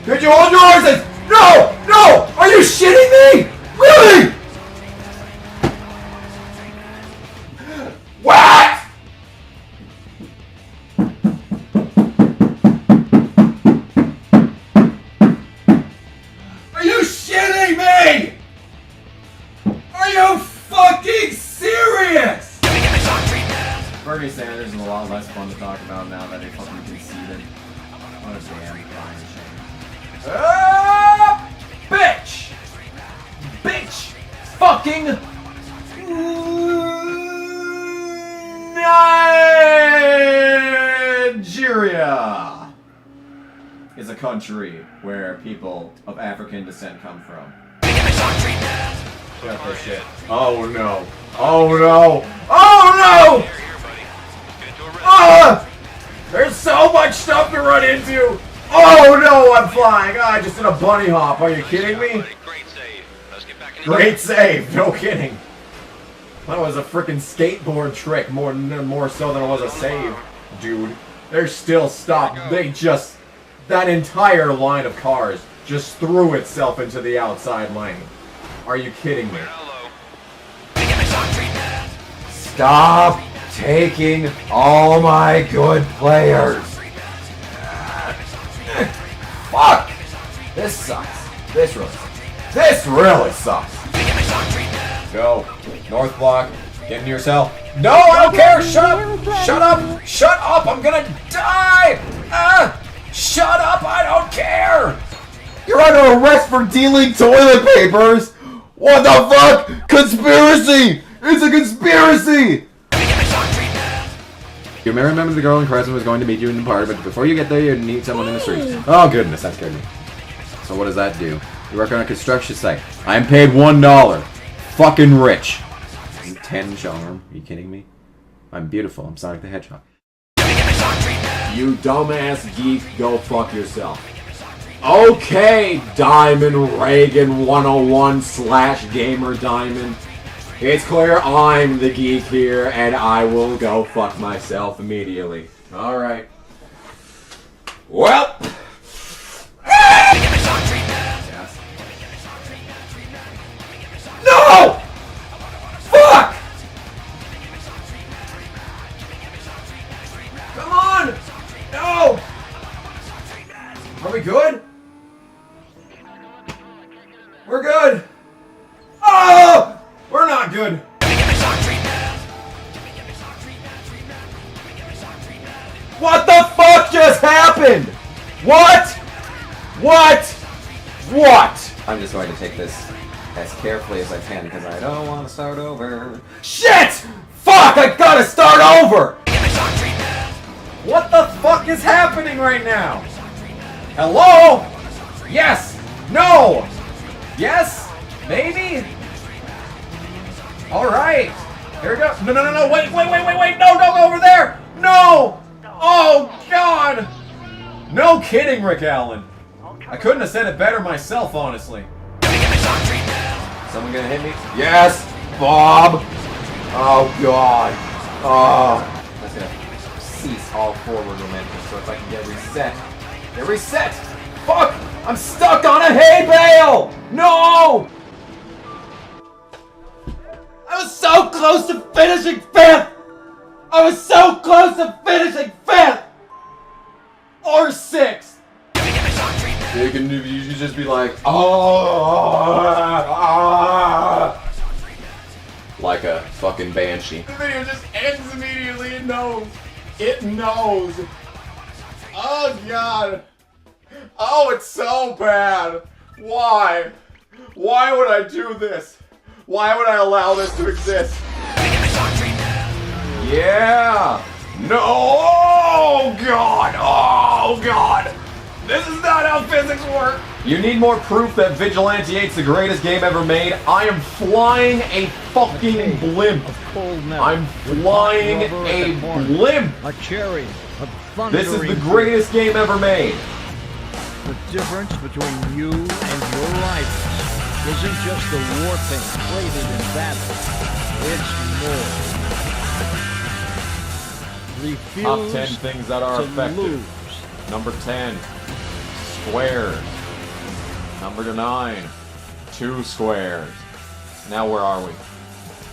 Could you hold your horses? No! No! Are you shitting me? Really? What? Are you shitting me? Are you fucking serious? Bernie Sanders is a lot less fun to talk about now that he fucking conceded. What a damn crying shame. Bitch! Bitch! Fucking Nigeria is a country where people of African descent come from. Got this shit. Oh no. Oh no. Oh no! There's so much stuff to run into! Oh no, I'm flying! I just did a bunny hop. Are you kidding me? Great save, no kidding. That was a freaking skateboard trick more so than it was a save, dude. They're still stopped. They just... That entire line of cars just threw itself into the outside lane. Are you kidding me? Stop taking all my good players. Fuck! This sucks. This really sucks. Go. North block. Get into yourself. No, I don't care! Shut up! Shut up! Shut up! I'm gonna die! Shut up! I don't care! You're under arrest for dealing toilet papers! What the fuck? Conspiracy! It's a conspiracy! You may remember the girl in Crescent was going to meet you in the park, but before you get there, you need someone in the street. Oh goodness, that scared me. So what does that do? You work on a construction site. I'm paid $1. Fucking rich. 10 charm. Are you kidding me? I'm beautiful. I'm Sonic the Hedgehog. You dumbass geek, go fuck yourself. Okay, Diamond Reagan 101/Gamer Diamond. It's clear I'm the geek here, and I will go fuck myself immediately. Alright. Well. Yes. No! Fuck! Come on! No! Are we good? We're good! Oh! We're not good! What the fuck just happened? What? What? What? I'm just going to take this as carefully as I can because I don't want to start over. Shit! Fuck! I gotta start over! What the fuck is happening right now? Hello? Yes! No! Yes? Maybe? Alright! Here we go! No, no, no, no! Wait! No, don't go over there! No! Oh, God! No kidding, Rick Allen. I couldn't have said it better myself, honestly. Someone gonna hit me? Yes! Bob! Oh, God. Oh. That's gonna cease all forward momentum, so if I can get reset. Get reset! Fuck! I'm stuck on a hay bale! No! I was so close to finishing 5th! I was so close to finishing 5th! Or 6th! You can just be like, like a fucking banshee. The video just ends immediately, it knows. It knows. Oh, God. Oh, it's so bad. Why? Why would I do this? Why would I allow this to exist? Yeah! No! Oh, God! Oh, God! This is not how physics work! You need more proof that Vigilante 8's the greatest game ever made. I am flying a fucking blimp. I'm flying a blimp! A cherry, a this is the greatest game ever made. The difference between you and your rivals isn't just the warpaint traded in battle. It's more. Refuse Top 10 things that are effective. lose. Number 10. squares. Number 9, 2 squares. Now where are we?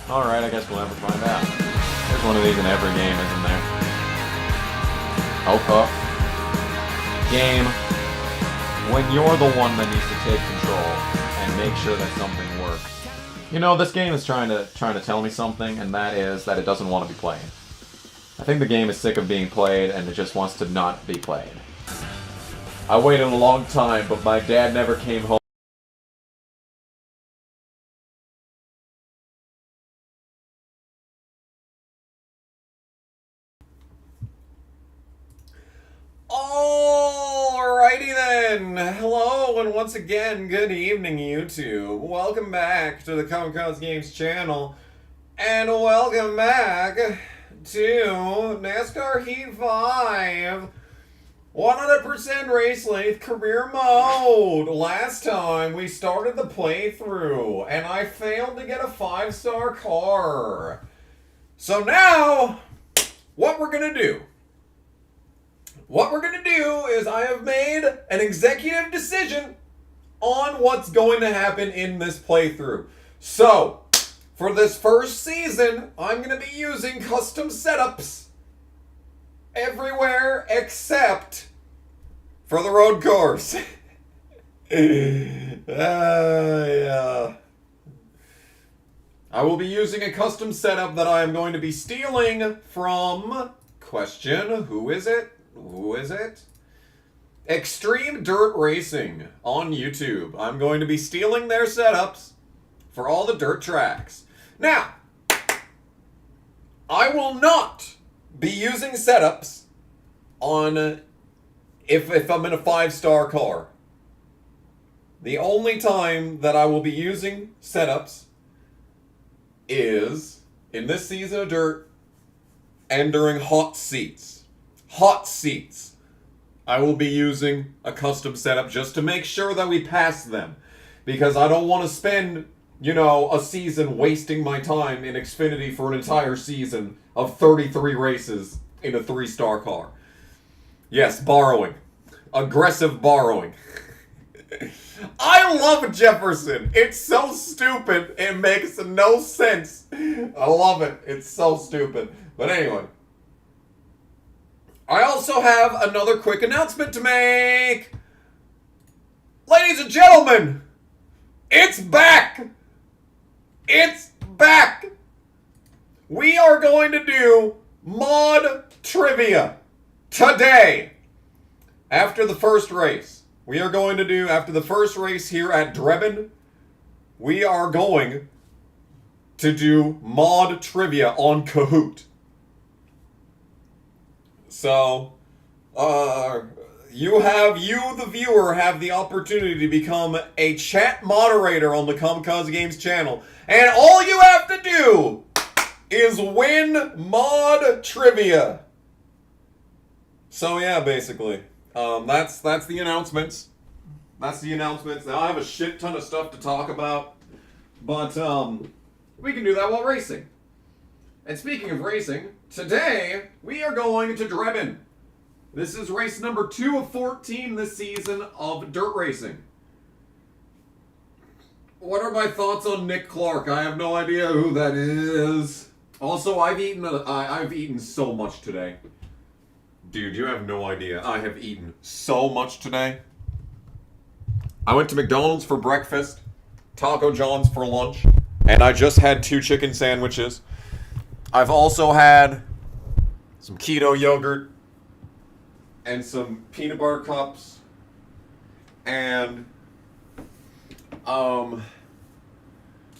Alright, I guess we'll never find out. There's one of these in every game, isn't there? Okay. Game. When you're the one that needs to take control and make sure that something works. You know, this game is trying to tell me something, and that is that it doesn't want to be played. I think the game is sick of being played, and it just wants to not be played. I waited a long time, but my dad never came home. Alrighty then! Hello, and once again, good evening, YouTube. Welcome back to the Kamikaze Games channel, and welcome back to NASCAR Heat 5 100% Race Lathe Career Mode. Last time, we started the playthrough, and I failed to get a 5-star car. So now, what we're gonna do is I have made an executive decision on what's going to happen in this playthrough. So, for this first season, I'm going to be using custom setups everywhere except for the road course. Yeah. I will be using a custom setup that I am going to be stealing from... Question, who is it? Who is it? Extreme Dirt Racing on YouTube. I'm going to be stealing their setups for all the dirt tracks. Now, I will not be using setups on if I'm in a 5-star car. The only time that I will be using setups is in this season of Dirt and during hot seats. Hot seats. I will be using a custom setup just to make sure that we pass them. Because I don't want to spend, you know, a season wasting my time in Xfinity for an entire season of 33 races in a 3-star car. Yes, borrowing. Aggressive borrowing. I love Jefferson. It's so stupid. It makes no sense. I love it. It's so stupid. But anyway. I also have another quick announcement to make. Ladies and gentlemen, it's back. It's back. We are going to do mod trivia today. After the first race. We are going to do, after the first race here at Drebin, we are going to do mod trivia on Kahoot. So, you, the viewer, have the opportunity to become a chat moderator on the Kamikaze Games channel. And all you have to do is win mod trivia. So yeah, basically. That's the announcements. That's the announcements. Now I have a shit ton of stuff to talk about. But, we can do that while racing. And speaking of racing, today we are going to Drebin. This is race number 2 of 14 this season of dirt racing. What are my thoughts on Nick Clark? I have no idea who that is. Also, I've eaten so much today. Dude, you have no idea. I have eaten so much today. I went to McDonald's for breakfast, Taco John's for lunch, and I just had 2 chicken sandwiches. I've also had some keto yogurt and some peanut butter cups and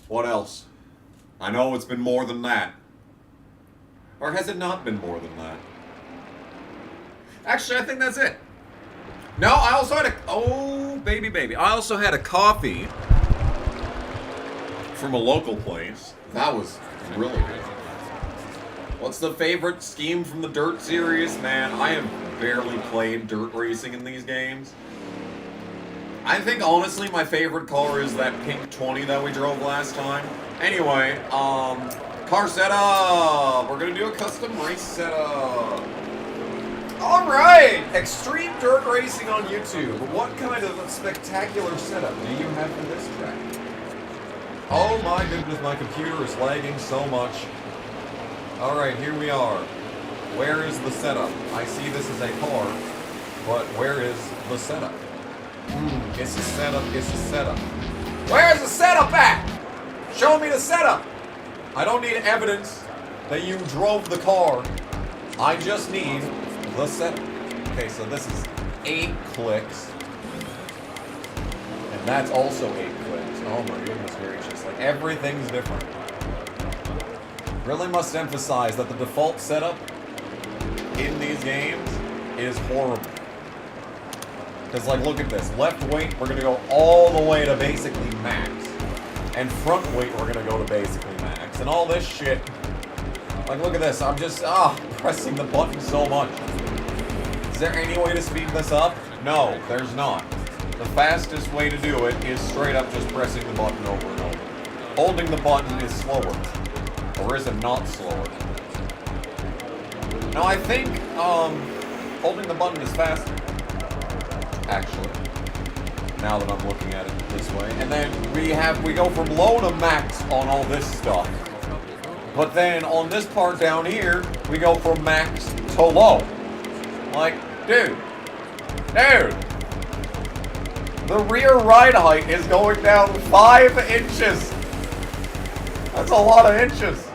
what else? I know it's been more than that. Or has it not been more than that? Actually, I think that's it. No, I also had I also had a coffee from a local place. That was really good. What's the favorite scheme from the Dirt series? Man, I have barely played dirt racing in these games. I think, honestly, my favorite car is that pink 20 that we drove last time. Anyway, car setup! We're gonna do a custom race setup. Alright! Extreme Dirt Racing on YouTube. What kind of spectacular setup do you have for this track? Oh my goodness, my computer is lagging so much. Alright, here we are. Where is the setup? I see this is a car, but where is the setup? It's a setup, it's a setup. Where's the setup at? Show me the setup! I don't need evidence that you drove the car. I just need the setup. Okay, so this is 8 clicks. And that's also 8 clicks. Oh my goodness gracious. Like, everything's different. Really must emphasize that the default setup in these games is horrible. Because, like, look at this. Left weight, we're going to go all the way to basically max. And front weight, we're going to go to basically max. And all this shit. Like, look at this. I'm just, pressing the button so much. Is there any way to speed this up? No, there's not. The fastest way to do it is straight up just pressing the button over and over. Holding the button is slower. Or is it not slower? Now, I think, holding the button is faster. Actually. Now that I'm looking at it this way. And then we go from low to max on all this stuff. But then on this part down here, we go from max to low. Like, dude. The rear ride height is going down 5 inches. That's a lot of inches.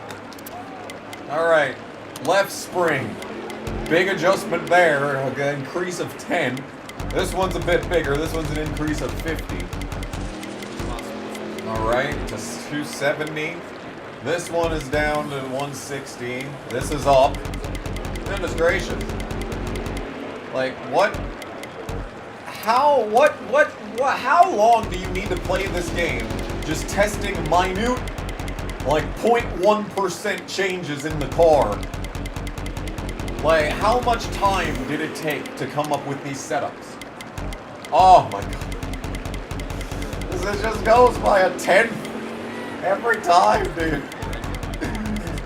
Alright. Left spring. Big adjustment there. An increase of 10. This one's a bit bigger. This one's an increase of 50. Alright. To 270. This one is down to 160. This is up. Goodness gracious. Like, what? How long do you need to play this game just testing minute, like 0.1% changes in the car? Like, how much time did it take to come up with these setups? Oh my god. This just goes by a 10 every time, dude.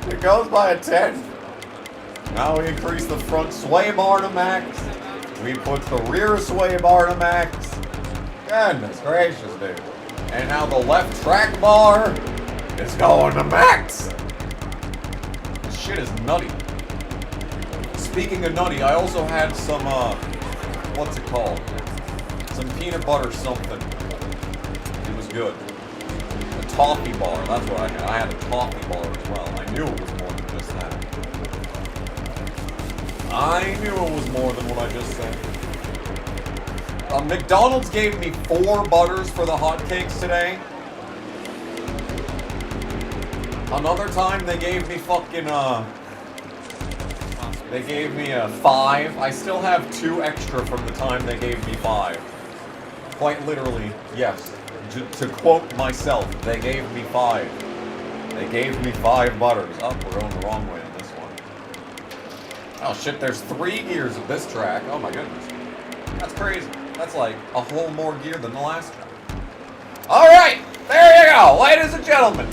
It goes by a 10. Now we increase the front sway bar to max. We put the rear sway bar to max. Goodness gracious, dude. And now the left track bar is going to max. This shit is nutty. Speaking of nutty, I also had some, what's it called? Some peanut butter something. It was good. A toffee bar, that's what I had. I had a toffee bar as well. I knew it was more than just that. I knew it was more than what I just said. McDonald's gave me 4 butters for the hotcakes today. Another time they gave me fucking, they gave me a 5. I still have 2 extra from the time they gave me 5. Quite literally, yes. To quote myself, they gave me 5. They gave me 5 butters. Oh, we're going the wrong way on this one. Oh shit, there's 3 gears of this track. Oh my goodness. That's crazy. That's like a whole more gear than the last track. Alright, there you go, ladies and gentlemen.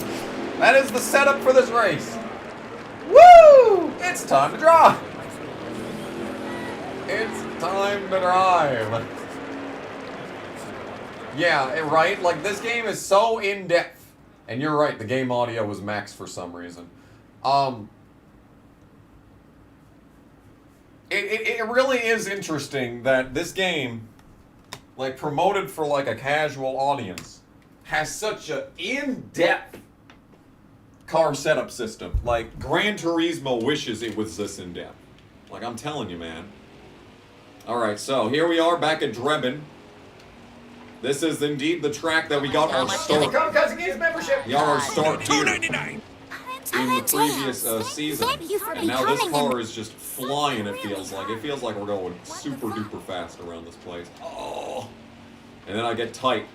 That is the setup for this race. Woo! It's time to drive. It's time to drive. Yeah, right? Like, this game is so in-depth. And you're right, the game audio was maxed for some reason. It really is interesting that this game, like, promoted for, like, a casual audience, has such an in-depth car setup system. Like, Gran Turismo wishes it was this in-depth. Like, I'm telling you, man. Alright, so here we are back at Drebin. This is indeed the track that we got our start. We got our start here in the previous season. And now this car is just flying, it feels like. It feels like we're going super duper fast around this place. Oh. And then I get tight.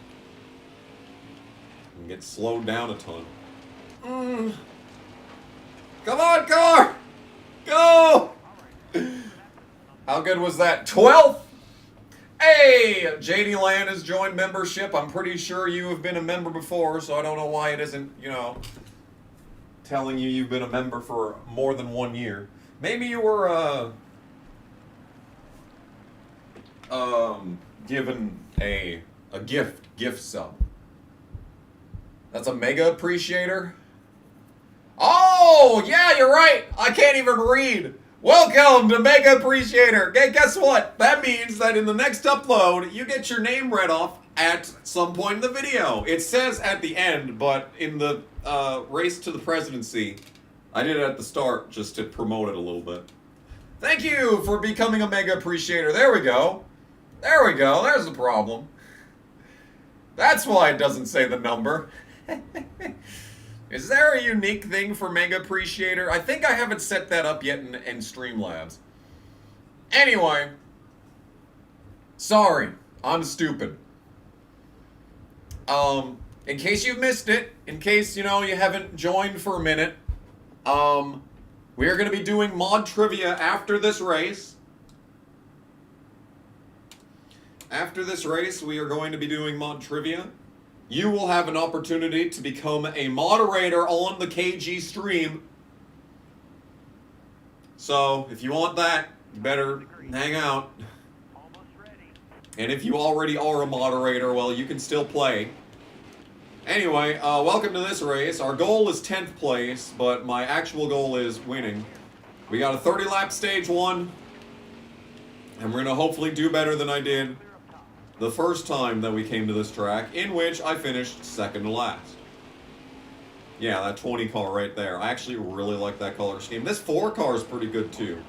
And get slowed down a ton. Come on, car! Go! How good was that? 12th? Hey! JD Land has joined membership. I'm pretty sure you have been a member before, so I don't know why it isn't, you know, telling you you've been a member for more than 1 year. Maybe you were given a gift sub. That's a mega appreciator. Oh, yeah, you're right. I can't even read. Welcome to Mega Appreciator. Hey, guess what? That means that in the next upload, you get your name read off at some point in the video. It says at the end, but in the race to the presidency, I did it at the start just to promote it a little bit. Thank you for becoming a Mega Appreciator. There we go. There we go. There's the problem. That's why it doesn't say the number. Is there a unique thing for Mega Appreciator? I think I haven't set that up yet in Streamlabs. Anyway. Sorry. I'm stupid. In case you've missed it, in case, you haven't joined for a minute, we are going to be doing mod trivia after this race. After this race, we are going to be doing mod trivia. You will have an opportunity to become a moderator on the KG stream. So, if you want that, you better hang out. And if you already are a moderator, well, you can still play. Anyway, welcome to this race. Our goal is 10th place, but my actual goal is winning. We got a 30-lap stage 1, and we're going to hopefully do better than I did the first time that we came to this track, in which I finished second to last. Yeah, that 20 car right there. I actually really like that color scheme. This 4 car is pretty good too.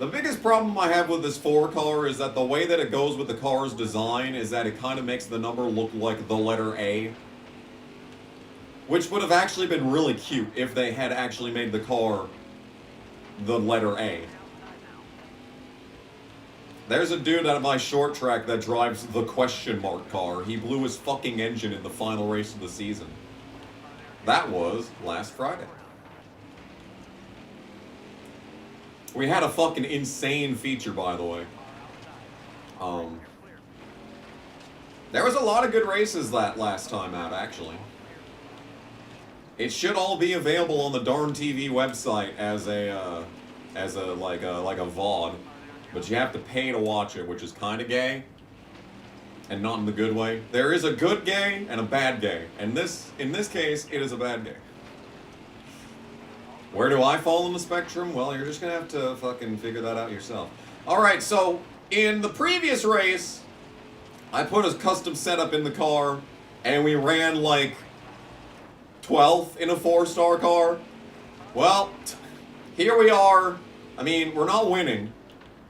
The biggest problem I have with this 4 car is that the way that it goes with the car's design is that it kind of makes the number look like the letter A. Which would have actually been really cute if they had actually made the car the letter A. There's a dude at my short track that drives the question mark car. He blew his fucking engine in the final race of the season. That was last Friday. We had a fucking insane feature, by the way. There was a lot of good races that last time out, actually. It should all be available on the Darn TV website as a VOD. But you have to pay to watch it, which is kind of gay. And not in the good way. There is a good gay and a bad gay. And in this case, it is a bad gay. Where do I fall in the spectrum? Well, you're just going to have to fucking figure that out yourself. Alright, so in the previous race, I put a custom setup in the car, and we ran like 12th in a 4-star car. Well, here we are. I mean, we're not winning.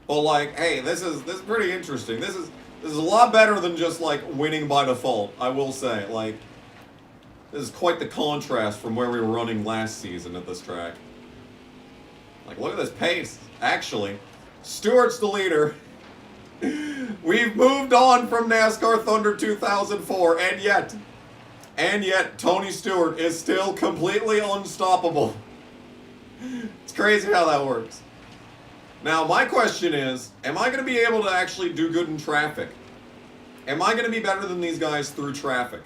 But like, hey, this is pretty interesting. This is a lot better than just like winning by default, I will say. Like, this is quite the contrast from where we were running last season at this track. Like, look at this pace. Actually, Stewart's the leader. We've moved on from NASCAR Thunder 2004, and yet Tony Stewart is still completely unstoppable. It's crazy how that works. Now, my question is, am I going to be able to actually do good in traffic? Am I going to be better than these guys through traffic?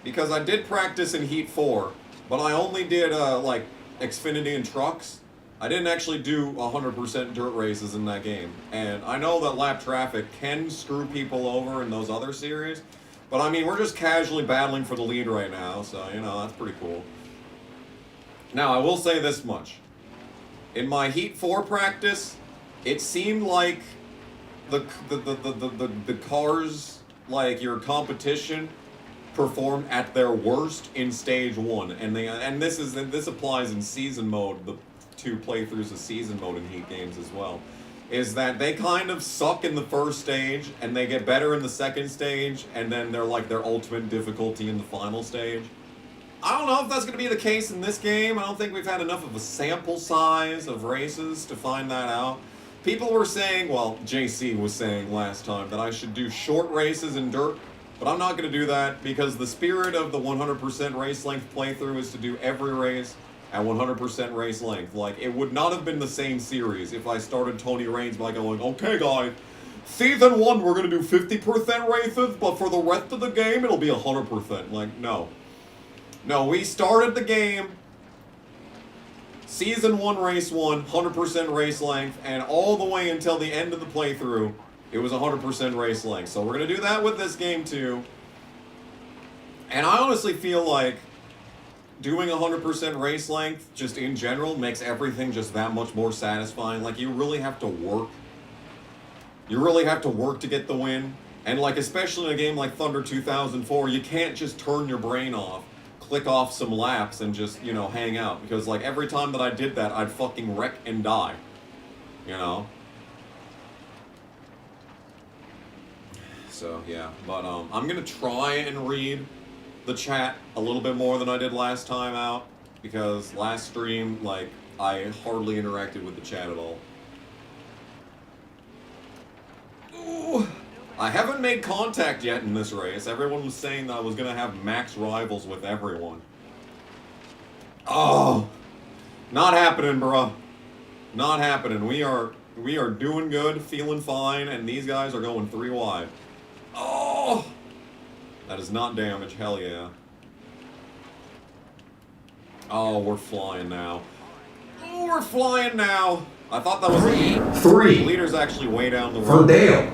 Because I did practice in Heat 4, but I only did, like, Xfinity and trucks. I didn't actually do 100% dirt races in that game. And I know that lap traffic can screw people over in those other series, but I mean, we're just casually battling for the lead right now, so, that's pretty cool. Now, I will say this much. In my Heat 4 practice, it seemed like the cars, like your competition, performed at their worst in stage 1, and this applies in season mode, the 2 playthroughs of season mode in Heat games as well. Is that they kind of suck in the first stage, and they get better in the second stage, and then they're like their ultimate difficulty in the final stage. I don't know if that's going to be the case in this game. I don't think we've had enough of a sample size of races to find that out. People were saying, well, JC was saying last time that I should do short races in dirt, but I'm not going to do that because the spirit of the 100% race length playthrough is to do every race at 100% race length. Like, it would not have been the same series if I started Tony Raines by going, okay guys, season 1 we're going to do 50% races, but for the rest of the game it'll be 100%. Like, no. No, we started the game Season 1, Race 1, 100% race length, and all the way until the end of the playthrough, it was 100% race length. So we're going to do that with this game too. And I honestly feel like doing 100% race length, just in general, makes everything just that much more satisfying. Like, you really have to work. You really have to work to get the win. And, like, especially in a game like Thunder 2004, you can't just turn your brain off, click off some laps, and just, you know, hang out. Because, like, every time that I did that, I'd fucking wreck and die. You know? So, yeah. But, I'm gonna try and read the chat a little bit more than I did last time out, because last stream, like, I hardly interacted with the chat at all. Ooh, I haven't made contact yet in this race. Everyone was saying that I was gonna have max rivals with everyone. Oh, not happening, bruh. Not happening. We are doing good, feeling fine, and these guys are going 3 wide. Oh! That is not damage, hell yeah. Oh, we're flying now. Oh, we're flying now. I thought that was 3. The leader's actually way down the road. For Dale.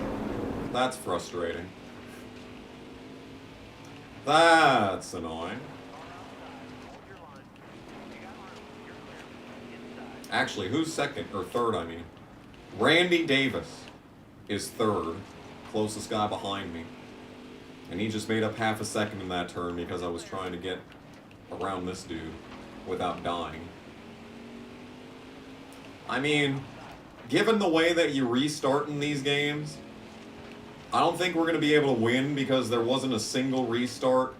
That's frustrating. That's annoying. Actually, who's second? Or third, I mean. Randy Davis is third. Closest guy behind me. And he just made up half a second in that turn because I was trying to get around this dude without dying. I mean, given the way that you restart in these games, I don't think we're going to be able to win because there wasn't a single restart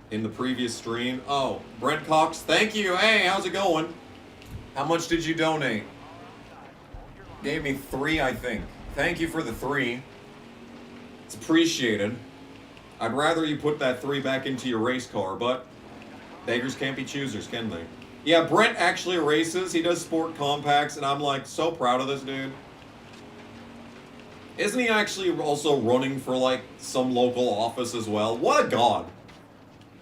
in the previous stream. Oh, Brent Cox, thank you. Hey, how's it going? How much did you donate? Gave me 3, I think. Thank you for the 3. It's appreciated. I'd rather you put that 3 back into your race car, but beggars can't be choosers, can they? Yeah, Brent actually races. He does sport compacts, and I'm, like, so proud of this dude. Isn't he actually also running for, like, some local office as well? What a god.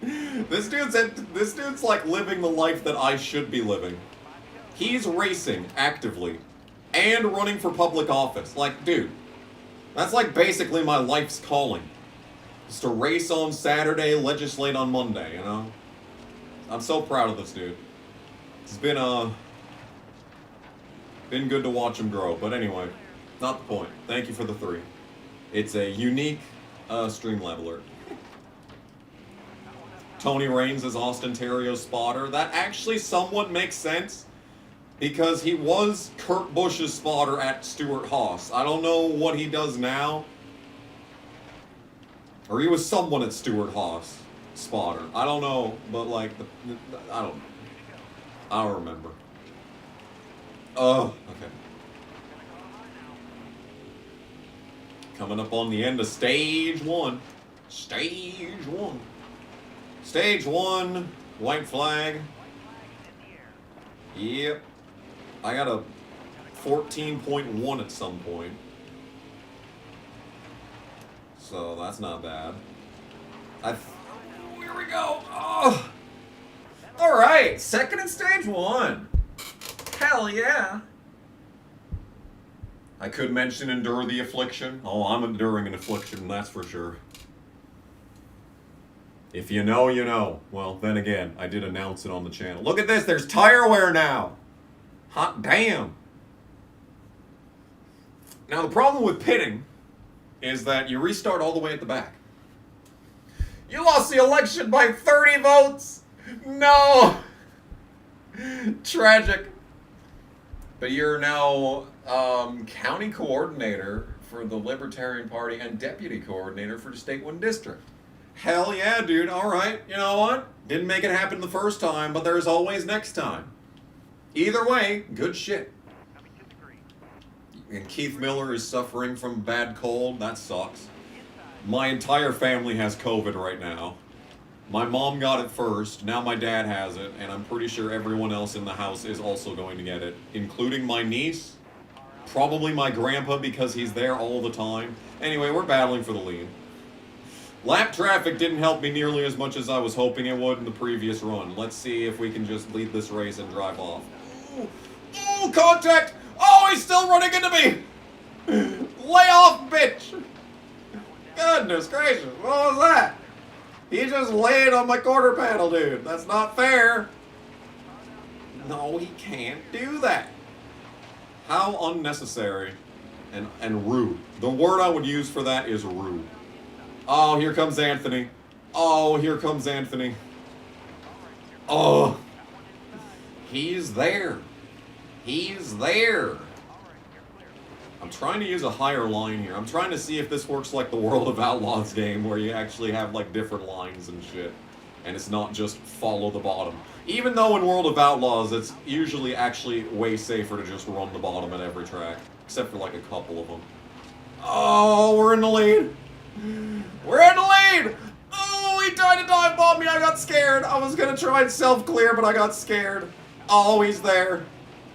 This dude's, like, living the life that I should be living. He's racing actively and running for public office. Like, dude, that's, like, basically my life's calling. Just to race on Saturday, legislate on Monday, you know? I'm so proud of this dude. It's been good to watch him grow. But anyway, not the point. Thank you for the 3. It's a unique Streamlab alert. Tony Raines is Austin Terrio's spotter. That actually somewhat makes sense because he was Kurt Busch's spotter at Stewart-Haas. I don't know what he does now. Or he was someone at Stewart-Haas spotter. I don't know, but like, I don't remember. Oh, okay. Coming up on the end of stage 1. Stage 1. Stage 1, white flag. Yep. I got a 14.1 at some point. So that's not bad. Here we go. Oh. All right, second in stage 1. Hell yeah. I could mention endure the affliction. Oh, I'm enduring an affliction, that's for sure. If you know, you know. Well, then again, I did announce it on the channel. Look at this, there's tire wear now. Hot damn. Now the problem with pitting is that you restart all the way at the back. You lost the election by 30 votes! No! Tragic. But you're now county coordinator for the Libertarian Party and deputy coordinator for the State 1 district. Hell yeah, dude. All right. You know what? Didn't make it happen the first time, but there's always next time. Either way, good shit. And Keith Miller is suffering from a bad cold. That sucks. My entire family has COVID right now. My mom got it first, now my dad has it, and I'm pretty sure everyone else in the house is also going to get it, including my niece, probably my grandpa because he's there all the time. Anyway, we're battling for the lead. Lap traffic didn't help me nearly as much as I was hoping it would in the previous run. Let's see if we can just lead this race and drive off. Ooh, contact! Oh, he's still running into me! Lay off, bitch! Goodness gracious, what was that? He just laid on my quarter panel, dude. That's not fair. No, he can't do that. How unnecessary and rude. The word I would use for that is rude. Oh, here comes Anthony. Oh, here comes Anthony. Oh. He's there. He's there. I'm trying to use a higher line here. I'm trying to see if this works like the World of Outlaws game where you actually have like different lines and shit. And it's not just follow the bottom. Even though in World of Outlaws it's usually actually way safer to just run the bottom at every track. Except for like a couple of them. Oh, we're in the lead. We're in the lead! Oh, he tried to dive bomb me. I got scared. I was gonna try and self-clear, but I got scared. Oh, he's there.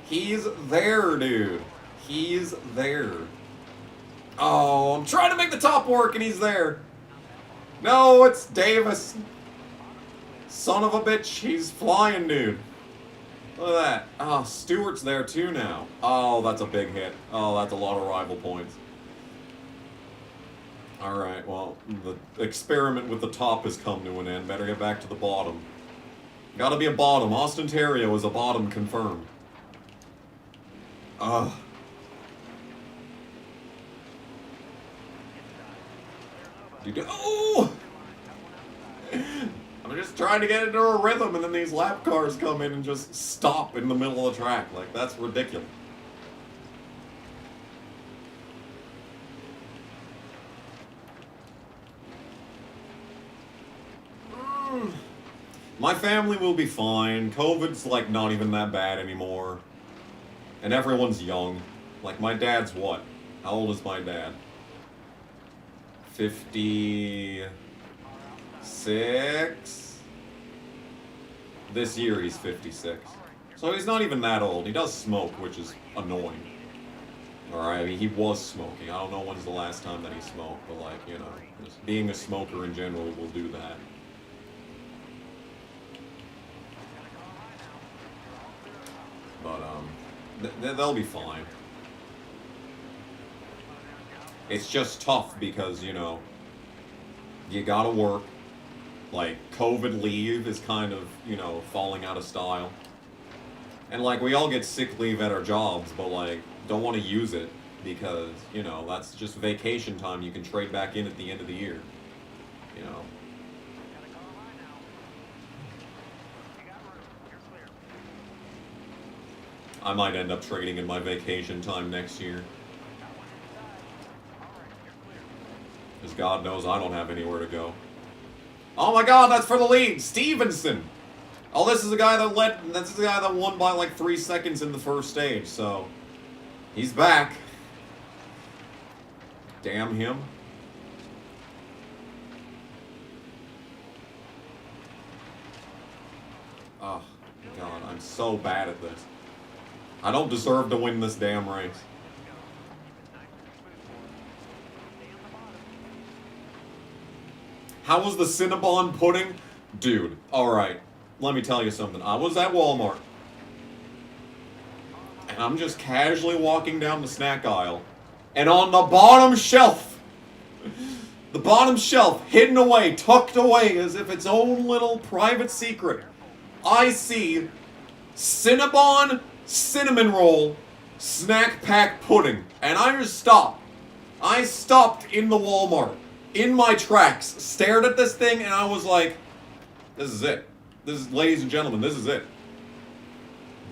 He's there, dude. He's there. Oh, I'm trying to make the top work and he's there. No, it's Davis. Son of a bitch, he's flying, dude. Look at that. Oh, Stewart's there too now. Oh, that's a big hit. Oh, that's a lot of rival points. Alright, well, the experiment with the top has come to an end. Better get back to the bottom. Gotta be a bottom. Austin Terrio is a bottom confirmed. Ugh. Oh! I'm just trying to get into a rhythm and then these lap cars come in and just stop in the middle of the track. Like, that's ridiculous. My family will be fine. COVID's like not even that bad anymore. And everyone's young. Like my dad's what? How old is my dad? 56? This year he's 56. So he's not even that old. He does smoke, which is annoying. Alright, I mean, he was smoking. I don't know when's the last time that he smoked, but like, you know, just being a smoker in general will do that. But, they'll be fine. It's just tough because, you know, you gotta work. Like, COVID leave is kind of, you know, falling out of style. And, like, we all get sick leave at our jobs, but, like, don't want to use it because, you know, that's just vacation time you can trade back in at the end of the year. You know. I might end up trading in my vacation time next year. Because God knows I don't have anywhere to go. Oh my God, that's for the lead! Stevenson! Oh, this is the guy that this is the guy that won by like 3 seconds in the first stage, so... He's back. Damn him. Oh, God, I'm so bad at this. I don't deserve to win this damn race. How was the Cinnabon pudding? Dude, alright. Let me tell you something. I was at Walmart. And I'm just casually walking down the snack aisle. And on the bottom shelf, hidden away, tucked away as if its own little private secret, I see Cinnabon cinnamon roll snack pack pudding. And I just stopped. I stopped in the Walmart, in my tracks, stared at this thing, and I was like, this is it. This is, ladies and gentlemen, this is it.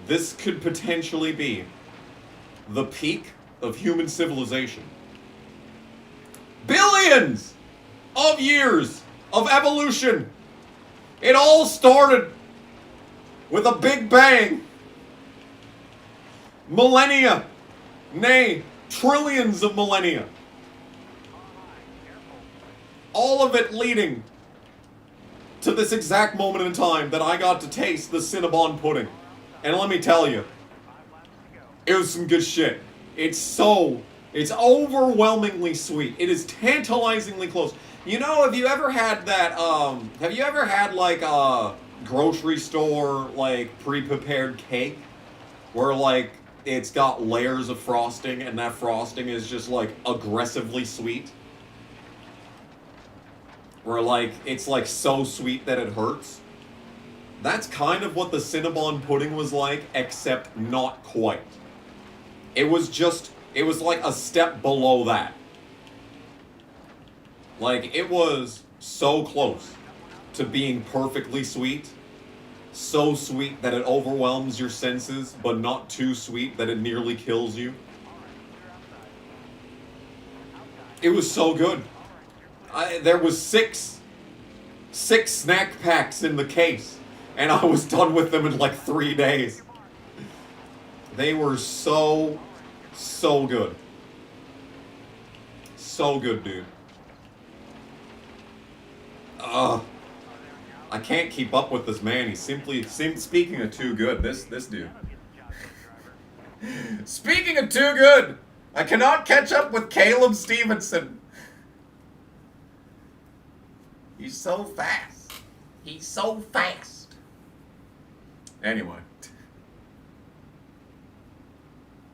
This could potentially be the peak of human civilization. Billions of years of evolution. It all started with a big bang. Millennia, nay, trillions of millennia. All of it leading to this exact moment in time that I got to taste the Cinnabon pudding. And let me tell you, it was some good shit. It's overwhelmingly sweet. It is tantalizingly close. You know, have you ever had that, have you ever had like a grocery store, like, pre-prepared cake? where like it's got layers of frosting and that frosting is just like aggressively sweet. Where like it's like so sweet that it hurts. That's kind of what the Cinnabon pudding was like, except not quite. It was like a step below that. Like, it was so close to being perfectly sweet. So sweet that it overwhelms your senses, but not too sweet that it nearly kills you. It was so good. There was six snack packs in the case, and I was done with them in like 3 days. They were so good. So good, dude. I can't keep up with this man. He's speaking of too good, this dude. Speaking of too good, I cannot catch up with Caleb Stevenson. He's so fast. He's so fast. Anyway.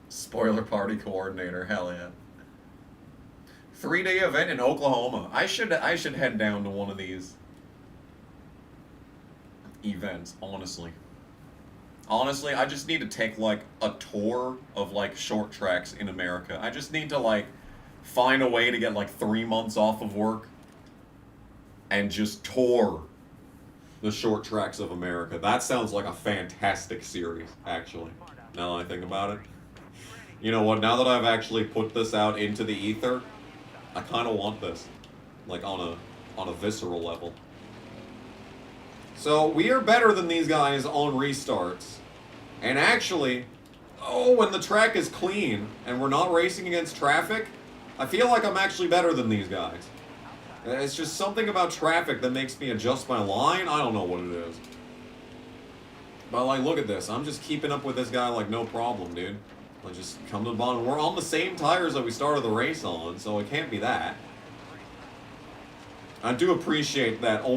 Spoiler party coordinator, hell yeah. 3-day event in Oklahoma. I should head down to one of these events, honestly. Honestly, I just need to take like a tour of like short tracks in America. I just need to like find a way to get like 3 months off of work and just tour the short tracks of America. That sounds like a fantastic series, actually, now that I think about it. You know what, now that I've actually put this out into the ether, I kind of want this, like on a visceral level. So we are better than these guys on restarts. And actually, when the track is clean and we're not racing against traffic, I feel like I'm actually better than these guys. It's just something about traffic that makes me adjust my line. I don't know what it is. But like, look at this. I'm just keeping up with this guy like no problem, dude. Like, just come to the bottom. We're on the same tires that we started the race on, so it can't be that. I do appreciate that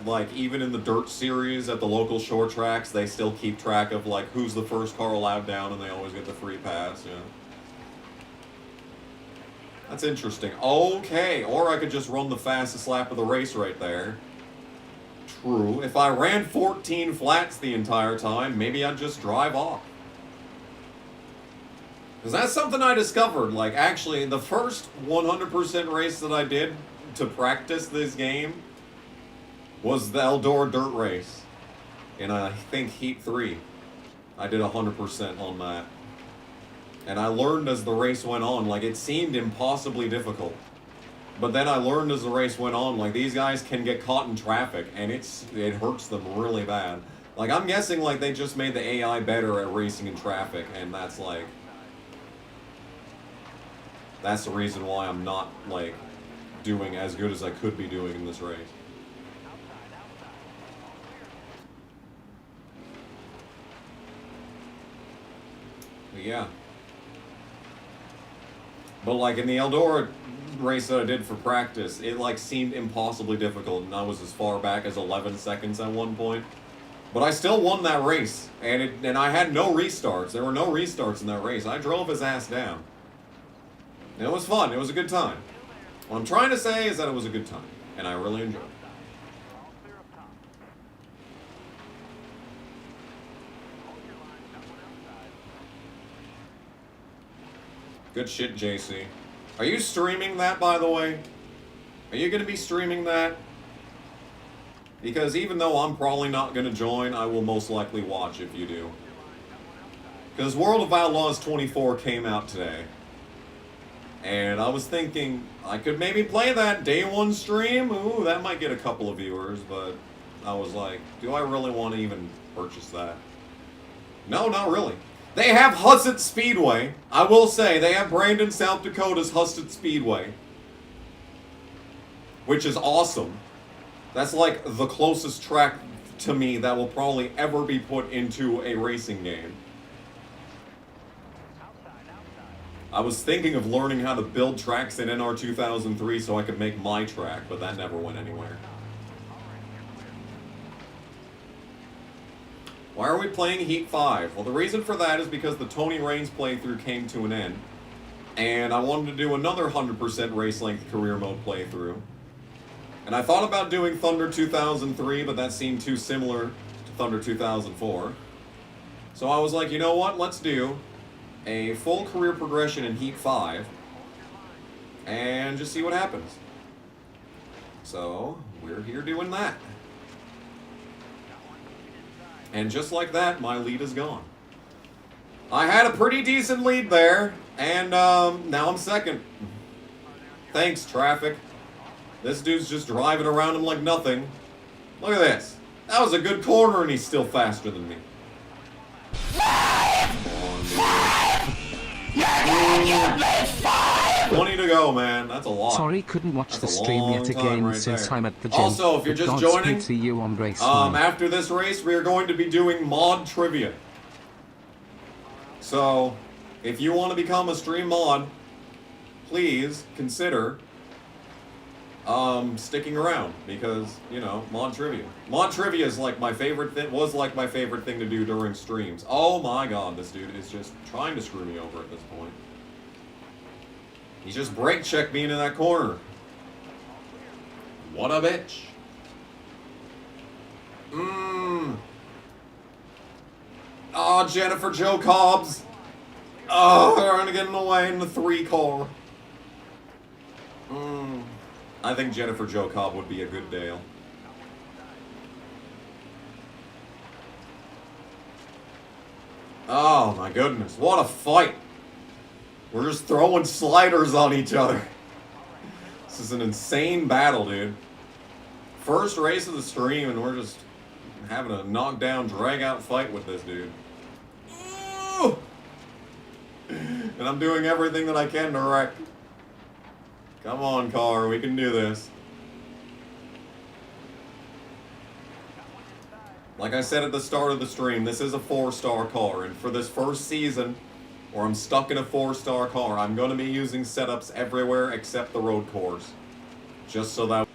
like, even in the dirt series at the local short tracks, they still keep track of, like, who's the first car allowed down, and they always get the free pass, yeah. That's interesting. Okay, or I could just run the fastest lap of the race right there. True. If I ran 14 flats the entire time, maybe I'd just drive off. Because that's something I discovered. Like, actually, the first 100% race that I did to practice this game was the Eldora dirt race. And I think Heat 3. I did 100% on that. And I learned as the race went on, like, it seemed impossibly difficult. But then I learned as the race went on, like, these guys can get caught in traffic, and it hurts them really bad. Like, I'm guessing, like, they just made the AI better at racing in traffic, and that's, like... That's the reason why I'm not, like, doing as good as I could be doing in this race. But yeah. But, like, in the Eldora race that I did for practice, it, like, seemed impossibly difficult, and I was as far back as 11 seconds at one point. But I still won that race, and I had no restarts. There were no restarts in that race. I drove his ass down. And it was fun. It was a good time. What I'm trying to say is that it was a good time, and I really enjoyed it. Good shit, JC. Are you streaming that, by the way? Are you going to be streaming that? Because even though I'm probably not going to join, I will most likely watch if you do. Because World of Outlaws 24 came out today. And I was thinking, I could maybe play that day one stream. Ooh, that might get a couple of viewers, but I was like, do I really want to even purchase that? No, not really. They have Hussett Speedway. I will say, they have Brandon, South Dakota's Hussett Speedway. Which is awesome. That's like the closest track to me that will probably ever be put into a racing game. I was thinking of learning how to build tracks in NR 2003 so I could make my track, but that never went anywhere. Why are we playing Heat 5? Well, the reason for that is because the Tony Raines playthrough came to an end. And I wanted to do another 100% race length career mode playthrough. And I thought about doing Thunder 2003, but that seemed too similar to Thunder 2004. So I was like, you know what? Let's do a full career progression in Heat 5 and just see what happens. So we're here doing that. And just like that, my lead is gone. I had a pretty decent lead there, and now I'm second. Thanks, traffic. This dude's just driving around him like nothing. Look at this. That was a good corner, and he's still faster than me. Come on, dude. 20 to go, man. That's a lot. Sorry, couldn't watch That's the a stream long yet time again right since there. I'm at the gym. Also, if you're But just Godspeed joining, to you on race one. after this race, we are going to be doing mod trivia. So, if you want to become a stream mod, please consider sticking around, because, you know, mod trivia. Mod trivia is like my favorite thing, was like my favorite thing to do during streams. Oh my god, this dude is just trying to screw me over at this point. He just brake checked me into that corner. What a bitch. Oh, Jennifer Jo Cobbs. Oh, they're gonna get in the way in the 3 car. I think Jennifer Jo Cobb would be a good Dale. Oh my goodness, what a fight. We're just throwing sliders on each other. This is an insane battle, dude. First race of the stream, and we're just having a knockdown, drag-out fight with this dude. Ooh! And I'm doing everything that I can to wreck. Come on, car, we can do this. Like I said at the start of the stream, this is a 4-star car, and for this first season, where I'm stuck in a 4-star car, I'm going to be using setups everywhere except the road course. Just so that...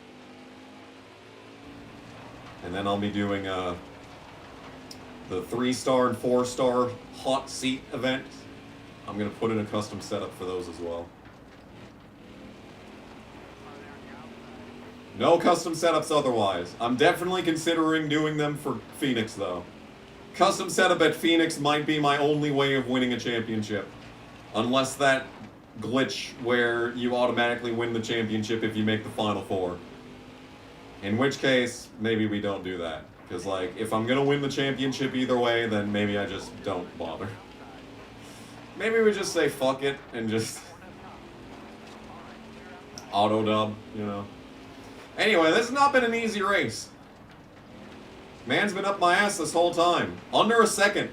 And then I'll be doing the 3-star and 4-star hot seat event. I'm going to put in a custom setup for those as well. No custom setups otherwise. I'm definitely considering doing them for Phoenix, though. Custom setup at Phoenix might be my only way of winning a championship. Unless that glitch where you automatically win the championship if you make the Final 4. In which case, maybe we don't do that. Because, like, if I'm gonna win the championship either way, then maybe I just don't bother. Maybe we just say fuck it and just... auto-dub, you know. Anyway, this has not been an easy race. Man's been up my ass this whole time. Under a second.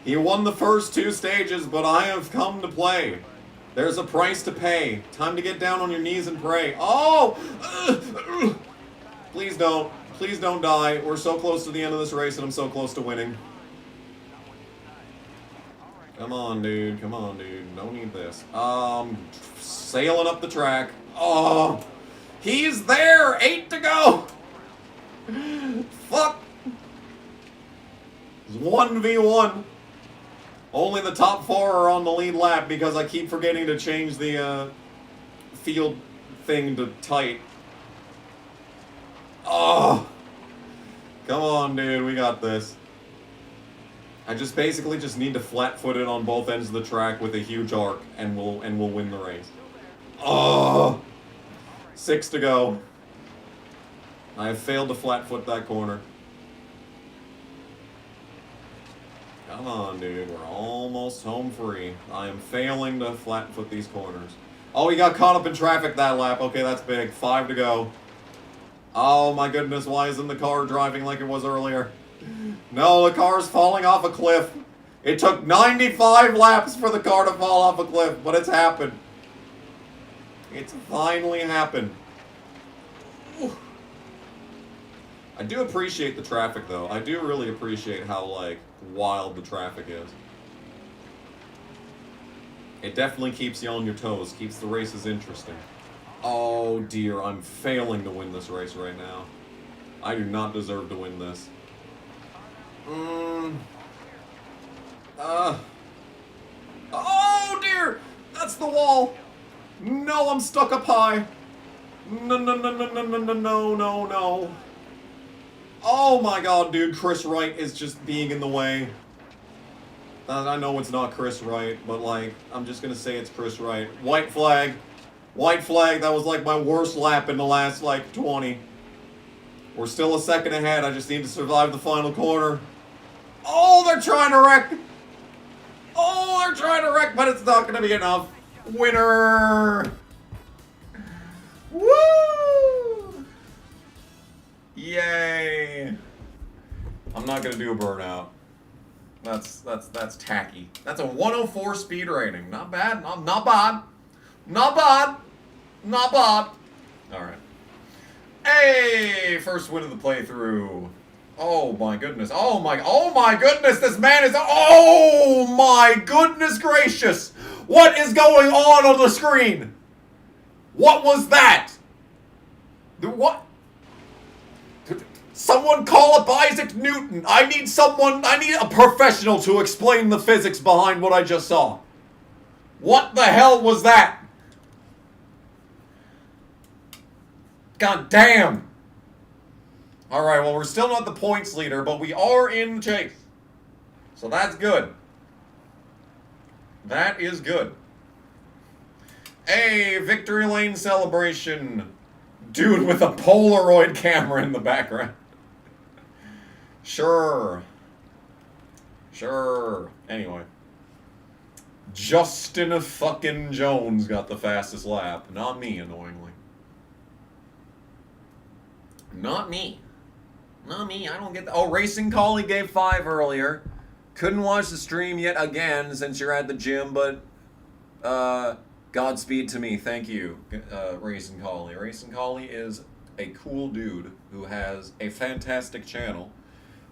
He won the first 2 stages, but I have come to play. There's a price to pay. Time to get down on your knees and pray. Oh! Please don't. Please don't die. We're so close to the end of this race and I'm so close to winning. Come on, dude. Come on, dude. Don't need this. Sailing up the track. Oh! He's there! 8 to go! Fuck! It's 1v1. Only the top 4 are on the lead lap because I keep forgetting to change the field thing to tight. Oh! Come on, dude. We got this. I just basically just need to flat-foot it on both ends of the track with a huge arc, and we'll win the race. Oh! 6 to go. I have failed to flat-foot that corner. Come on, dude. We're almost home free. I am failing to flat-foot these corners. Oh, he got caught up in traffic that lap. Okay, that's big. 5 to go. Oh, my goodness. Why isn't the car driving like it was earlier? No, the car's falling off a cliff. It took 95 laps for the car to fall off a cliff, but it's happened. It's finally happened. Ooh. I do appreciate the traffic, though. I do really appreciate how, like, wild the traffic is. It definitely keeps you on your toes, keeps the races interesting. Oh, dear, I'm failing to win this race right now. I do not deserve to win this. Oh dear! That's the wall! No, I'm stuck up high. No, no, no, no, no, no, no, no, no, no. Oh my god, dude, Chris Wright is just being in the way. I know it's not Chris Wright, but like, I'm just gonna say it's Chris Wright. White flag. White flag, that was like my worst lap in the last like 20. We're still a second ahead, I just need to survive the final corner. Oh, they're trying to wreck. Oh, they're trying to wreck, but it's not gonna be enough. Winner! Woo! Yay! I'm not gonna do a burnout. That's tacky. That's a 104 speed rating. Not bad. Not bad. Not bad. Not bad. Alright. Hey! First win of the playthrough. Oh my goodness. Oh my goodness, this man is... Oh my goodness gracious! What is going on the screen? What was that? What? Someone call up Isaac Newton. I need a professional to explain the physics behind what I just saw. What the hell was that? God damn. Alright, well, we're still not the points leader, but we are in the chase. So that's good. That is good. Hey, victory lane celebration. Dude with a Polaroid camera in the background. Sure. Sure. Anyway. Justin fucking Jones got the fastest lap. Not me, annoyingly. Not me. Not me, I don't get that. Oh, Racing Collie gave 5 earlier. Couldn't watch the stream yet again since you're at the gym, but Godspeed to me. Thank you, Racing Collie. Racing Collie is a cool dude who has a fantastic channel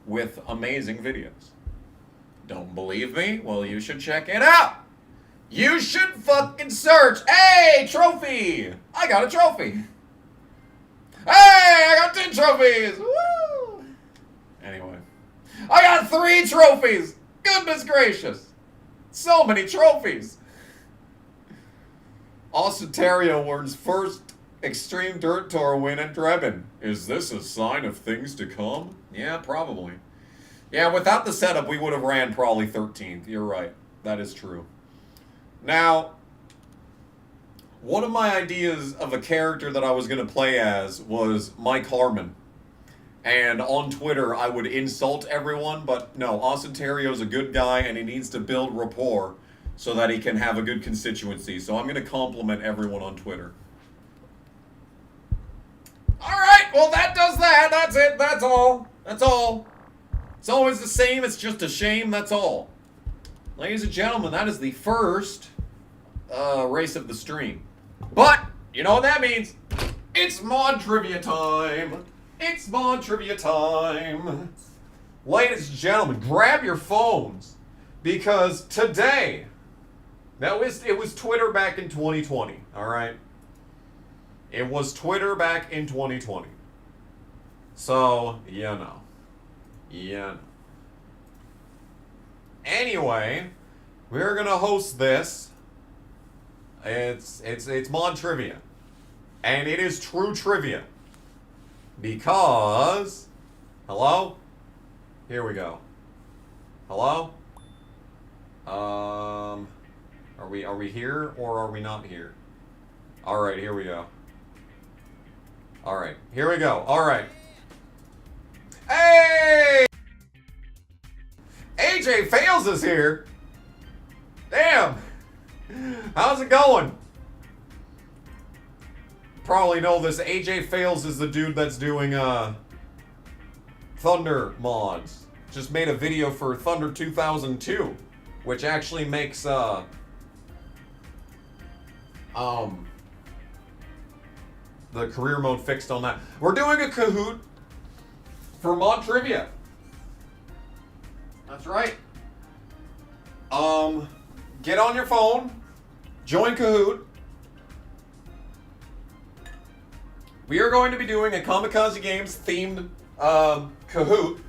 with amazing videos. Don't believe me? Well, you should check it out. You should fucking search. Hey, trophy! I got a trophy. Hey, I got 2 trophies. Woo! Anyway, I got 3 trophies. Goodness gracious. So many trophies. Austin Terrio wins first Extreme Dirt Tour win at Drebin. Is this a sign of things to come? Yeah, probably. Yeah, without the setup, we would have ran probably 13th. You're right. That is true. Now, one of my ideas of a character that I was going to play as was Mike Harmon. And on Twitter, I would insult everyone, but no, Austin Terrio's a good guy, and he needs to build rapport so that he can have a good constituency. So I'm going to compliment everyone on Twitter. Alright, well that does that. That's it. That's all. That's all. It's always the same. It's just a shame. That's all. Ladies and gentlemen, that is the first race of the stream. But, you know what that means? It's mod trivia time. It's mod trivia time. Ladies and gentlemen, grab your phones. Because today, it was Twitter back in 2020, alright? It was Twitter back in 2020. So, you know. Yeah. Anyway, we're gonna host this. It's mod trivia. And it is true trivia. Because hello? Here we go. Hello? Are we here or are we not here? Alright, here we go. Alright, here we go. Alright. Hey! AJ Fails is here. Damn. How's it going? Probably know this. AJ Fails is the dude that's doing Thunder mods. Just made a video for Thunder 2002, which actually makes the career mode fixed on that. We're doing a Kahoot for mod trivia. That's right. Get on your phone, join Kahoot. We are going to be doing a Kamikaze Games themed Kahoot.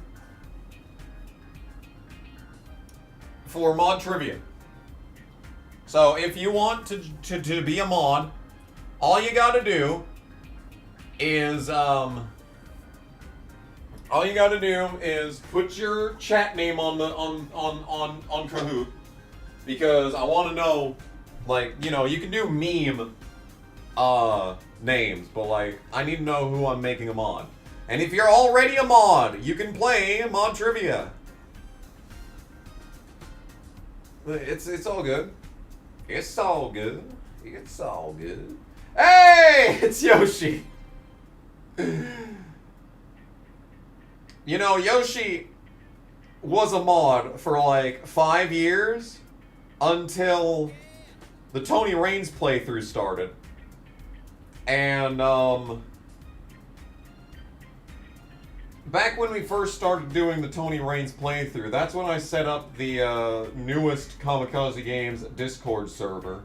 for mod trivia. So if you want to be a mod, all you gotta do is put your chat name on the on Kahoot, because I want to know, like, you know, you can do meme names, but like I need to know who I'm making a mod. And if you're already a mod, you can play mod trivia. It's all good. It's all good. It's all good. Hey, it's Yoshi. You know, Yoshi was a mod for like 5 years until the Tony Raines playthrough started. And back when we first started doing the Tony Raines playthrough, that's when I set up the newest Kamikaze Games Discord server,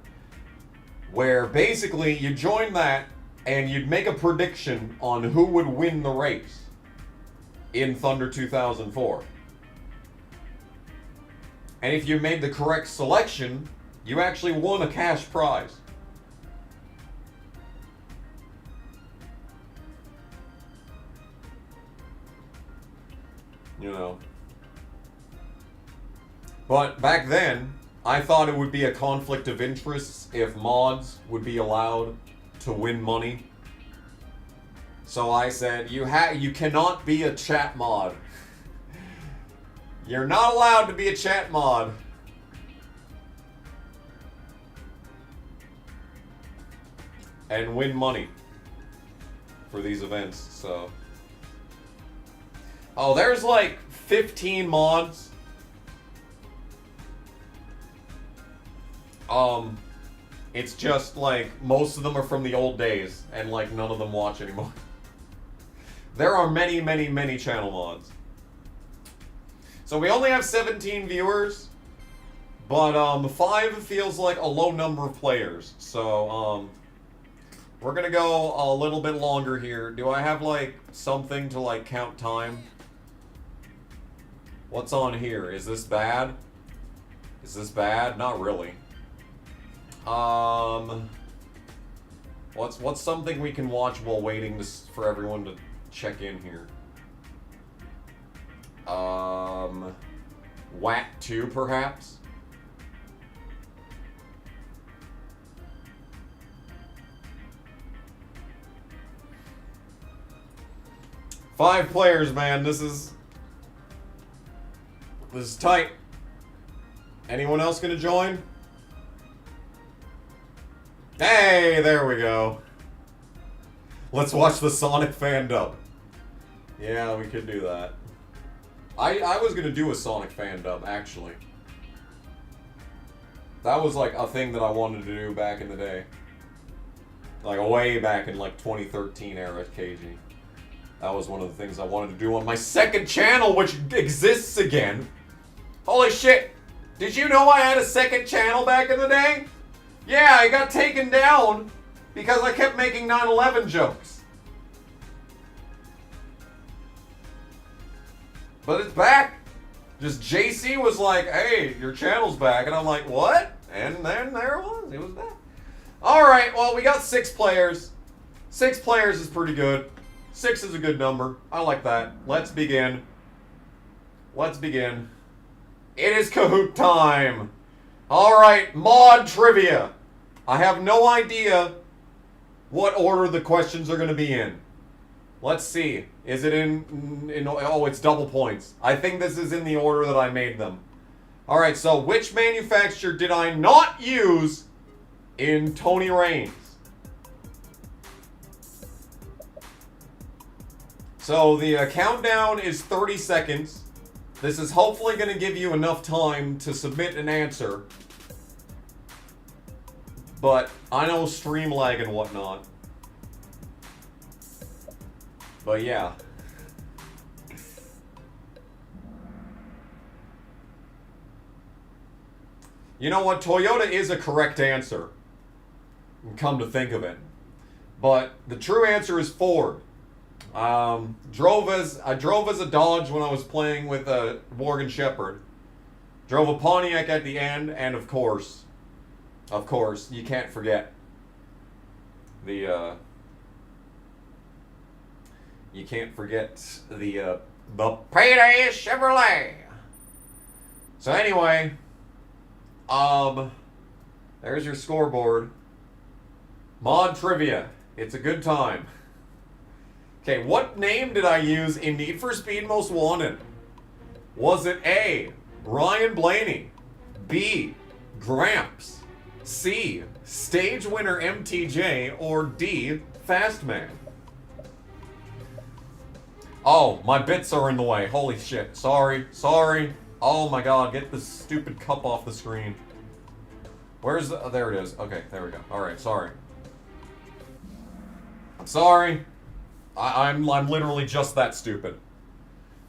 where basically you join that and you'd make a prediction on who would win the race in Thunder 2004. And if you made the correct selection, you actually won a cash prize. You know. But back then, I thought it would be a conflict of interests if mods would be allowed to win money. So I said, you cannot be a chat mod. You're not allowed to be a chat mod. And win money for these events, so. Oh, there's like 15 mods. It's just like most of them are from the old days, and like none of them watch anymore. There are many, many, many channel mods. So we only have 17 viewers, but 5 feels like a low number of players. So we're gonna go a little bit longer here. Do I have like something to like count time? What's on here? Is this bad? Is this bad? Not really. What's something we can watch while waiting for everyone to check in here? WAT 2 perhaps? Five players, man. This is tight. Anyone else gonna join? Hey, there we go. Let's watch the Sonic fan dub. Yeah, we could do that. I was gonna do a Sonic fan dub, actually. That was like a thing that I wanted to do back in the day. Like way back in like 2013 era KG. That was one of the things I wanted to do on my second channel, which exists again. Holy shit! Did you know I had a second channel back in the day? Yeah, I got taken down because I kept making 9/11 jokes. But it's back. Just JC was like, hey, your channel's back. And I'm like, what? And then there it was. It was back. Alright, well, we got 6 players. 6 players is pretty good. 6 is a good number. I like that. Let's begin. Let's begin. It is Kahoot time. Alright, mod trivia. I have no idea what order the questions are going to be in. Let's see. Is it in... Oh, it's double points. I think this is in the order that I made them. Alright, so which manufacturer did I not use in Tony Raines? So the countdown is 30 seconds. This is hopefully going to give you enough time to submit an answer. But I know stream lag and whatnot. But yeah. You know what? Toyota is a correct answer. Come to think of it. But the true answer is Ford. I drove as a Dodge when I was playing with Morgan Shepherd. Drove a Pontiac at the end, and of course, you can't forget the Payday Chevrolet. So anyway, there's your scoreboard. Mod trivia. It's a good time. Okay, what name did I use in Need for Speed Most Wanted? Was it A, Ryan Blaney, B, Gramps, C, stage winner MTJ, or D, Fastman? Oh, my bits are in the way. Holy shit. Sorry. Oh my god, get this stupid cup off the screen. Where's the... Oh, there it is. Okay, there we go. Alright, sorry. I'm sorry. I'm literally just that stupid.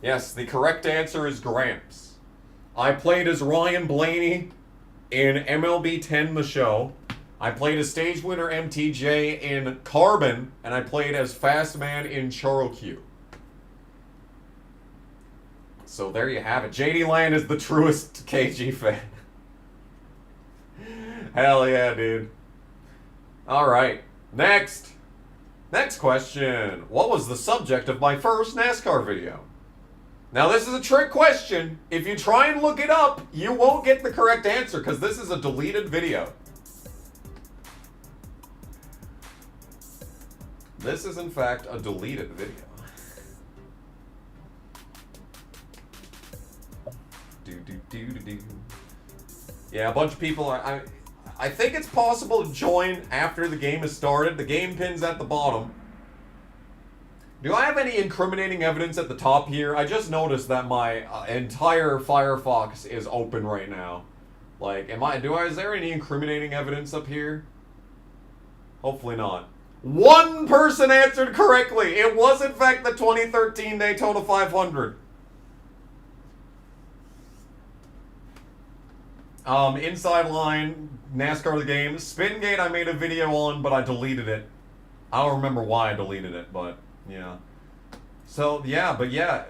Yes, the correct answer is Gramps. I played as Ryan Blaney in MLB 10 The Show. I played as stage winner MTJ in Carbon, and I played as Fastman in Chorokyu. So there you have it. JD Land is the truest KG fan. Hell yeah, dude. Alright, next question. What was the subject of my first NASCAR video? Now this is a trick question. If you try and look it up, you won't get the correct answer because this is a deleted video. This is in fact a deleted video. Yeah, a bunch of people are... I think it's possible to join after the game has started. The game pin's at the bottom. Do I have any incriminating evidence at the top here? I just noticed that my entire Firefox is open right now. Like, is there any incriminating evidence up here? Hopefully not. One person answered correctly. It was in fact the 2013 Daytona 500. Inside line, NASCAR the game. Spingate I made a video on, but I deleted it. I don't remember why I deleted it, but yeah. So, yeah,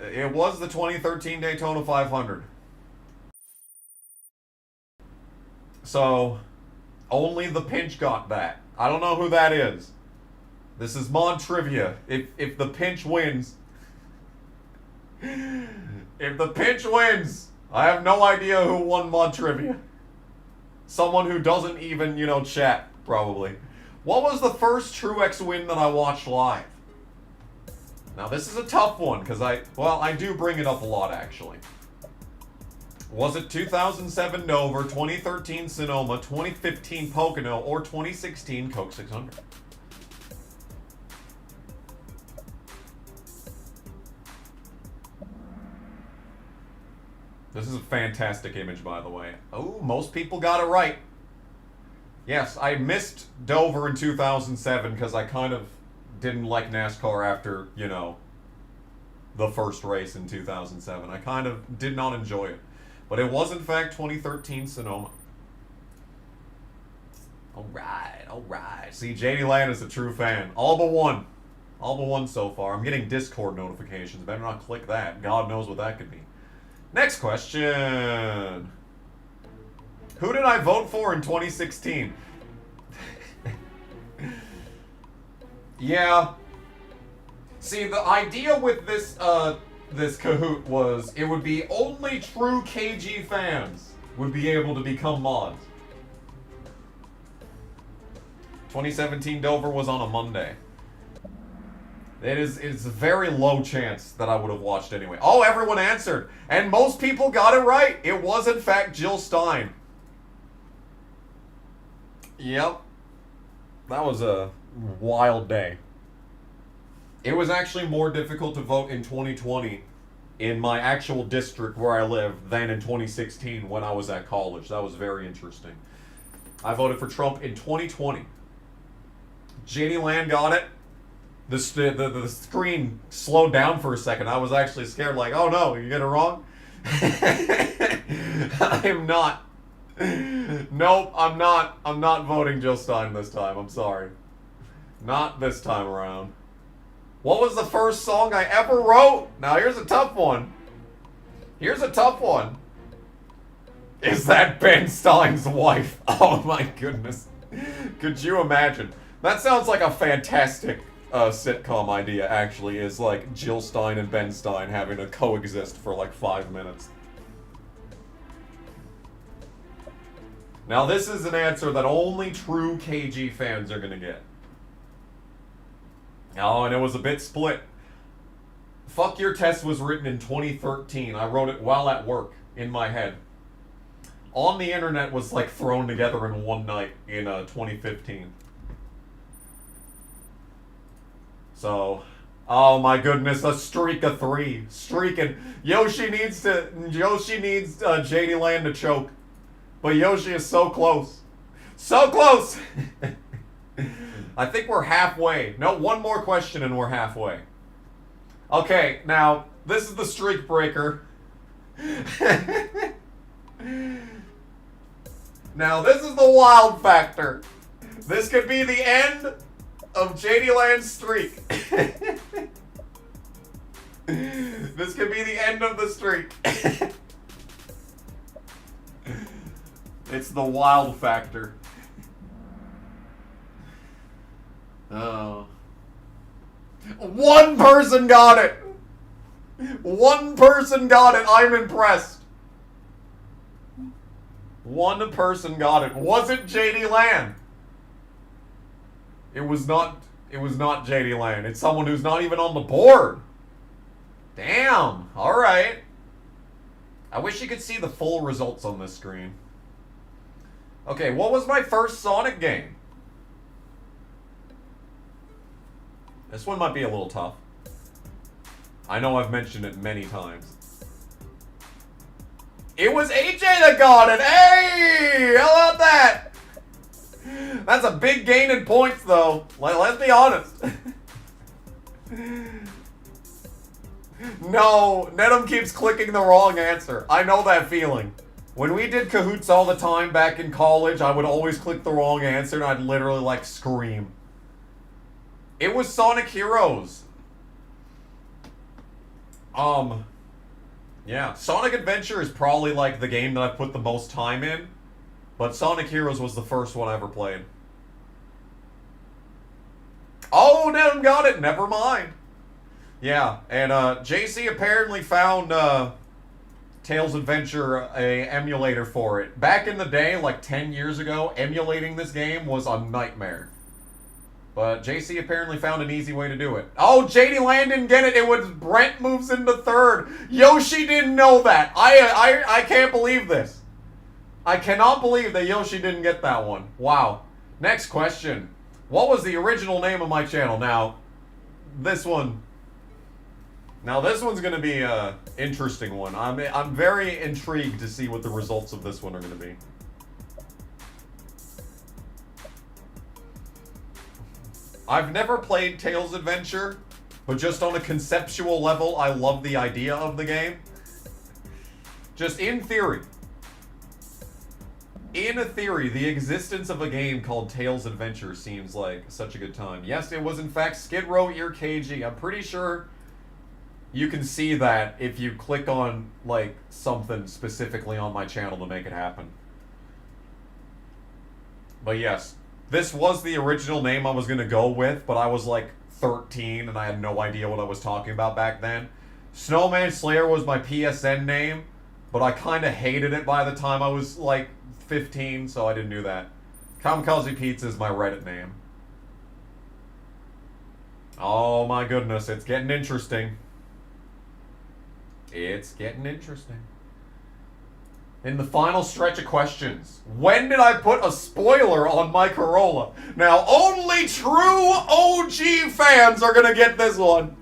it was the 2013 Daytona 500. So, only the Pinch got that. I don't know who that is. This is mod trivia. If the Pinch wins... If the Pinch wins... I have no idea who won mod trivia. Someone who doesn't even, chat, probably. What was the first Truex win that I watched live? Now, this is a tough one, because I do bring it up a lot, actually. Was it 2007 Dover, 2013 Sonoma, 2015 Pocono, or 2016 Coke 600? This is a fantastic image, by the way. Oh, most people got it right. Yes, I missed Dover in 2007 because I kind of didn't like NASCAR after, the first race in 2007. I kind of did not enjoy it. But it was, in fact, 2013 Sonoma. Alright. See, JD Land is a true fan. All but one. All but one so far. I'm getting Discord notifications. Better not click that. God knows what that could be. Next question. Who did I vote for in 2016? Yeah. See, the idea with this this Kahoot was it would be only true KG fans would be able to become mods. 2017 Dover was on a Monday. It's a very low chance that I would have watched anyway. Oh, everyone answered. And most people got it right. It was, in fact, Jill Stein. Yep. That was a wild day. It was actually more difficult to vote in 2020 in my actual district where I live than in 2016 when I was at college. That was very interesting. I voted for Trump in 2020. JD Land got it. The screen slowed down for a second. I was actually scared, like, oh no, you get it wrong? I am not. Nope, I'm not voting Jill Stein this time. I'm sorry. Not this time around. What was the first song I ever wrote? Now here's a tough one. Is that Ben Stein's wife? Oh my goodness. Could you imagine? That sounds like a fantastic sitcom idea, actually, is like Jill Stein and Ben Stein having to coexist for like 5 minutes. Now this is an answer that only true KG fans are gonna get. Oh, and it was a bit split. Fuck Your Test was written in 2013. I wrote it while at work, in my head. On the internet was like thrown together in one night in 2015. So, oh my goodness, a streak of 3. Streaking. Yoshi needs JD Land to choke. But Yoshi is so close. So close! I think we're halfway. No, one more question and we're halfway. Okay, now, this is the streak breaker. Now, this is the wild factor. This could be the end of JD Land's streak. This could be the end of the streak. It's the wild factor. Oh. One person got it! One person got it. I'm impressed. One person got it. Was it JD Land? It was not JD Land. It's someone who's not even on the board. Damn. Alright. I wish you could see the full results on this screen. Okay, what was my first Sonic game? This one might be a little tough. I know I've mentioned it many times. It was AJ that got it! Hey! How about that? That's a big gain in points, though. Let's be honest. No, Nedum keeps clicking the wrong answer. I know that feeling. When we did Cahoots all the time back in college, I would always click the wrong answer and I'd literally, like, scream. It was Sonic Heroes. Yeah, Sonic Adventure is probably, like, the game that I've put the most time in. But Sonic Heroes was the first one I ever played. Oh, Nedum got it! Never mind. Yeah, and, JC apparently found, Tails Adventure a emulator for it. Back in the day, like 10 years ago, emulating this game was a nightmare. But JC apparently found an easy way to do it. Oh, JD Land didn't get it. It was Brent moves into third. Yoshi didn't know that. I can't believe this. I cannot believe that Yoshi didn't get that one. Wow. Next question. What was the original name of my channel? Now, this one's going to be an interesting one. I'm very intrigued to see what the results of this one are going to be. I've never played Tails Adventure, but just on a conceptual level, I love the idea of the game. Just in theory. In theory, the existence of a game called Tails Adventure seems like such a good time. Yes, it was in fact Skid Row Ear KG. I'm pretty sure you can see that if you click on, like, something specifically on my channel to make it happen. But yes, this was the original name I was going to go with, but I was, like, 13 and I had no idea what I was talking about back then. Snowman Slayer was my PSN name, but I kind of hated it by the time I was, like, 15, so I didn't do that. Kamikaze Pizza is my Reddit name. Oh my goodness, it's getting interesting. It's getting interesting. In the final stretch of questions, when did I put a spoiler on my Corolla? Now, only true OG fans are gonna get this one.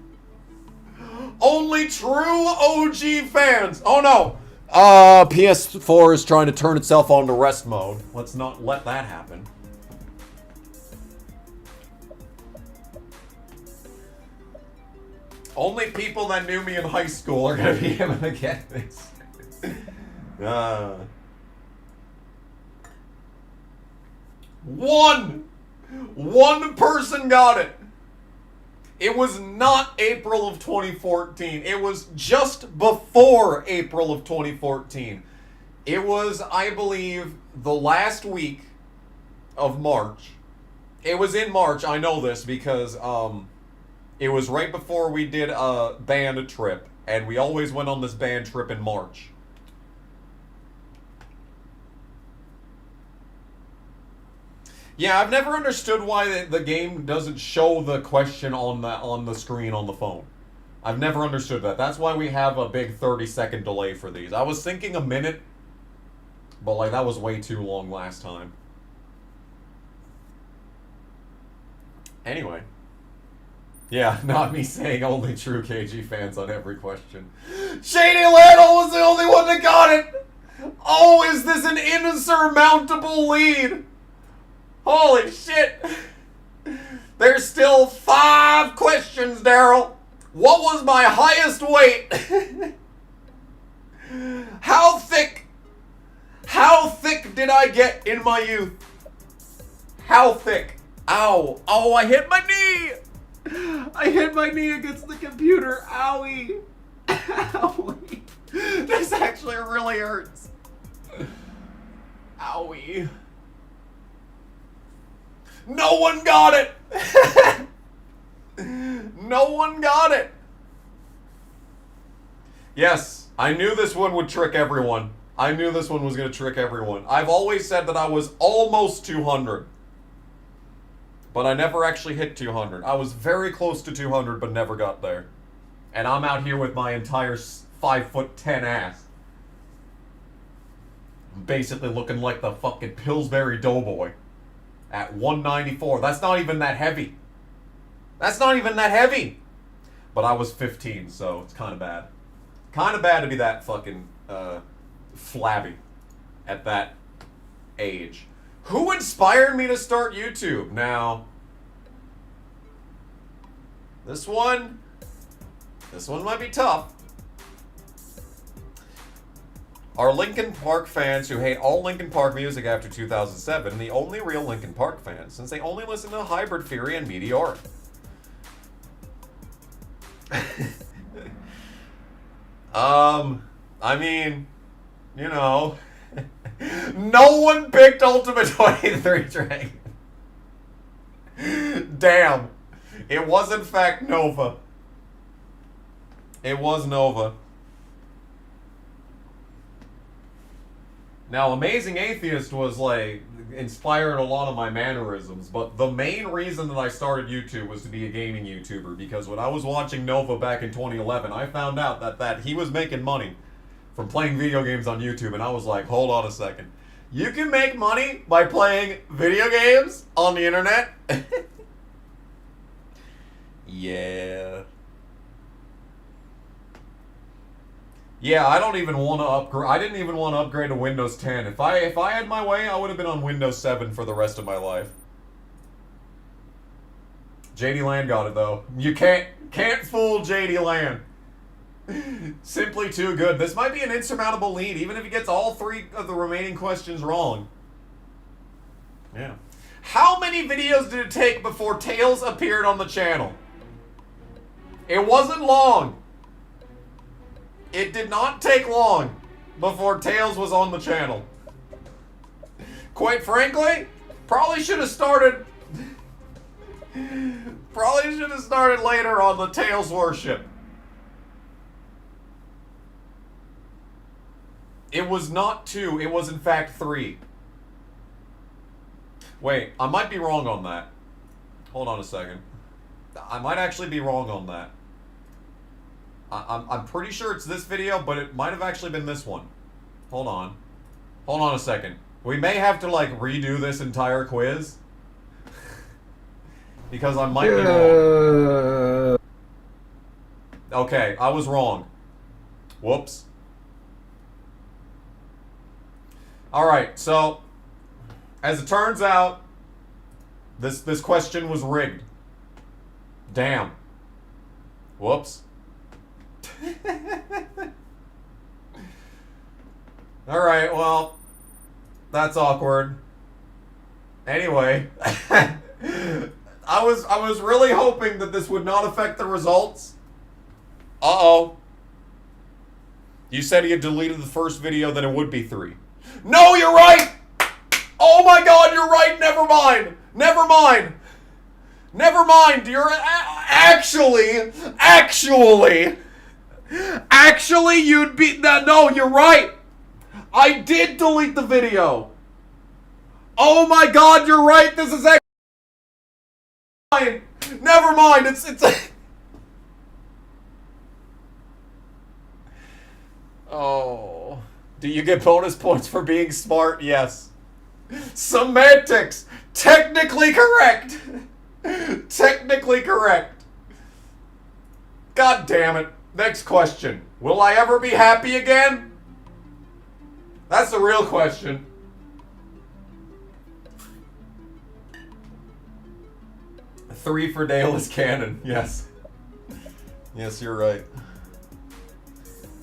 Only true OG fans. Oh no. PS4 is trying to turn itself on to rest mode. Let's not let that happen. Only people that knew me in high school are gonna be able to get this. One person got it. It was not April of 2014. It was just before April of 2014. It was, I believe, the last week of March. It was in March, I know this, because it was right before we did a band trip, and we always went on this band trip in March. Yeah, I've never understood why the game doesn't show the question on the screen on the phone. I've never understood that. That's why we have a big 30-second delay for these. I was thinking a minute, but like that was way too long last time. Anyway. Yeah, not me saying only true KG fans on every question. Shady Little was the only one that got it! Oh, is this an insurmountable lead? Holy shit! There's still 5 questions, Daryl. What was my highest weight? How thick did I get in my youth? How thick? Ow. Oh, I hit my knee! I hit my knee against the computer. Owie. Owie. This actually really hurts. Owie. No one got it! No one got it! Yes, I knew this one would trick everyone. I knew this one was going to trick everyone. I've always said that I was almost 200. But I never actually hit 200. I was very close to 200, but never got there. And I'm out here with my entire 5'10" ass. Basically looking like the fucking Pillsbury Doughboy. At 194. That's not even that heavy. That's not even that heavy. But I was 15, so it's kind of bad. Kind of bad to be that fucking flabby at that age. Who inspired me to start YouTube? Now, this one might be tough. Are Linkin Park fans who hate all Linkin Park music after 2007 the only real Linkin Park fans, since they only listen to Hybrid Theory and Meteoric? I mean, you know, no one picked Ultimate 23 Dragon. Damn. It was in fact Nova. It was Nova. Now, Amazing Atheist was, like, inspired a lot of my mannerisms, but the main reason that I started YouTube was to be a gaming YouTuber, because when I was watching Nova back in 2011, I found out that he was making money from playing video games on YouTube, and I was like, hold on a second. You can make money by playing video games on the internet? Yeah. Yeah, I don't even want to upgrade. I didn't even want to upgrade to Windows 10. If I had my way, I would have been on Windows 7 for the rest of my life. JD Land got it though. You can't fool JD Land. Simply too good. This might be an insurmountable lead, even if he gets all 3 of the remaining questions wrong. Yeah. How many videos did it take before Tails appeared on the channel? It wasn't long. It did not take long before Tails was on the channel. Quite frankly, probably should have started later on the Tails worship. It was not 2, it was in fact 3. Wait, I might be wrong on that. Hold on a second. I might actually be wrong on that. I'm pretty sure it's this video, but it might have actually been this one. Hold on. Hold on a second. We may have to, like, redo this entire quiz. Because I might be wrong. Okay, I was wrong. Whoops. Alright, so, as it turns out, this question was rigged. Damn. Whoops. Alright, well, that's awkward. Anyway, I was really hoping that this would not affect the results. Uh-oh. You said he had deleted the first video, then it would be 3. No, you're right! Oh my god, you're right! Never mind! Never mind! Never mind! You're actually, you'd be... No, you're right! I did delete the video! Oh my god, you're right! This is actually... Never mind, it's... Oh. Do you get bonus points for being smart? Yes. Semantics! Technically correct! Technically correct. God damn it. Next question. Will I ever be happy again? That's the real question. Three for Dale is canon. Yes. Yes, you're right.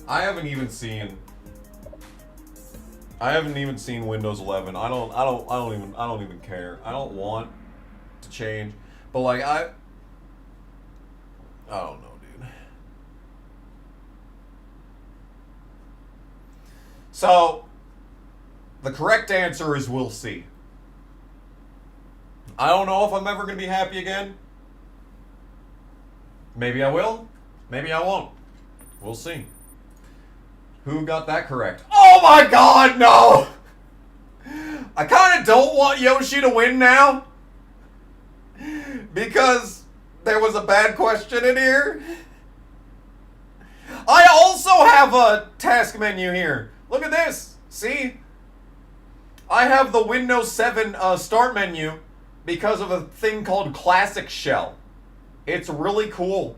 I haven't even seen Windows 11. I don't even care. I don't want to change. But like I don't know, dude. So the correct answer is we'll see. I don't know if I'm ever going to be happy again. Maybe I will. Maybe I won't. We'll see. Who got that correct? Oh my god, no! I kind of don't want Yoshi to win now. Because there was a bad question in here. I also have a task menu here. Look at this. See? I have the Windows 7 start menu because of a thing called Classic Shell. It's really cool.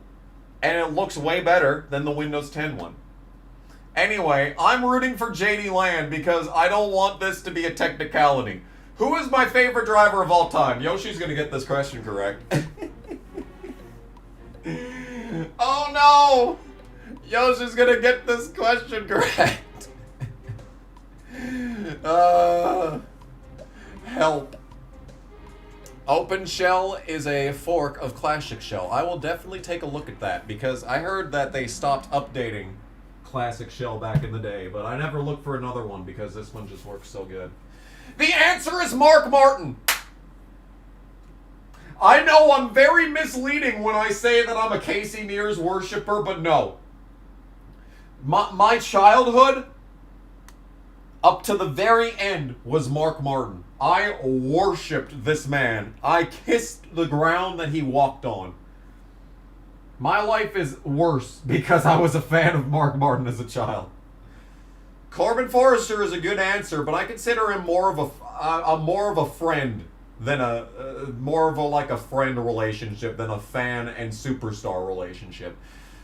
And it looks way better than the Windows 10 one. Anyway, I'm rooting for JD Land because I don't want this to be a technicality. Who is my favorite driver of all time? Yoshi's gonna get this question correct. Oh no! Yoshi's gonna get this question correct. Help. OpenShell is a fork of Classic Shell. I will definitely take a look at that because I heard that they stopped updating Classic Shell back in the day, but I never looked for another one because this one just works so good. The answer is Mark Martin. I know I'm very misleading when I say that I'm a Casey Mears worshiper, but no. My childhood, up to the very end, was Mark Martin. I worshipped this man. I kissed the ground that he walked on. My life is worse because I was a fan of Mark Martin as a child. Corbin Forrester is a good answer, but I consider him more of a friend than more of a friend relationship than a fan and superstar relationship.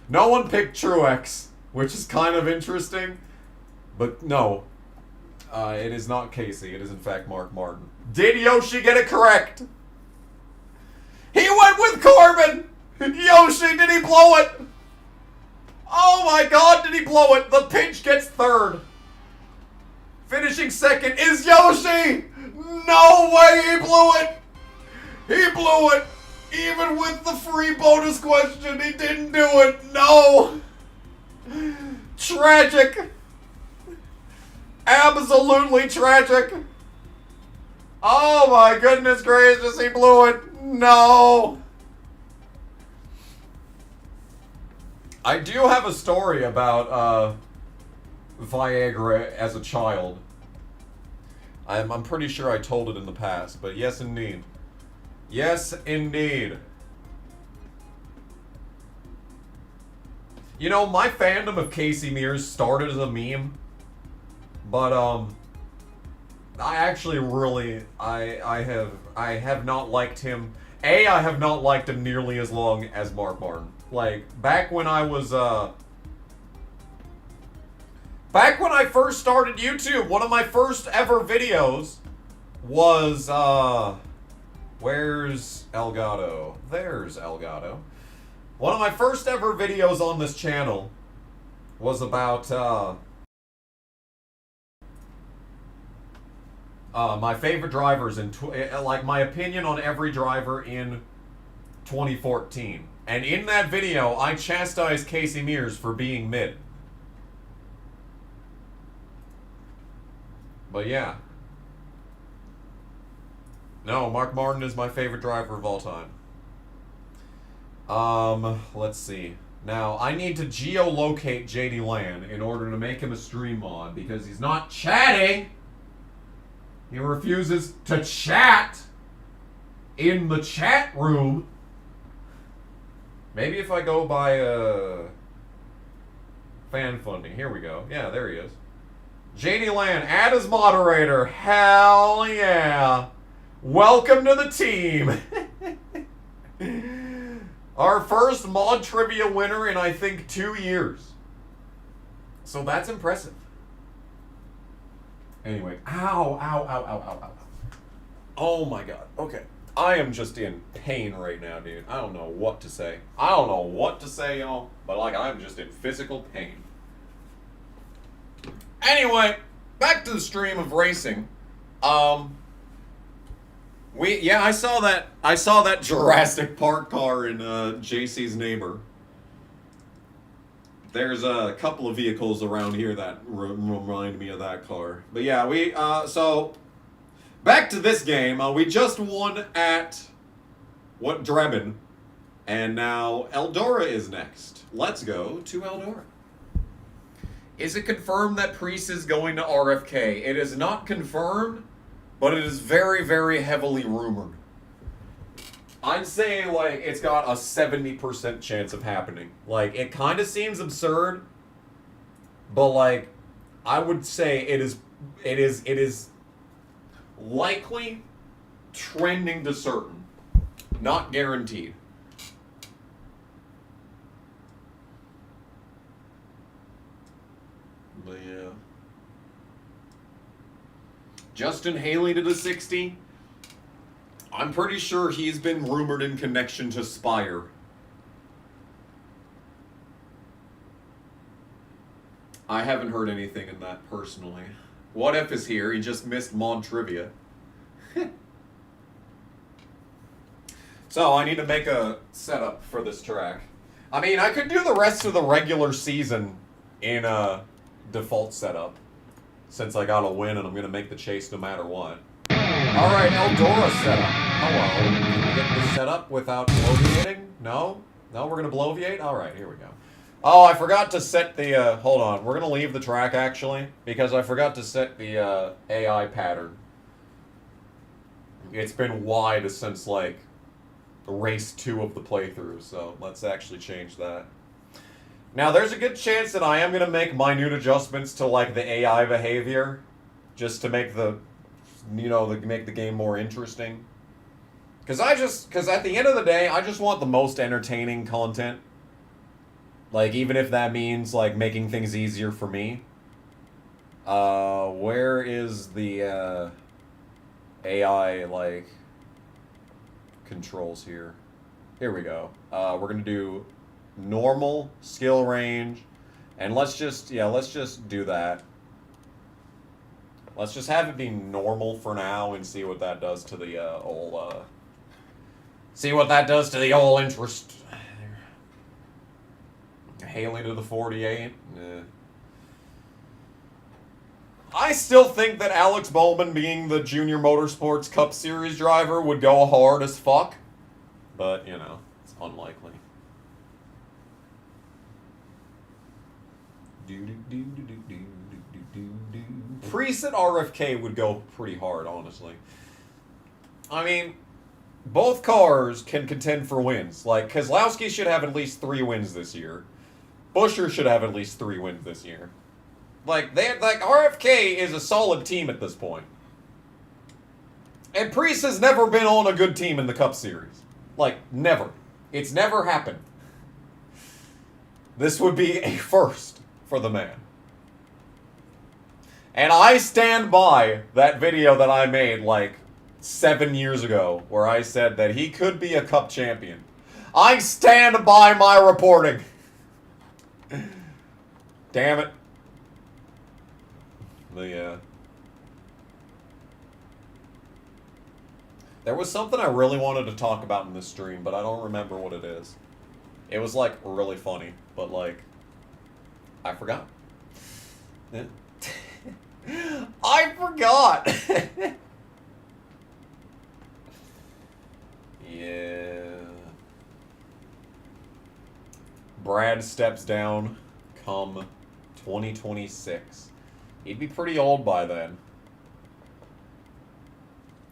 No one picked Truex, which is kind of interesting, but no, it is not Casey. It is in fact Mark Martin. Did Yoshi get it correct? He went with Corbin. Yoshi, did he blow it? Oh my god, did he blow it? The pinch gets third. Finishing second is Yoshi! No way he blew it! He blew it! Even with the free bonus question, he didn't do it! No! Tragic! Absolutely tragic! Oh my goodness gracious, he blew it! No! I do have a story about Viagra as a child. I'm pretty sure I told it in the past, but yes indeed. Yes indeed. You know, my fandom of Casey Mears started as a meme, but I actually really I have not liked him. I have not liked him nearly as long as Mark Martin. Like, back when I was, back when I first started YouTube, one of my first ever videos was, where's Elgato? There's Elgato. One of my first ever videos on this channel was about, my favorite drivers in, like, my opinion on every driver in 2014. And in that video, I chastised Casey Mears for being mid. But yeah. No, Mark Martin is my favorite driver of all time. Let's see. Now, I need to geolocate JD Land in order to make him a stream mod because he's not chatting. He refuses to chat in the chat room. Maybe if I go by fan funding. Here we go. Yeah, there he is. JD Land, add as moderator. Hell yeah. Welcome to the team. Our first mod trivia winner in, I think, 2 years. So that's impressive. Anyway. Ow, ow, ow, ow, ow, ow. Oh my god. Okay. I am just in pain right now, dude. I don't know what to say. I don't know what to say, y'all. But, like, I'm just in physical pain. Anyway, back to the stream of racing. I saw that Jurassic Park car in JC's neighbor. There's a couple of vehicles around here that remind me of that car. But yeah, so back to this game. We just won at Drebin, and now Eldora is next. Let's go to Eldora. Is it confirmed that Priest is going to RFK? It is not confirmed, but it is very, very heavily rumored. I'd say, like, it's got a 70% chance of happening. Like, it kind of seems absurd, but, like, I would say it is likely trending to certain. Not guaranteed. But, yeah. Justin Haley to the 60. I'm pretty sure he's been rumored in connection to Spire. I haven't heard anything in that personally. What if is here? He just missed mod trivia. So I need to make a setup for this track. I mean, I could do the rest of the regular season in a default setup, since I got a win and I'm going to make the chase no matter what. Alright, Eldora setup. Hello. Can we get this set up without bloviating? No? No, we're going to bloviate? Alright, here we go. Oh, I forgot to set the, hold on. We're going to leave the track, actually, because I forgot to set the, AI pattern. It's been wide since, like, race 2 of the playthrough, so let's actually change that. Now, there's a good chance that I am going to make minute adjustments to, like, the AI behavior, just to make the, make the game more interesting. Because at the end of the day, I just want the most entertaining content. Like, even if that means, like, making things easier for me. Where is the, AI, like, controls here? Here we go. We're going to do normal, skill range, and let's just do that. Let's just have it be normal for now and see what that does to the old interest. Haley to the 48. I still think that Alex Bowman being the Junior Motorsports Cup Series driver would go hard as fuck, but it's unlikely. Priest at RFK would go pretty hard, honestly. I mean, both cars can contend for wins. Like, Keselowski should have at least 3 wins this year. Buescher should have at least 3 wins this year. Like, RFK is a solid team at this point. And Priest has never been on a good team in the Cup Series. Like, never. It's never happened. This would be a first for the man. And I stand by that video that I made, like, 7 years ago, where I said that he could be a Cup champion. I stand by my reporting. Damn it. There was something I really wanted to talk about in this stream, but I don't remember what it is. It was, like, really funny, but, like, I forgot. Yeah. I forgot. Yeah. Brad steps down come 2026. He'd be pretty old by then.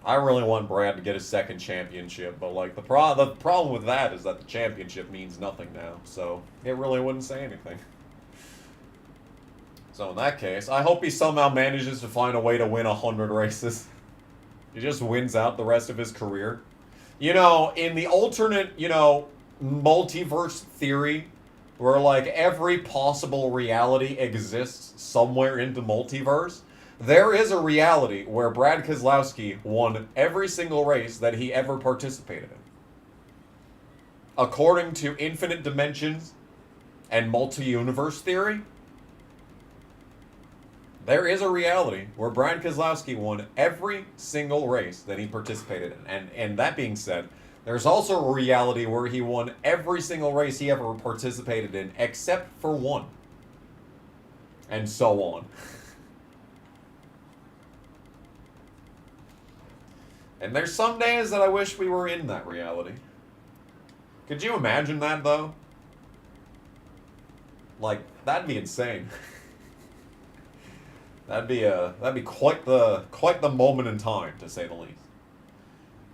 I really want Brad to get his second championship, but like the problem with that is that the championship means nothing now, so it really wouldn't say anything. So in that case, I hope he somehow manages to find a way to win 100 races. He just wins out the rest of his career. You know, in the alternate, you know, multiverse theory, where like every possible reality exists somewhere in the multiverse, there is a reality where Brad Keselowski won every single race that he ever participated in. According to infinite dimensions and multi-universe theory, there is a reality where Brad Keselowski won every single race that he participated in. And that being said, there's also a reality where he won every single race he ever participated in except for one. And so on. And there's some days that I wish we were in that reality. Could you imagine that, though? Like, that'd be insane. That'd be quite the moment in time, to say the least.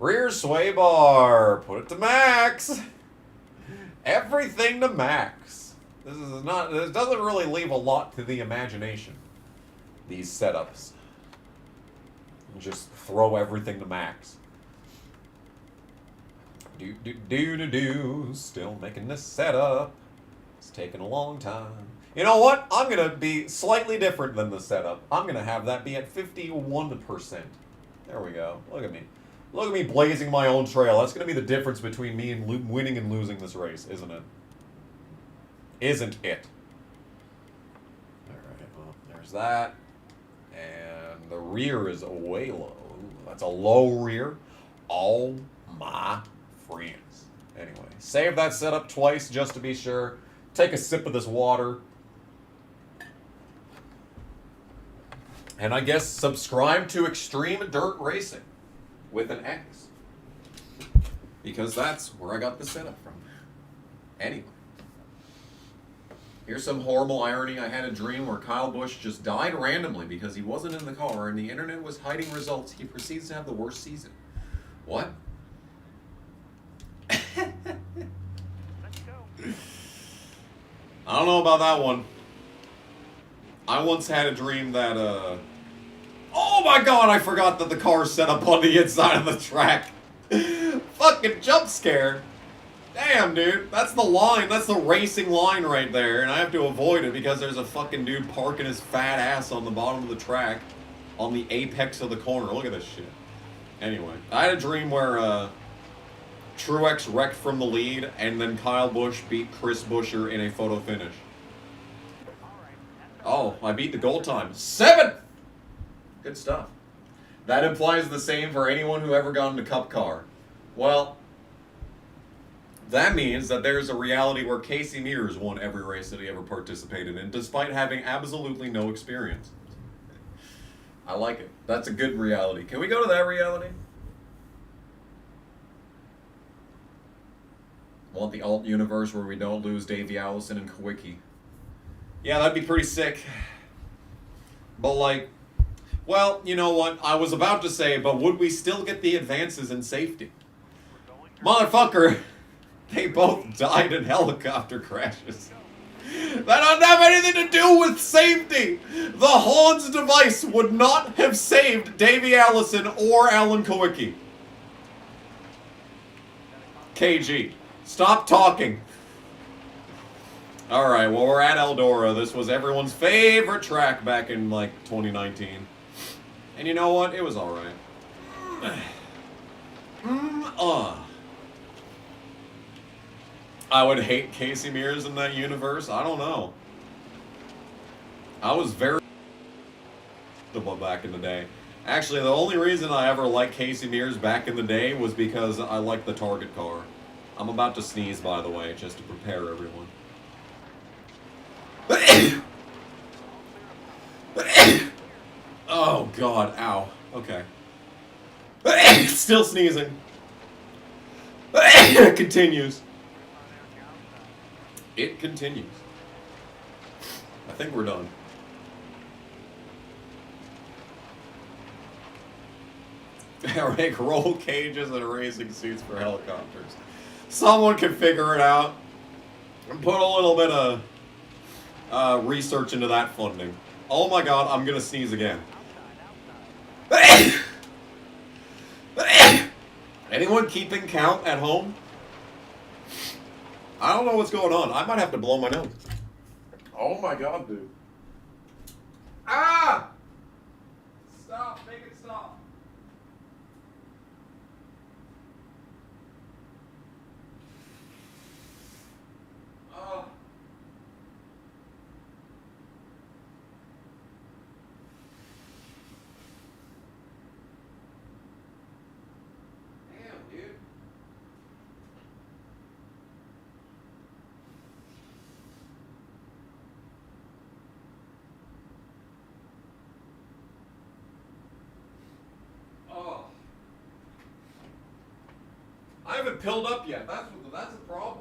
Rear sway bar, put it to max. Everything to max. This doesn't really leave a lot to the imagination. These setups. Just throw everything to max. Still making this setup. It's taking a long time. You know what? I'm going to be slightly different than the setup. I'm going to have that be at 51%. There we go. Look at me. Look at me blazing my own trail. That's going to be the difference between me and winning and losing this race, isn't it? Isn't it? Alright, well, there's that. And the rear is way low. That's a low rear. Oh my friends. Anyway, save that setup twice just to be sure. Take a sip of this water. And I guess subscribe to Extreme Dirt Racing with an X. Because that's where I got the setup from. Anyway. Here's some horrible irony. I had a dream where Kyle Busch just died randomly because he wasn't in the car and the internet was hiding results. He proceeds to have the worst season. What? Let's go. I don't know about that one. I once had a dream that, oh my god, I forgot that the car's set up on the inside of the track. Fucking jump scare. Damn, dude. That's the line. That's the racing line right there. And I have to avoid it because there's a fucking dude parking his fat ass on the bottom of the track on the apex of the corner. Look at this shit. Anyway, I had a dream where, Truex wrecked from the lead, and then Kyle Busch beat Chris Buescher in a photo finish. Oh, I beat the goal time. 7th! Good stuff. That implies the same for anyone who ever got into Cup car. Well, that means that there's a reality where Casey Mears won every race that he ever participated in, despite having absolutely no experience. I like it. That's a good reality. Can we go to that reality? Want the alt universe where we don't lose Davey Allison and Kawicki. Yeah, that'd be pretty sick. But like, well, you know what? I was about to say, but would we still get the advances in safety? Motherfucker, they both died in helicopter crashes. That doesn't have anything to do with safety. The Hans device would not have saved Davey Allison or Alan Kawicki. KG. Stop talking. Alright, well, we're at Eldora. This was everyone's favorite track back in, like, 2019. And you know what? It was alright. I would hate Casey Mears in that universe. I don't know. I was very back in the day. Actually, the only reason I ever liked Casey Mears back in the day was because I liked the Target car. I'm about to sneeze, by the way, just to prepare everyone. Oh, God, ow. Okay. Still sneezing. Continues. It continues. I think we're done. Make roll cages and racing suits for helicopters. Someone can figure it out. And put a little bit of research into that funding. Oh my God, I'm gonna sneeze again. Anyone keeping count at home? I don't know what's going on. I might have to blow my nose. Oh my God, dude. Ah! Stop, make it stop. I haven't pilled up yet. That's a problem.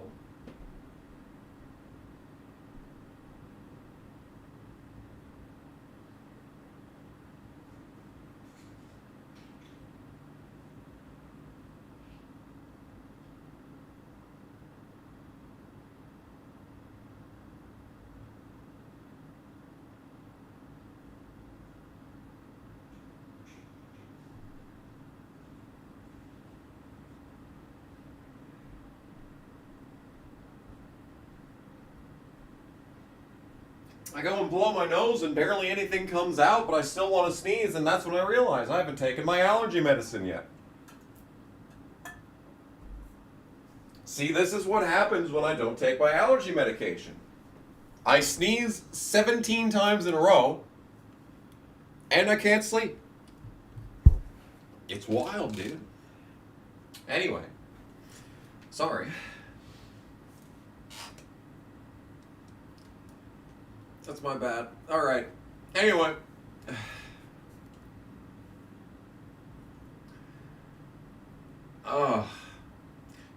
I go and blow my nose and barely anything comes out, but I still want to sneeze, and that's when I realize I haven't taken my allergy medicine yet. See, this is what happens when I don't take my allergy medication. I sneeze 17 times in a row, and I can't sleep. It's wild, dude. Anyway, sorry. That's my bad. All right. Anyway.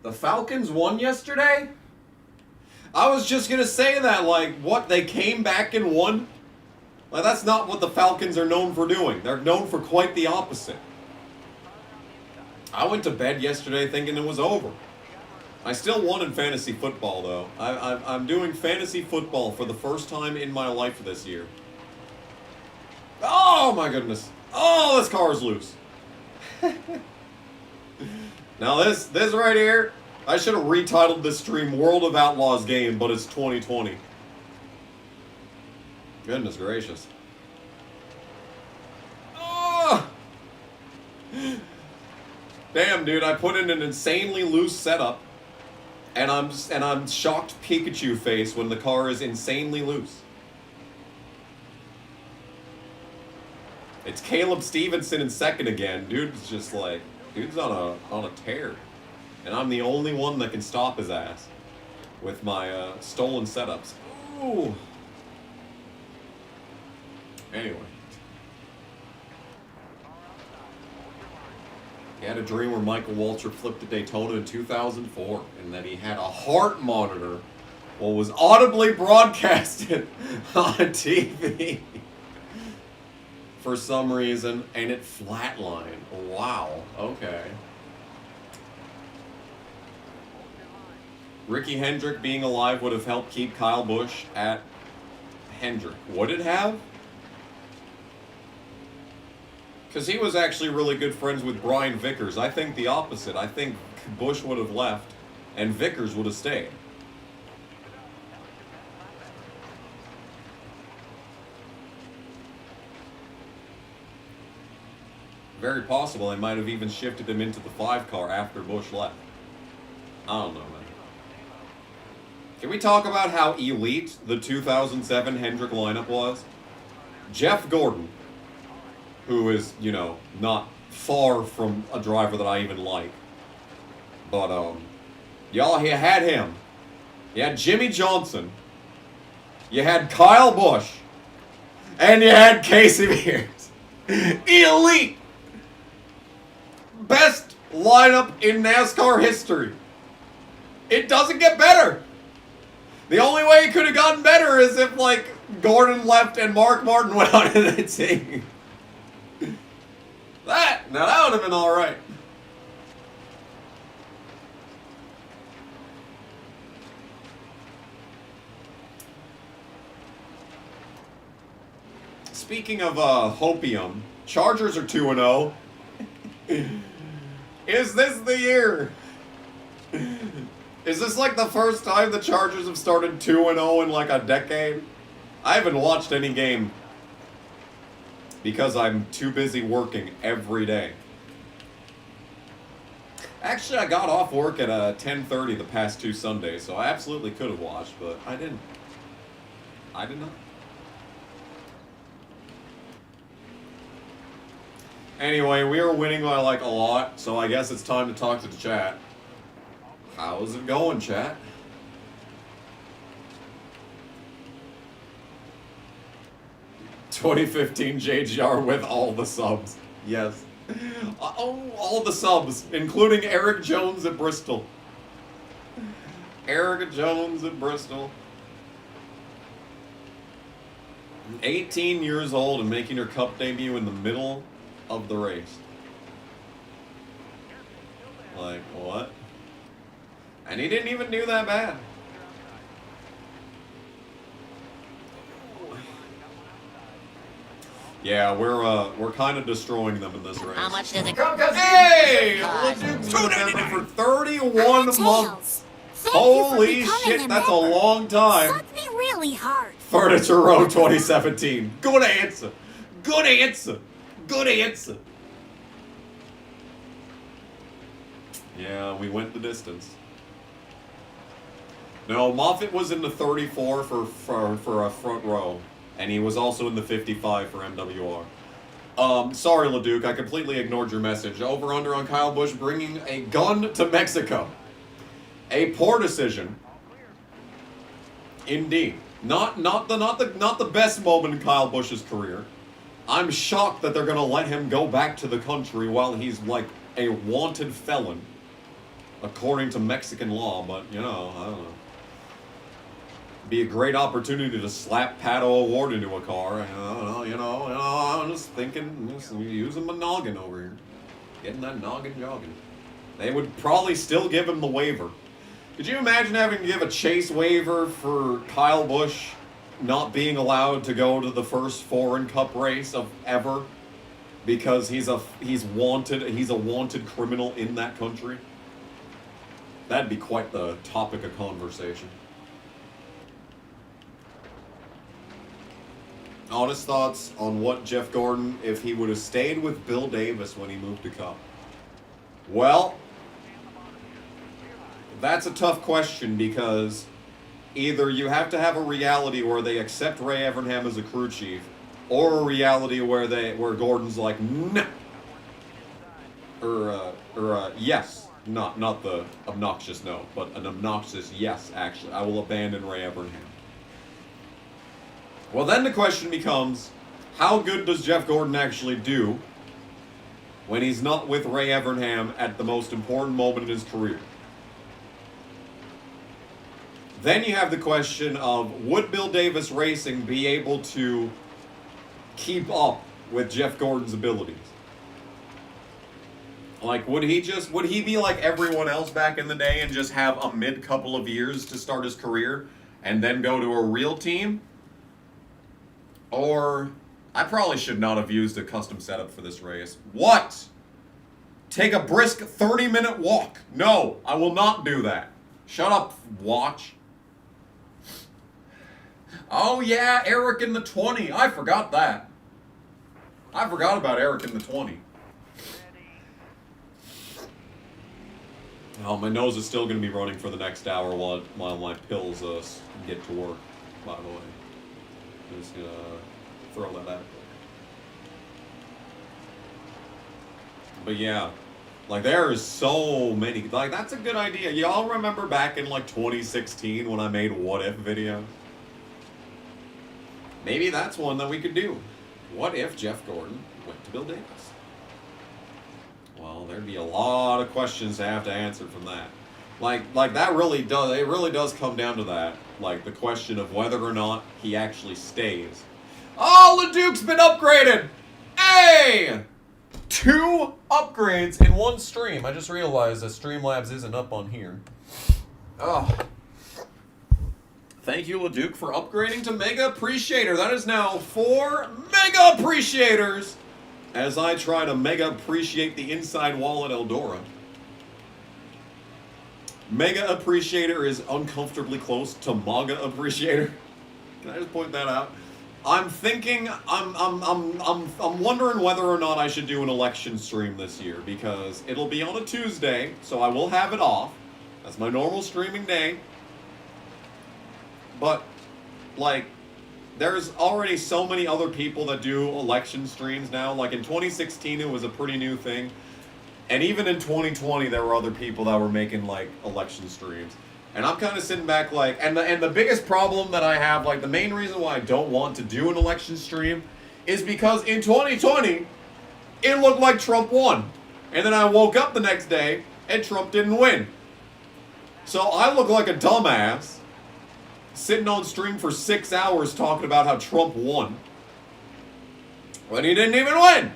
The Falcons won yesterday? I was just going to say that, like, what, they came back and won? Like, that's not what the Falcons are known for doing. They're known for quite the opposite. I went to bed yesterday thinking it was over. I still won in fantasy football, though. I'm doing fantasy football for the first time in my life this year. Oh, my goodness. Oh, this car is loose. Now, this right here, I should have retitled this stream World of Outlaws Game, but it's 2020. Goodness gracious. Oh! Damn, dude, I put in an insanely loose setup. And I'm shocked Pikachu face when the car is insanely loose. It's Caleb Stevenson in second again. Dude's just like, dude's on a tear. And I'm the only one that can stop his ass with my stolen setups. Ooh. Anyway. He had a dream where Michael Waltrip flipped a Daytona in 2004, and that he had a heart monitor while was audibly broadcasted on TV for some reason, and it flatlined. Wow, okay. Ricky Hendrick being alive would have helped keep Kyle Busch at Hendrick. Would it have? Because he was actually really good friends with Brian Vickers. I think the opposite. I think Busch would have left and Vickers would have stayed. Very possible they might have even shifted him into the 5 car after Busch left. I don't know, man. Can we talk about how elite the 2007 Hendrick lineup was? Jeff Gordon, who is, you know, not far from a driver that I even like. But, y'all, you had him. You had Jimmy Johnson. You had Kyle Busch. And you had Casey Mears. Elite! Best lineup in NASCAR history. It doesn't get better. The only way it could have gotten better is if, like, Gordon left and Mark Martin went on to the team. Now that would have been alright. Speaking of hopium, Chargers are 2-0. Is this the year? Is this like the first time the Chargers have started 2-0 in like a decade? I haven't watched any game because I'm too busy working every day. Actually, I got off work at 10:30 the past 2 Sundays, so I absolutely could have watched, but I didn't. I did not. Anyway, we are winning by like a lot, so I guess it's time to talk to the chat. How's it going, chat? ...2015 JGR with all the subs. Yes. Oh, all the subs, including Eric Jones at Bristol. Eric Jones at Bristol. 18 years old and making her cup debut in the middle of the race. Like, what? And he didn't even do that bad. Yeah, we're kind of destroying them in this race. How much does it cost? Hey! Duke's been a member for 31 months. Holy shit, that's a long time. Sucked me really hard. Furniture Row 2017. Good answer. Good answer. Good answer. Yeah, we went the distance. No, Moffitt was in the 34 for a front row. And he was also in the 55 for MWR. Sorry, LeDuc, I completely ignored your message. Over under on Kyle Busch bringing a gun to Mexico. A poor decision. Indeed. Not the best moment in Kyle Busch's career. I'm shocked that they're gonna let him go back to the country while he's like a wanted felon, according to Mexican law. But you know, I don't know. Be a great opportunity to slap Pato O'Ward into a car. You know, I'm just thinking, just using my noggin over here. Getting that noggin jogging. They would probably still give him the waiver. Could you imagine having to give a chase waiver for Kyle Busch not being allowed to go to the first foreign cup race of ever because he's a wanted criminal in that country? That'd be quite the topic of conversation. Honest thoughts on what Jeff Gordon, if he would have stayed with Bill Davis when he moved to Cup? Well, that's a tough question because either you have to have a reality where they accept Ray Evernham as a crew chief, or a reality where Gordon's like, no, or yes, not the obnoxious no, but an obnoxious yes. Actually, I will abandon Ray Evernham. Well, then the question becomes, how good does Jeff Gordon actually do when he's not with Ray Evernham at the most important moment in his career? Then you have the question of, would Bill Davis Racing be able to keep up with Jeff Gordon's abilities? Like, would he be like everyone else back in the day and just have a mid couple of years to start his career and then go to a real team? Or, I probably should not have used a custom setup for this race. What? Take a brisk 30-minute walk. No, I will not do that. Shut up, watch. Oh yeah, Eric in the 20. I forgot that. I forgot about Eric in the 20. Oh, my nose is still going to be running for the next hour while my pills get to work, by the way. Just gonna throw that out there. But yeah, like there is so many, like that's a good idea. Y'all remember back in like 2016 when I made what if videos? Maybe that's one that we could do. What if Jeff Gordon went to Bill Davis. Well, there'd be a lot of questions to have to answer from that. Like that really does, it really does come down to that. Like the question of whether or not he actually stays. Oh, LeDuc's been upgraded! Hey! 2 upgrades in one stream. I just realized that Streamlabs isn't up on here. Oh. Thank you, LeDuc, for upgrading to Mega Appreciator. That is now 4 Mega Appreciators as I try to Mega Appreciate the inside wall at Eldora. Mega Appreciator is uncomfortably close to Maga Appreciator. Can I just point that out? I'm thinking, I'm wondering whether or not I should do an election stream this year, because it'll be on a Tuesday, so I will have it off. That's my normal streaming day. But, like, there's already so many other people that do election streams now. Like, in 2016, it was a pretty new thing. And even in 2020, there were other people that were making, like, election streams. And I'm kind of sitting back like, and the biggest problem that I have, like the main reason why I don't want to do an election stream is because in 2020, it looked like Trump won. And then I woke up the next day and Trump didn't win. So I look like a dumbass sitting on stream for 6 hours talking about how Trump won when he didn't even win.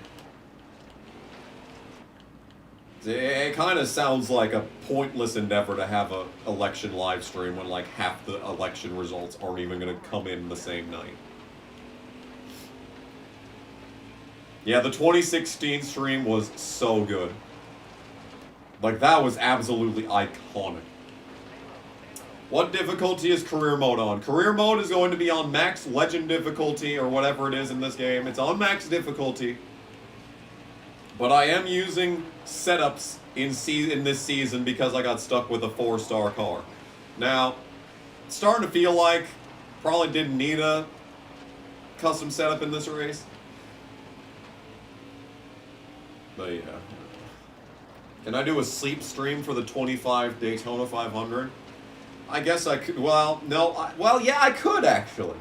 It kind of sounds like a pointless endeavor to have an election live stream when like half the election results aren't even going to come in the same night. Yeah, the 2016 stream was so good. Like, that was absolutely iconic. What difficulty is career mode on? Career mode is going to be on max legend difficulty or whatever it is in this game. It's on max difficulty. But I am using setups in this season because I got stuck with a 4-star car. Now, it's starting to feel like probably didn't need a custom setup in this race. But yeah. Can I do a sleep stream for the 25 Daytona 500? I guess I could. Well, no. Well, yeah, I could actually.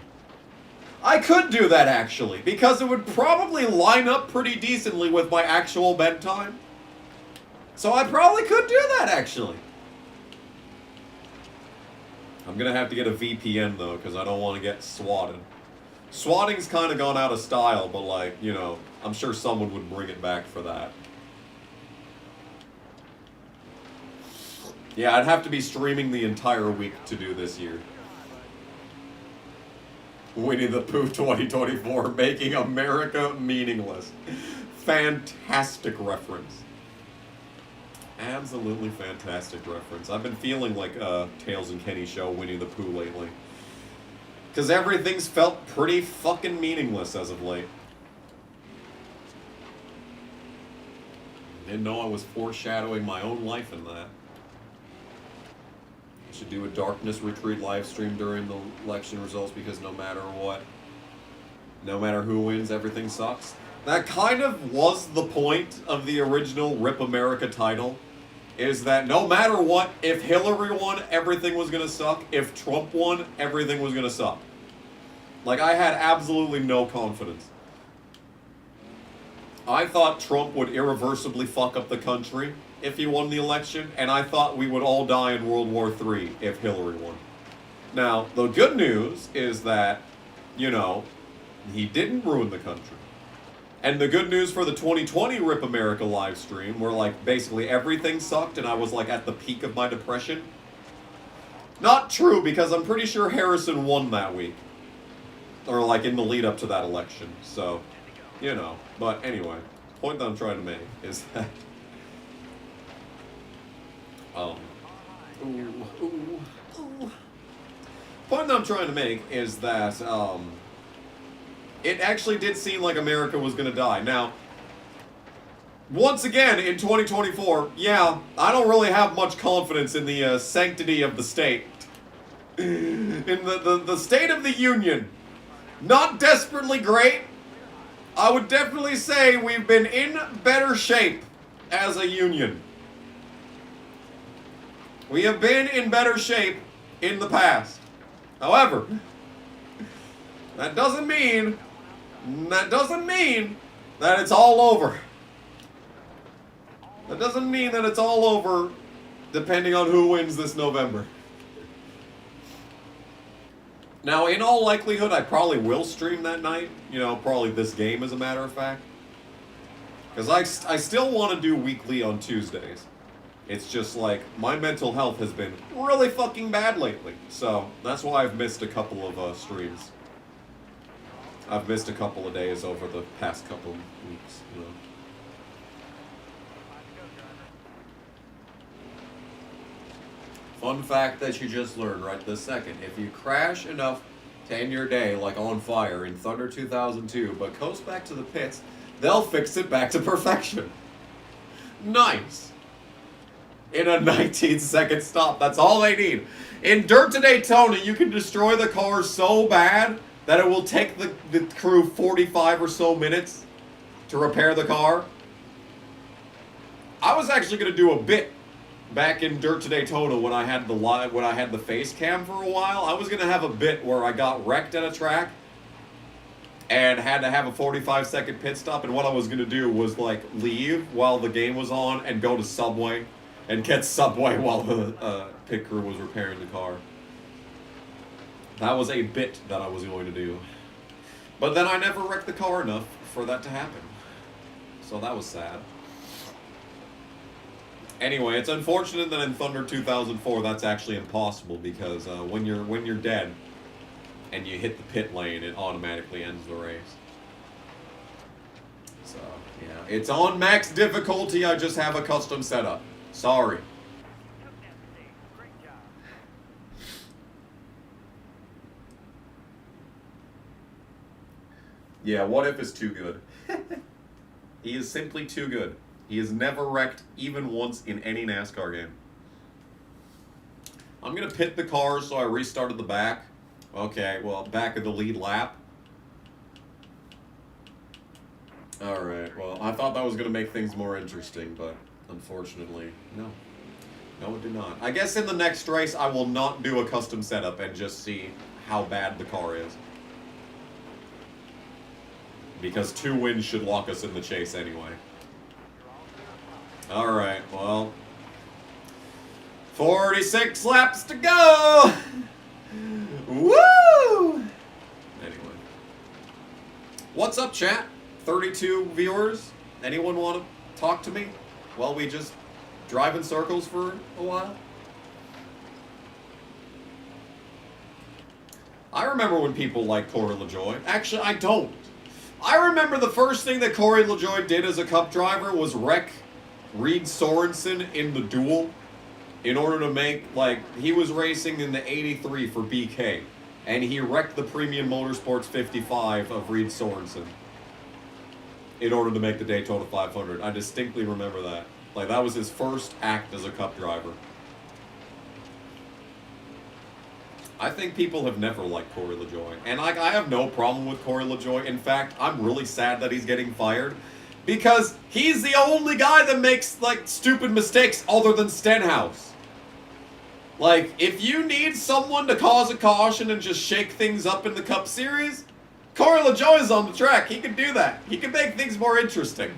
I could do that actually, because it would probably line up pretty decently with my actual bedtime. So I probably could do that actually. I'm gonna have to get a VPN though, because I don't want to get swatted. Swatting's kind of gone out of style, but like, you know, I'm sure someone would bring it back for that. Yeah, I'd have to be streaming the entire week to do this year. Winnie the Pooh 2024, making America meaningless. Fantastic reference. Absolutely fantastic reference. I've been feeling like Tails and Kenny show Winnie the Pooh lately. Because everything's felt pretty fucking meaningless as of late. Didn't know I was foreshadowing my own life in that. Should do a Darkness Retreat live stream during the election results, because no matter what, no matter who wins, everything sucks. That kind of was the point of the original Rip America title, is that no matter what, if Hillary won, everything was going to suck. If Trump won, everything was going to suck. Like, I had absolutely no confidence. I thought Trump would irreversibly fuck up the country if he won the election, and I thought we would all die in World War III if Hillary won. Now, the good news is that, you know, he didn't ruin the country. And the good news for the 2020 Rip America live stream, where, like, basically everything sucked and I was, like, at the peak of my depression. Not true, because I'm pretty sure Harrison won that week. Or, like, in the lead up to that election. So, you know. But anyway, the point that I'm trying to make is that point that I'm trying to make is that it actually did seem like America was going to die. Now, once again, in 2024, yeah, I don't really have much confidence in the sanctity of the state. In the State of the Union. Not desperately great. I would definitely say we've been in better shape as a union. We have been in better shape in the past. However, that doesn't mean that it's all over. That doesn't mean that it's all over depending on who wins this November. Now, in all likelihood, I probably will stream that night. You know, probably this game, as a matter of fact. Because I still want to do weekly on Tuesdays. It's just like, my mental health has been really fucking bad lately. So, that's why I've missed a couple of streams. I've missed a couple of days over the past couple of weeks, you know. Fun fact that you just learned right this second. If you crash enough to end your day like on fire in Thunder 2002, but coast back to the pits, they'll fix it back to perfection. Nice. In a 19-second stop. That's all they need. In Dirt to Daytona, you can destroy the car so bad that it will take the crew 45 or so minutes to repair the car. I was actually going to do a bit back in Dirt to Daytona when I had the face cam for a while. I was going to have a bit where I got wrecked at a track and had to have a 45-second pit stop, and what I was going to do was like leave while the game was on and go to Subway and get Subway while the pit crew was repairing the car. That was a bit that I was going to do. But then I never wrecked the car enough for that to happen. So that was sad. Anyway, it's unfortunate that in Thunder 2004 that's actually impossible, because when you're dead and you hit the pit lane, it automatically ends the race. So, yeah. It's on max difficulty, I just have a custom setup. Sorry. Yeah, what if is too good? He is simply too good. He has never wrecked even once in any NASCAR game. I'm going to pit the car, so I restarted the back. Okay, well, back of the lead lap. Alright, well, I thought that was going to make things more interesting, but unfortunately, no. No, it did not. I guess in the next race, I will not do a custom setup and just see how bad the car is. Because 2 wins should lock us in the chase anyway. Alright, well. 46 laps to go! Woo! Anyway. What's up, chat? 32 viewers? Anyone want to talk to me while we just drive in circles for a while? I remember when people liked Corey LaJoie. Actually, I don't. I remember the first thing that Corey LaJoie did as a Cup driver was wreck Reed Sorensen in the duel in order to make, like, he was racing in the 83 for BK, and he wrecked the Premium Motorsports 55 of Reed Sorensen in order to make the Daytona 500. I distinctly remember that. Like, that was his first act as a Cup driver. I think people have never liked Corey LaJoie. And like, I have no problem with Corey LaJoie. In fact, I'm really sad that he's getting fired, because he's the only guy that makes, like, stupid mistakes other than Stenhouse. Like, if you need someone to cause a caution and just shake things up in the Cup Series, Corey LaJoie is on the track. He can do that. He can make things more interesting.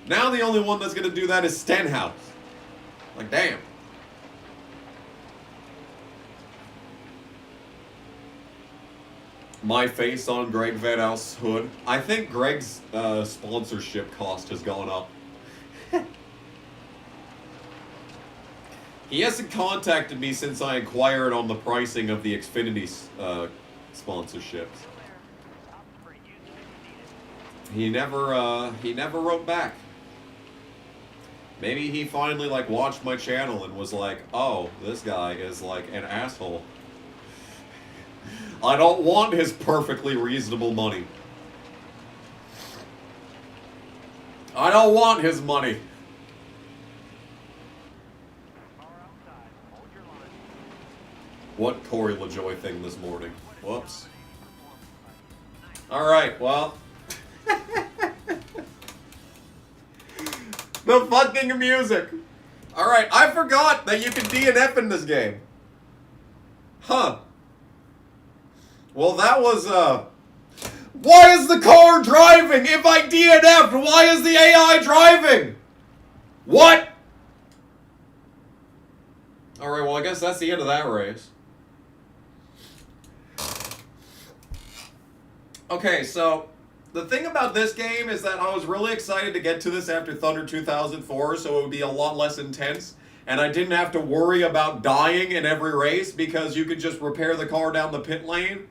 Now the only one that's going to do that is Stenhouse. Like, damn. My face on Greg Van Al's hood. I think Greg's sponsorship cost has gone up. He hasn't contacted me since I inquired on the pricing of the Xfinity sponsorships. He never wrote back. Maybe he finally, like, watched my channel and was like, oh, this guy is like an asshole. I don't want his perfectly reasonable money. I don't want his money. What Corey LaJoie thing this morning? Whoops. Alright, well. The fucking music. Alright, I forgot that you can DNF in this game. Huh. Well, that was, Why is the car driving? If I DNF'd, why is the AI driving? What? Alright, well, I guess that's the end of that race. Okay, so the thing about this game is that I was really excited to get to this after Thunder 2004, so it would be a lot less intense. And I didn't have to worry about dying in every race because you could just repair the car down the pit lane.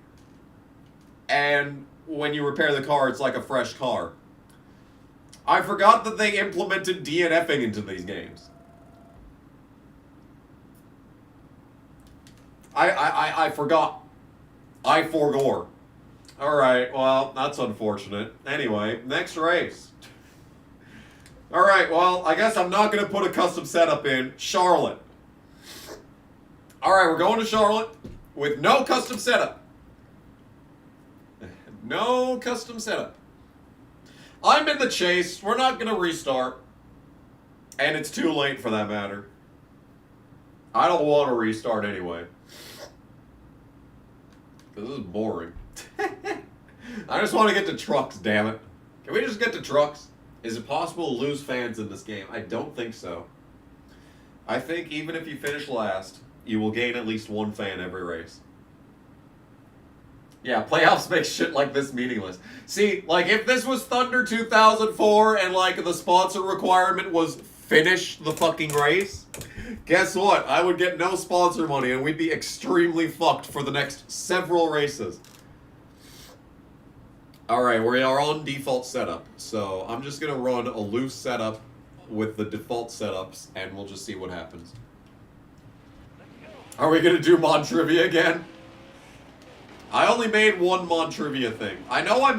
And when you repair the car, it's like a fresh car. I forgot that they implemented DNFing into these games. I forgot. I forgore. Alright, well, that's unfortunate. Anyway, next race. Alright, well, I guess I'm not going to put a custom setup in. Charlotte. Alright, we're going to Charlotte with no custom setup. No custom setup. I'm in the chase. We're not going to restart. And it's too late for that matter. I don't want to restart anyway. This is boring. I just want to get to trucks, damn it. Can we just get to trucks? Is it possible to lose fans in this game? I don't think so. I think even if you finish last, you will gain at least one fan every race. Yeah, playoffs make shit like this meaningless. See, like, if this was Thunder 2004 and, like, the sponsor requirement was finish the fucking race, guess what? I would get no sponsor money and we'd be extremely fucked for the next several races. Alright, we are on default setup, so I'm just gonna run a loose setup with the default setups and we'll just see what happens. Are we gonna do mod trivia again? I only made one mod trivia thing. I know I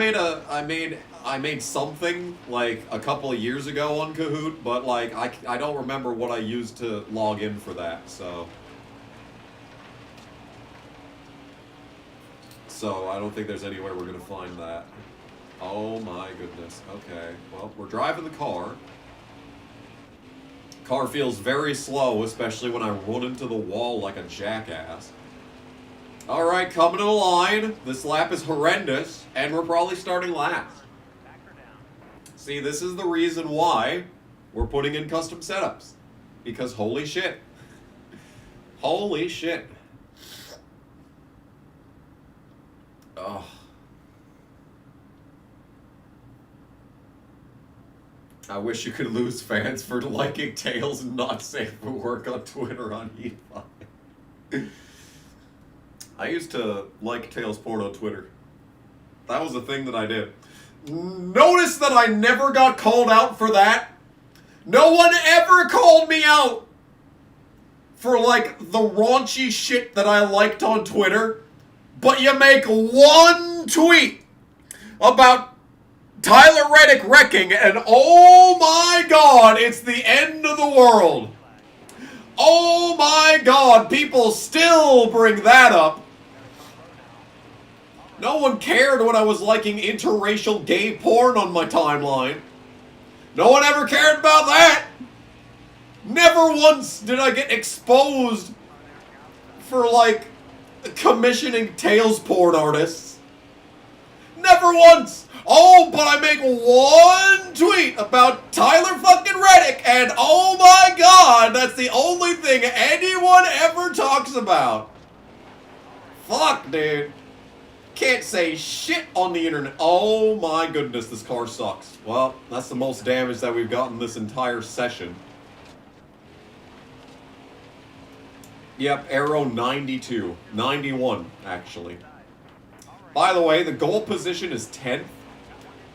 made something like a couple of years ago on Kahoot, but like I don't remember what I used to log in for that, so I don't think there's anywhere we're gonna find that. Oh my goodness. Okay. Well, we're driving the car. Car feels very slow, especially when I run into the wall like a jackass. Alright, coming to the line. This lap is horrendous, and we're probably starting last. See, this is the reason why we're putting in custom setups. Because holy shit. Holy shit. Ugh. I wish you could lose fans for liking Tails and not safe for work on Twitter on E5. I used to like Tails porn on Twitter. That was a thing that I did. Notice that I never got called out for that. No one ever called me out for, like, the raunchy shit that I liked on Twitter. But you make one tweet about Tyler Reddick wrecking, and oh my god, it's the end of the world. Oh my god, people still bring that up. No one cared when I was liking interracial gay porn on my timeline. No one ever cared about that. Never once did I get exposed for, like, commissioning Tails porn artists. Never once. Oh, but I make one tweet about Tyler fucking Reddick, and oh my god, that's the only thing anyone ever talks about. Fuck, dude. Can't say shit on the internet. Oh my goodness, this car sucks. Well, that's the most damage that we've gotten this entire session. Yep, arrow 92. 91, actually. By the way, the goal position is 10th.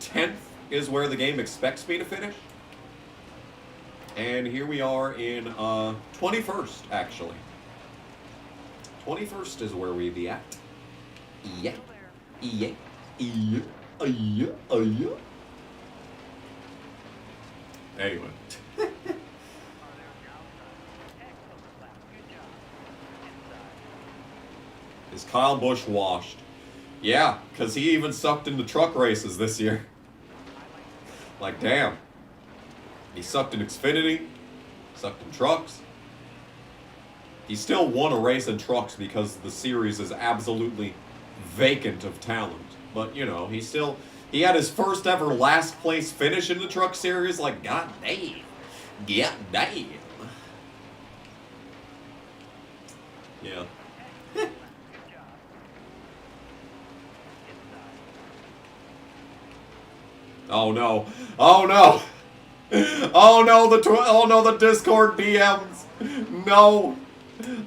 10th is where the game expects me to finish. And here we are in 21st, actually. 21st is where we be at. Yeah. Yeah. Yeah. Yeah. Yeah. Anyway. Is Kyle Busch washed? Yeah, because he even sucked into truck races this year. Like, damn. He sucked in Xfinity, sucked in trucks. He still won a race in trucks because the series is absolutely vacant of talent. But, you know, he had his first ever last place finish in the Truck Series. Like, god damn. God damn. Yeah. Oh no. Oh no. Oh no, the Discord DMs. No.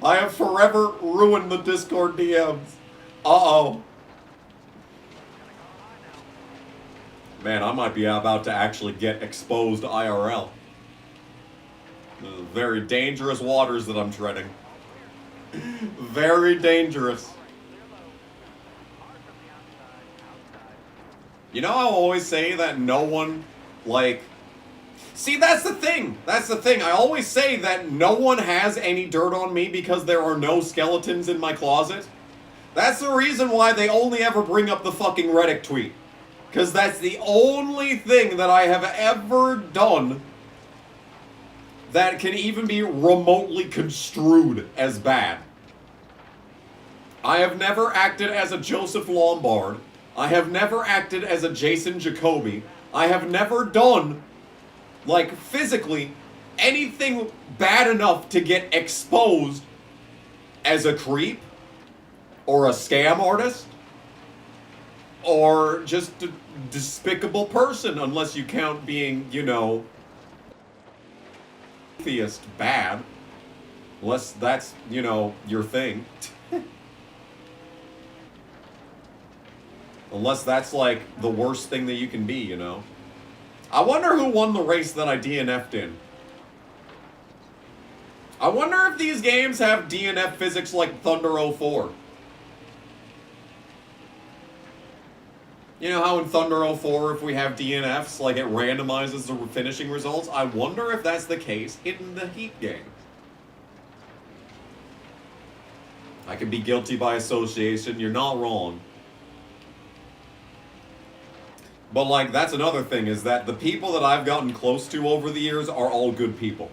I have forever ruined the Discord DMs. Uh-oh. Man, I might be about to actually get exposed IRL. Very dangerous waters that I'm treading. Very dangerous. You know, I always say that no one, like... See, that's the thing. That's the thing. I always say that no one has any dirt on me because there are no skeletons in my closet. That's the reason why they only ever bring up the fucking Reddit tweet. Because that's the only thing that I have ever done that can even be remotely construed as bad. I have never acted as a Joseph Lombard. I have never acted as a Jason Jacoby. I have never done, like, physically, anything bad enough to get exposed as a creep, or a scam artist, or just a despicable person, unless you count being, you know, atheist bad. Unless that's, you know, your thing. Unless that's, like, the worst thing that you can be, you know? I wonder who won the race that I DNF'd in. I wonder if these games have DNF physics like Thunder 04. You know how in Thunder 04, if we have DNFs, like, it randomizes the finishing results? I wonder if that's the case in the Heat game. I could be guilty by association, you're not wrong. But, like, that's another thing, is that the people that I've gotten close to over the years are all good people.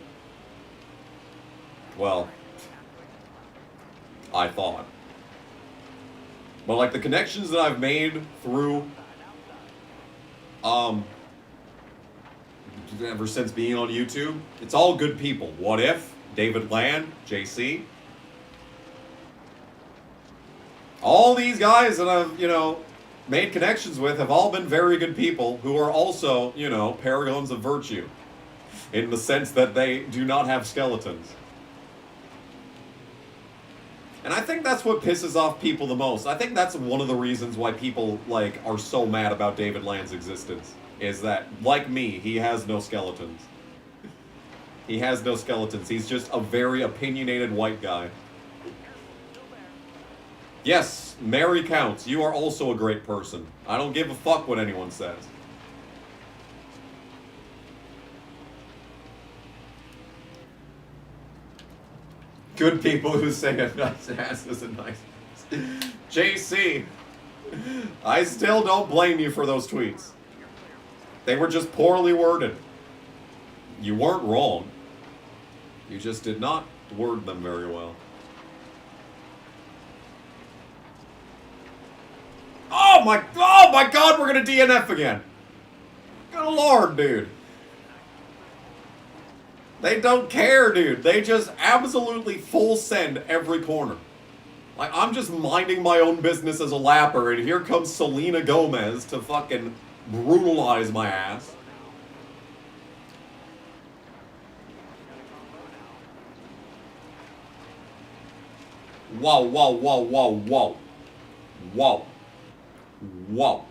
Well, I thought. But, like, the connections that I've made through, ever since being on YouTube, it's all good people. What If, David Land, JC. All these guys that I've, you know, made connections with have all been very good people who are also, you know, paragons of virtue. In the sense that they do not have skeletons. And I think that's what pisses off people the most. I think that's one of the reasons why people, like, are so mad about David Land's existence. Is that, like me, he has no skeletons. He has no skeletons. He's just a very opinionated white guy. Yes, Mary counts. You are also a great person. I don't give a fuck what anyone says. Good people who say a nice ass is a nice ass. JC, I still don't blame you for those tweets. They were just poorly worded. You weren't wrong. You just did not word them very well. Oh my god, we're gonna DNF again. Good lord, dude. They don't care, dude. They just absolutely full send every corner. Like, I'm just minding my own business as a lapper, and here comes Selena Gomez to fucking brutalize my ass. Whoa, whoa, whoa, whoa, whoa. Whoa. Whoa.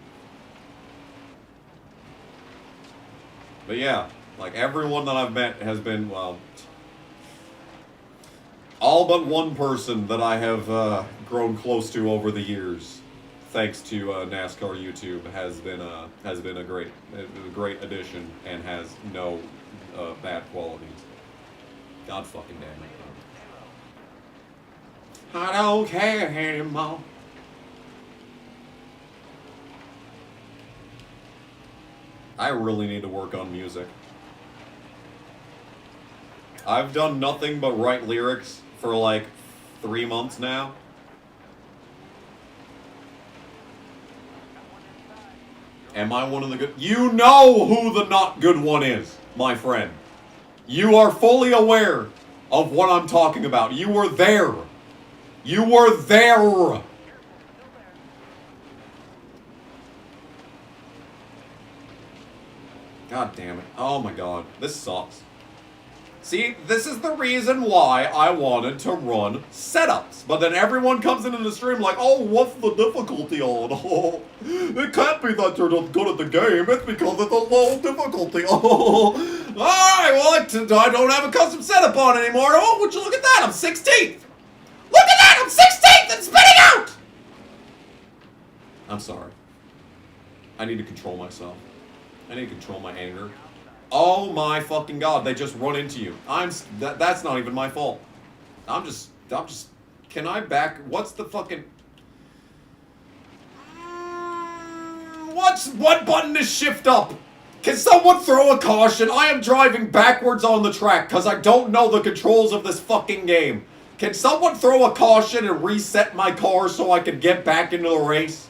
But yeah, like, everyone that I've met has been, well, all but one person that I have grown close to over the years, thanks to NASCAR YouTube, has been a great addition and has no bad qualities. God fucking damn it. I don't care anymore. I really need to work on music. I've done nothing but write lyrics for like 3 months now. Am I one of the good? You know who the not good one is, my friend. You are fully aware of what I'm talking about. You were there. You were there. God damn it. Oh my god. This sucks. See, this is the reason why I wanted to run setups. But then everyone comes into the stream like, oh, what's the difficulty on? Oh, it can't be that you're not good at the game. It's because it's a low difficulty. Oh, alright, well, I don't have a custom setup on anymore. Oh, would you look at that? I'm 16th. Look at that! I'm 16th and spinning out! I'm sorry. I need to control myself. I need to control my anger. Oh my fucking god, they just run into you. That's not even my fault. I'm just, can I back, what's the fucking, what button is shift up? Can someone throw a caution? I am driving backwards on the track because I don't know the controls of this fucking game. Can someone throw a caution and reset my car so I can get back into the race?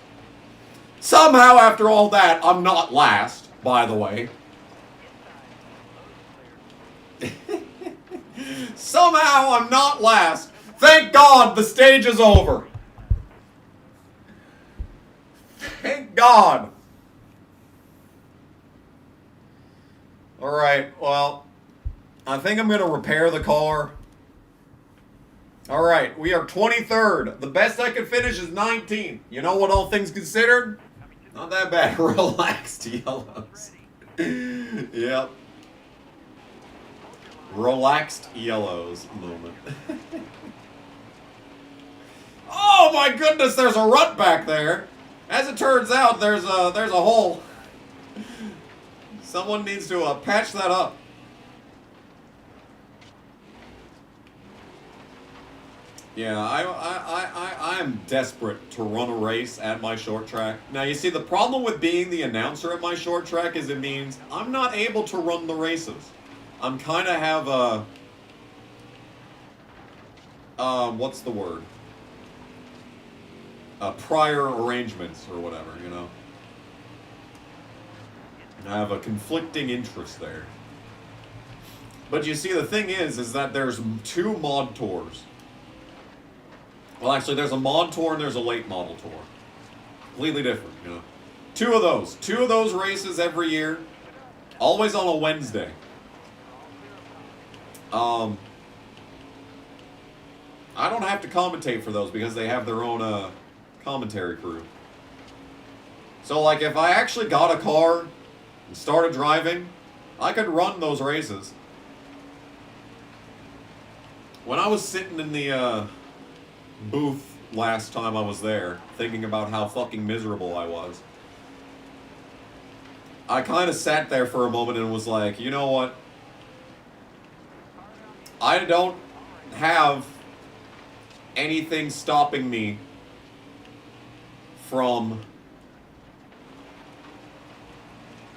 Somehow, after all that, I'm not last, by the way. Somehow I'm not last. Thank God the stage is over. Thank God. Alright, well, I think I'm going to repair the car. Alright, we are 23rd. The best I could finish is 19. You know what, all things considered? Not that bad. Relaxed yellows. Yep. Relaxed yellows moment. Oh my goodness, there's a rut back there. As it turns out, there's a hole. Someone needs to patch that up. Yeah, I'm desperate to run a race at my short track. Now, you see, the problem with being the announcer at my short track is it means I'm not able to run the races. I'm kind of have what's the word? Prior arrangements or whatever, you know? I have a conflicting interest there. But you see, the thing is that there's 2 mod tours. Well, actually, there's a mod tour and there's a late model tour. Completely different, you know? 2 of those races every year. Always on a Wednesday. I don't have to commentate for those because they have their own, commentary crew. So, like, if I actually got a car and started driving, I could run those races. When I was sitting in the, booth last time I was there, thinking about how fucking miserable I was, I kind of sat there for a moment and was like, you know what? I don't have anything stopping me from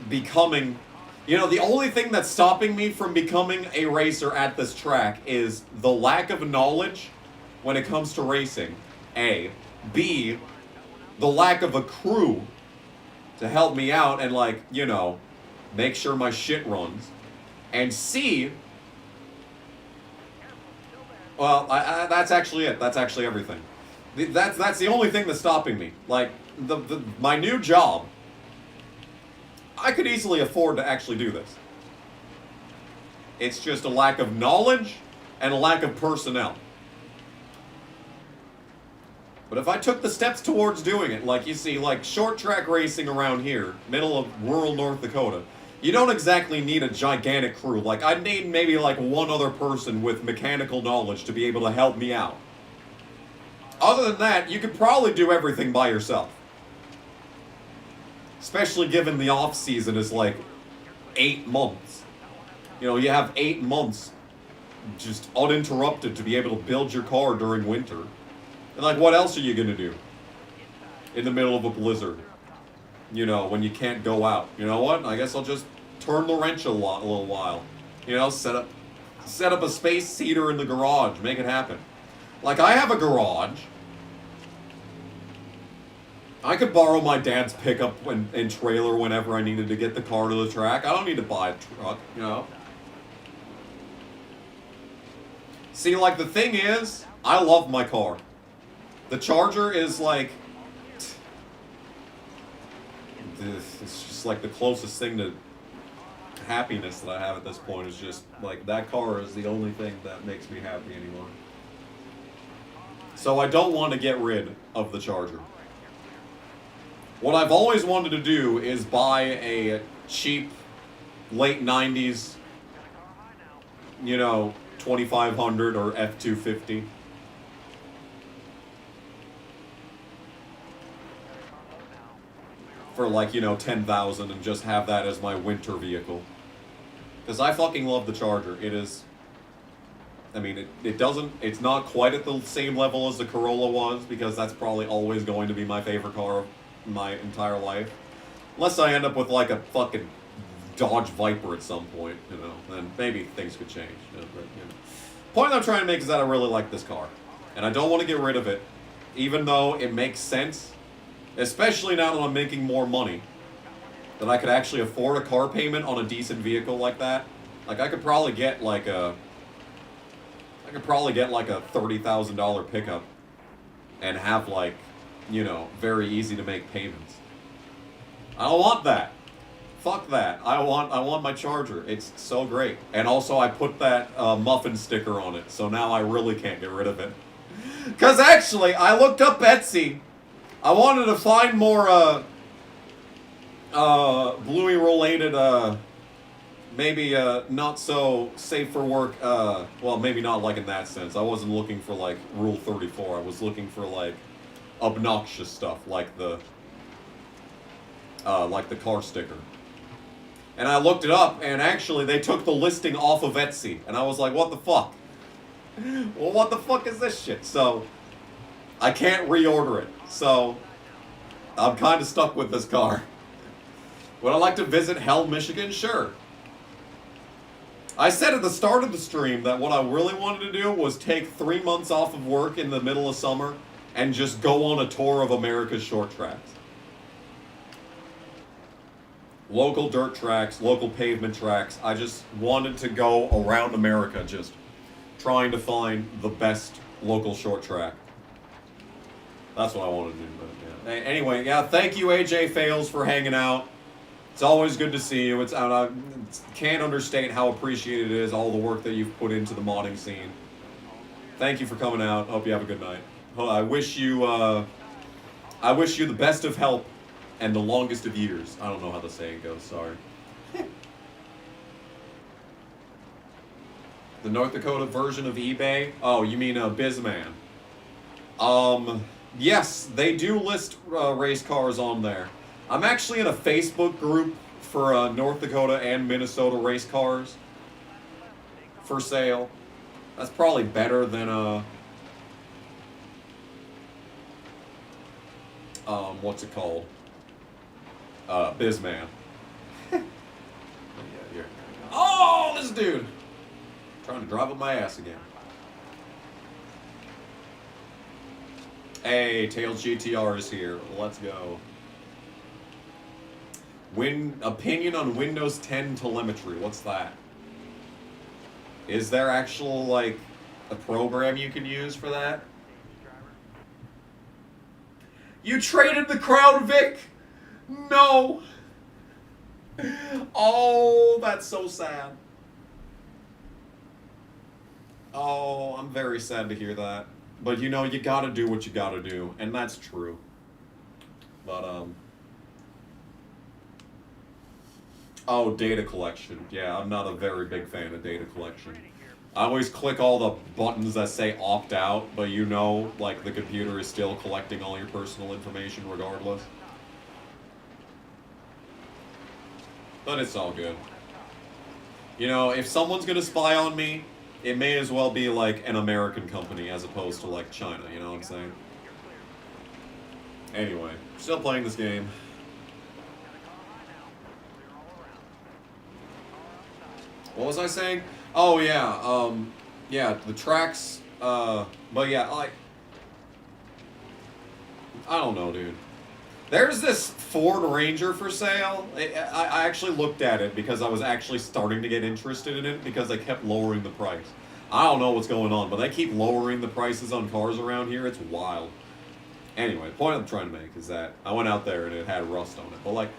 becoming, you know, the only thing that's stopping me from becoming a racer at this track is the lack of knowledge when it comes to racing, A. B, the lack of a crew to help me out and, like, you know, make sure my shit runs. And C, well, that's actually it. That's actually everything. That's the only thing that's stopping me. Like, my new job, I could easily afford to actually do this. It's just a lack of knowledge and a lack of personnel. But if I took the steps towards doing it, like you see, like short track racing around here, middle of rural North Dakota, you don't exactly need a gigantic crew. Like, I'd need maybe like one other person with mechanical knowledge to be able to help me out. Other than that, you could probably do everything by yourself. Especially given the off season is like 8 months. You know, you have 8 months just uninterrupted to be able to build your car during winter. And, like, what else are you gonna do in the middle of a blizzard? You know, when you can't go out. You know what? I guess I'll just turn the wrench a little while. You know, set up a space heater in the garage. Make it happen. Like, I have a garage. I could borrow my dad's pickup and trailer whenever I needed to get the car to the track. I don't need to buy a truck, you know? See, like, the thing is, I love my car. The Charger is, like... It's just, like, the closest thing to happiness that I have at this point is just, like, that car is the only thing that makes me happy anymore. So I don't want to get rid of the Charger. What I've always wanted to do is buy a cheap, late 90s, you know, 2500 or F250. For like, you know, 10,000 and just have that as my winter vehicle. Because I fucking love the Charger. It is... I mean, it's not quite at the same level as the Corolla was, because that's probably always going to be my favorite car of my entire life. Unless I end up with, like, a fucking Dodge Viper at some point, you know, then maybe things could change. You know, but, you know. Point I'm trying to make is that I really like this car. And I don't want to get rid of it, even though it makes sense, especially now that I'm making more money, that I could actually afford a car payment on a decent vehicle like that. Like, I could probably get, like, a $30,000 pickup and have, like, you know, very easy to make payments. I don't want that. Fuck that. I want my Charger. It's so great. And also I put that muffin sticker on it, so now I really can't get rid of it. Because actually, I looked up Etsy. I wanted to find more Bluey related maybe not so safe for work, well, maybe not like in that sense. I wasn't looking for like Rule 34. I was looking for like obnoxious stuff like the car sticker. And I looked it up, and actually they took the listing off of Etsy. And I was like, what the fuck? Well, what the fuck is this shit? So, I can't reorder it. So, I'm kind of stuck with this car. Would I like to visit Hell, Michigan? Sure. I said at the start of the stream that what I really wanted to do was take 3 months off of work in the middle of summer and just go on a tour of America's short tracks. Local dirt tracks, local pavement tracks. I just wanted to go around America just trying to find the best local short track. That's what I wanted to do. But yeah. Anyway, yeah, thank you AJ Fails for hanging out. It's always good to see you. I can't understate how appreciated it is, all the work that you've put into the modding scene. Thank you for coming out. Hope you have a good night. I wish you the best of health and the longest of years. I don't know how the saying goes, sorry. The North Dakota version of eBay? Oh, you mean Bizman. Yes, they do list race cars on there. I'm actually in a Facebook group for North Dakota and Minnesota race cars for sale. That's probably better than what's it called? Bizman. Oh, this dude! Trying to drive up my ass again. Hey, Tails GTR is here. Let's go. Opinion on Windows 10 telemetry. What's that? Is there actual, like, a program you can use for that? You traded the Crown Vic? No! Oh, that's so sad. Oh, I'm very sad to hear that. But, you know, you gotta do what you gotta do, and that's true. But, oh, data collection. Yeah, I'm not a very big fan of data collection. I always click all the buttons that say opt out, but you know, like, the computer is still collecting all your personal information regardless. But it's all good. You know, if someone's gonna spy on me, it may as well be, like, an American company as opposed to, like, China, you know what I'm saying? Anyway, still playing this game. What was I saying? Oh, yeah, yeah, the tracks, but yeah, like, I don't know, dude. There's this Ford Ranger for sale. I actually looked at it because I was actually starting to get interested in it because they kept lowering the price. I don't know what's going on, but they keep lowering the prices on cars around here. It's wild. Anyway, the point I'm trying to make is that I went out there and it had rust on it. But, like,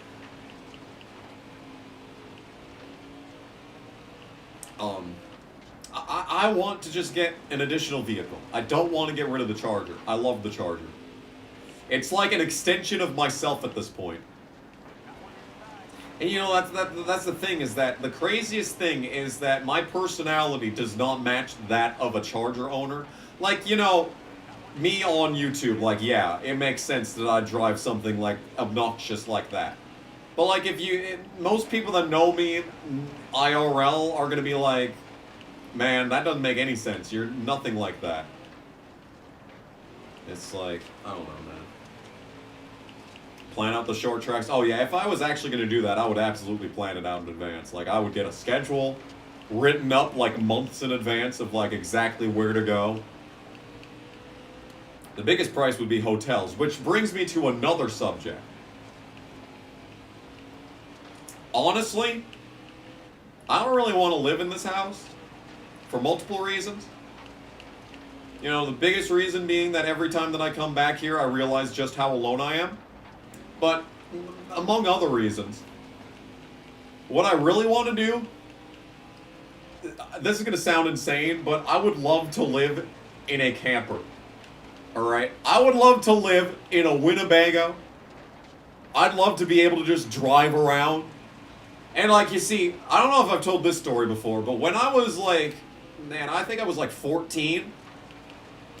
I want to just get an additional vehicle. I don't want to get rid of the Charger. I love the Charger. It's like an extension of myself at this point. And you know, that's the thing, is that the craziest thing is that my personality does not match that of a Charger owner. Like, you know, me on YouTube, like, yeah, it makes sense that I drive something, like, obnoxious like that. But, like, most people that know me IRL are going to be like, man, that doesn't make any sense. You're nothing like that. It's like, I don't know, man. Plan out the short tracks. Oh, yeah, if I was actually going to do that, I would absolutely plan it out in advance. Like, I would get a schedule written up, like, months in advance of, like, exactly where to go. The biggest price would be hotels, which brings me to another subject. Honestly, I don't really want to live in this house for multiple reasons. You know, the biggest reason being that every time that I come back here, I realize just how alone I am. But, among other reasons, what I really want to do, this is going to sound insane, but I would love to live in a camper. Alright? I would love to live in a Winnebago. I'd love to be able to just drive around. And, like, you see, I don't know if I've told this story before, but when I was, like, man, I think I was, like, 14,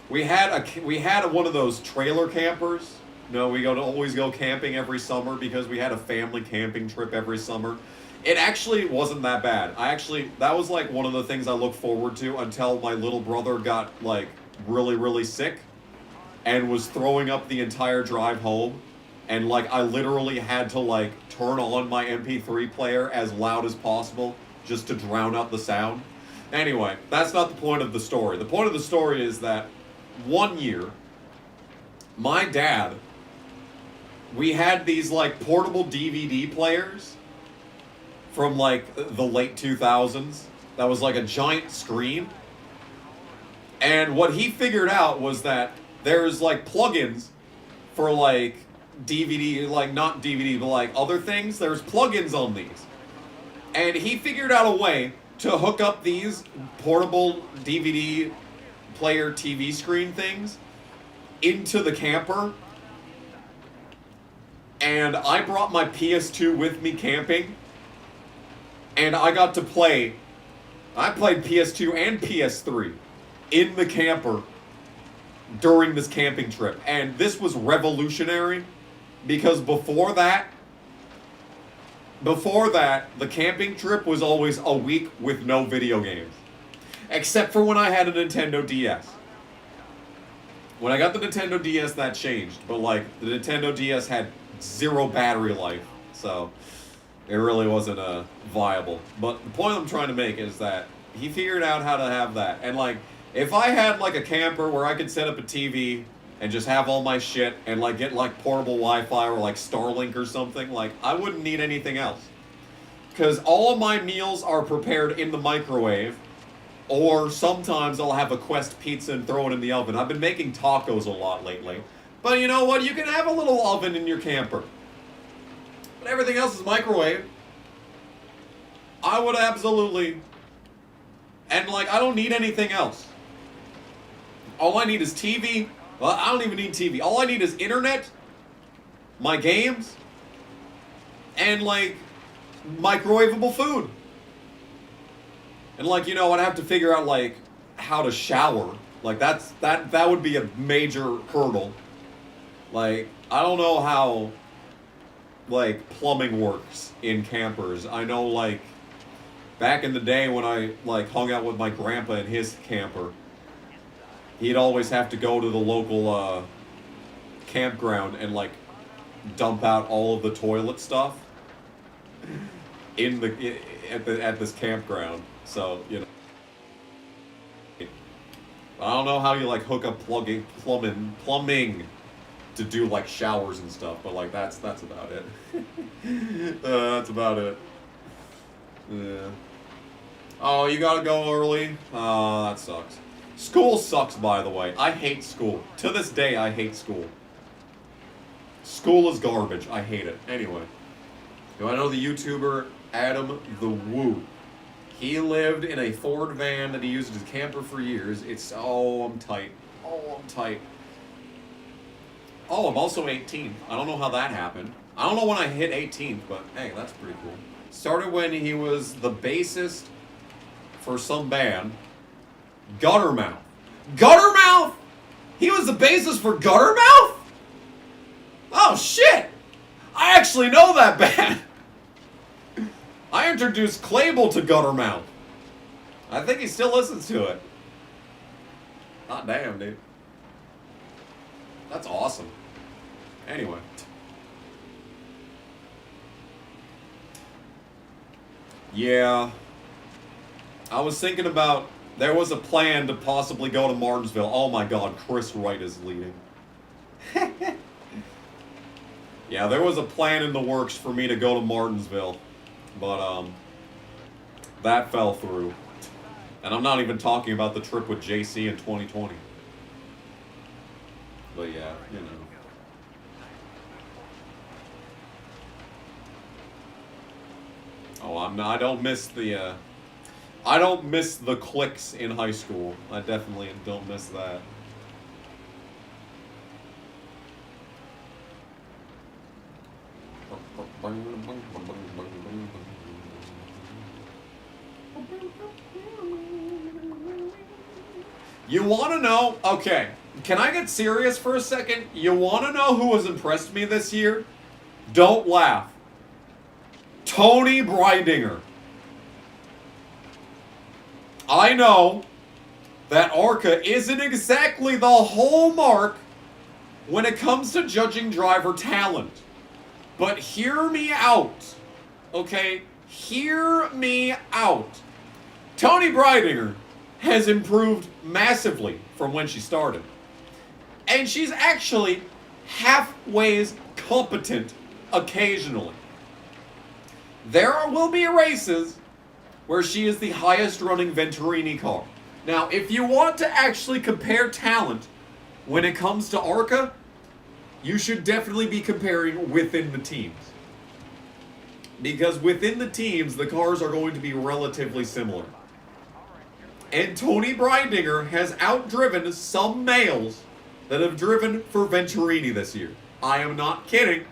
we had one of those trailer campers. No, we always go camping every summer because we had a family camping trip every summer. It actually wasn't that bad. That was like one of the things I looked forward to until my little brother got like really, really sick and was throwing up the entire drive home. And like I literally had to like turn on my MP3 player as loud as possible just to drown out the sound. Anyway, that's not the point of the story. The point of the story is that one year, my dad, we had these like portable DVD players from like the late 2000s that was like a giant screen. And what he figured out was that there's like plugins for like DVD, like not DVD, but like other things. There's plugins on these. And he figured out a way to hook up these portable DVD player TV screen things into the camper. And I brought my PS2 with me camping. And I got to play. I played PS2 and PS3 in the camper during this camping trip. And this was revolutionary because before that, the camping trip was always a week with no video games. Except for when I had a Nintendo DS. When I got the Nintendo DS, that changed. But, like, the Nintendo DS had 0 battery life. So, it really wasn't viable. But the point I'm trying to make is that he figured out how to have that. And, like, if I had, like, a camper where I could set up a TV and just have all my shit and, like, get, like, portable Wi-Fi or, like, Starlink or something, like, I wouldn't need anything else. Because all of my meals are prepared in the microwave. Or sometimes I'll have a Quest pizza and throw it in the oven. I've been making tacos a lot lately. But you know what? You can have a little oven in your camper. But everything else is microwave. I would absolutely... And, like, I don't need anything else. All I need is TV. Well, I don't even need TV. All I need is internet, my games, and, like, microwavable food. And, like, you know, I'd have to figure out, like, how to shower. Like, that would be a major hurdle. Like, I don't know how, like, plumbing works in campers. I know, like, back in the day when I, like, hung out with my grandpa in his camper, he'd always have to go to the local, campground and, like, dump out all of the toilet stuff at this campground. So, you know, I don't know how you, like, hook up plumbing to do like showers and stuff, but like that's about it. That's about it. Yeah. Oh, you gotta go early? That sucks. School sucks, by the way. I hate school. To this day, I hate school. School is garbage. I hate it. Anyway. Do I know the YouTuber Adam the Woo? He lived in a Ford van that he used as a camper for years. I'm tight. Oh, I'm tight. Oh, I'm also 18. I don't know how that happened. I don't know when I hit 18th, but hey, that's pretty cool. Started when he was the bassist for some band. Guttermouth. Guttermouth? He was the bassist for Guttermouth? Oh, shit! I actually know that band. I introduced Clable to Guttermouth. I think he still listens to it. Not damn, dude. That's awesome. Anyway. Yeah. I was thinking about, there was a plan to possibly go to Martinsville. Oh my god, Chris Wright is leading. Yeah, there was a plan in the works for me to go to Martinsville. But, that fell through. And I'm not even talking about the trip with JC in 2020. But yeah, you know. Oh, I don't miss the, I don't miss the cliques in high school. I definitely don't miss that. You want to know? Okay, can I get serious for a second? You want to know who has impressed me this year? Don't laugh. Tony Breidinger. I know that ARCA isn't exactly the hallmark when it comes to judging driver talent. But hear me out. Okay? Hear me out. Tony Breidinger has improved massively from when she started. And she's actually halfway competent occasionally. There will be races where she is the highest running Venturini car. Now, if you want to actually compare talent when it comes to ARCA, you should definitely be comparing within the teams. Because within the teams, the cars are going to be relatively similar. And Tony Breidinger has outdriven some males that have driven for Venturini this year. I am not kidding.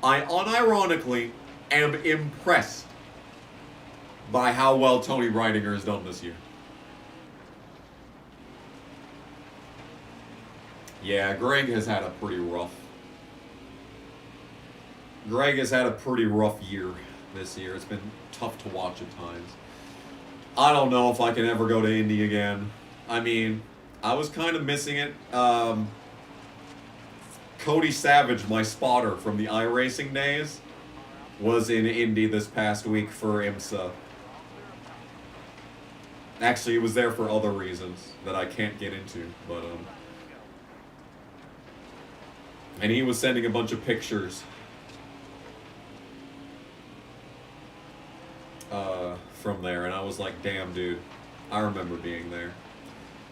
I unironically am impressed by how well Tony Breidinger has done this year. Yeah, Greg has had a pretty rough year this year. It's been tough to watch at times. I don't know if I can ever go to Indy again. I mean, I was kind of missing it. Cody Savage, my spotter from the iRacing days, was in Indy this past week for IMSA. Actually, he was there for other reasons that I can't get into, but and he was sending a bunch of pictures from there, and I was like, damn, dude, I remember being there.